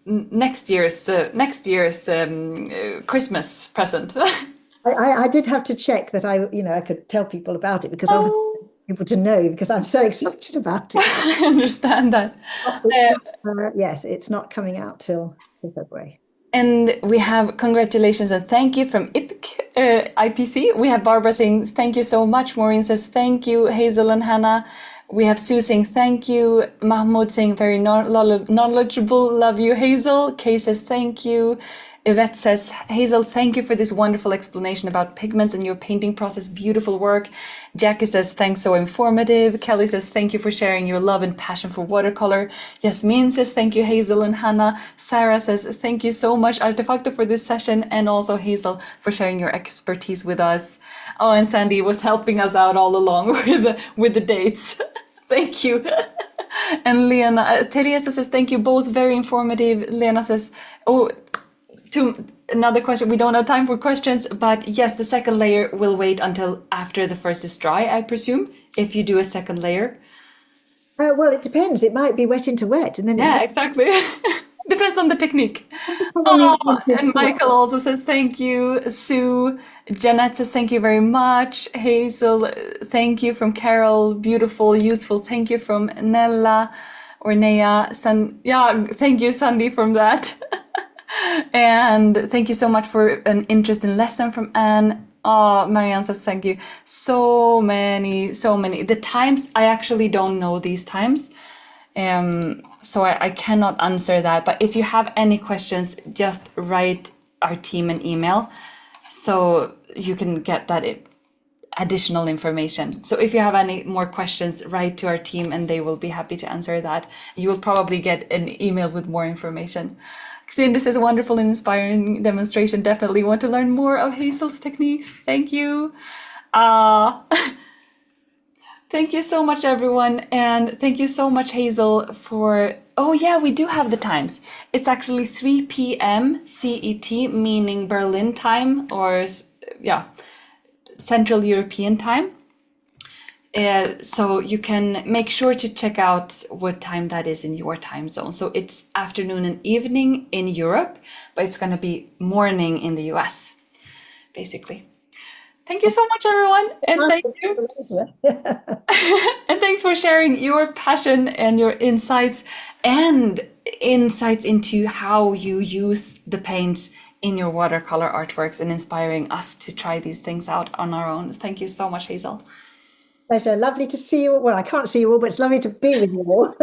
next year's Christmas present. I did have to check that I could tell people about it because I want people to know because I'm so excited about it. I understand that. Yes, it's not coming out till February. And we have congratulations and thank you from IPC. We have Barbara saying thank you so much. Maureen says thank you, Hazel and Hannah. We have Sue saying thank you. Mahmoud saying very knowledgeable. Love you, Hazel. Kay says thank you. Yvette says, Hazel, thank you for this wonderful explanation about pigments and your painting process. Beautiful work. Jackie says, thanks, so informative. Kelly says, thank you for sharing your love and passion for watercolor. Yasmin says, thank you, Hazel and Hannah. Sarah says, thank you so much, Artefacto, for this session, and also Hazel for sharing your expertise with us. Oh, and Sandy was helping us out all along with the dates. Thank you. And Lena, Teresa says, thank you both, very informative. Lena says, to another question, we don't have time for questions, but yes, the second layer will wait until after the first is dry, I presume, if you do a second layer. Well, it depends. It might be wet into wet, and then exactly. Depends on the technique. And Michael also says thank you. Sue, Jeanette says thank you very much. Hazel, thank you from Carol. Beautiful, useful. Thank you from Nella or Nea. Thank you, Sandy, from that. And thank you so much for an interesting lesson from Anne. Marianne says thank you. So many. The times, I actually don't know these times. So I cannot answer that. But if you have any questions, just write our team an email so you can get that additional information. So if you have any more questions, write to our team and they will be happy to answer that. You will probably get an email with more information. This is a wonderful and inspiring demonstration. Definitely want to learn more of Hazel's techniques. Thank you. Thank you so much, everyone. And thank you so much, Hazel, for. Oh, yeah, we do have the times. It's actually 3 p.m. CET, meaning Berlin time, or, yeah, Central European time. So you can make sure to check out what time that is in your time zone. So it's afternoon and evening in Europe, but it's going to be morning in the US, basically. Thank you so much, everyone. And thank you. And thanks for sharing your passion and your insights into how you use the paints in your watercolor artworks and inspiring us to try these things out on our own. Thank you so much, Hazel. Pleasure. Lovely to see you. Well, I can't see you all, but it's lovely to be with you all.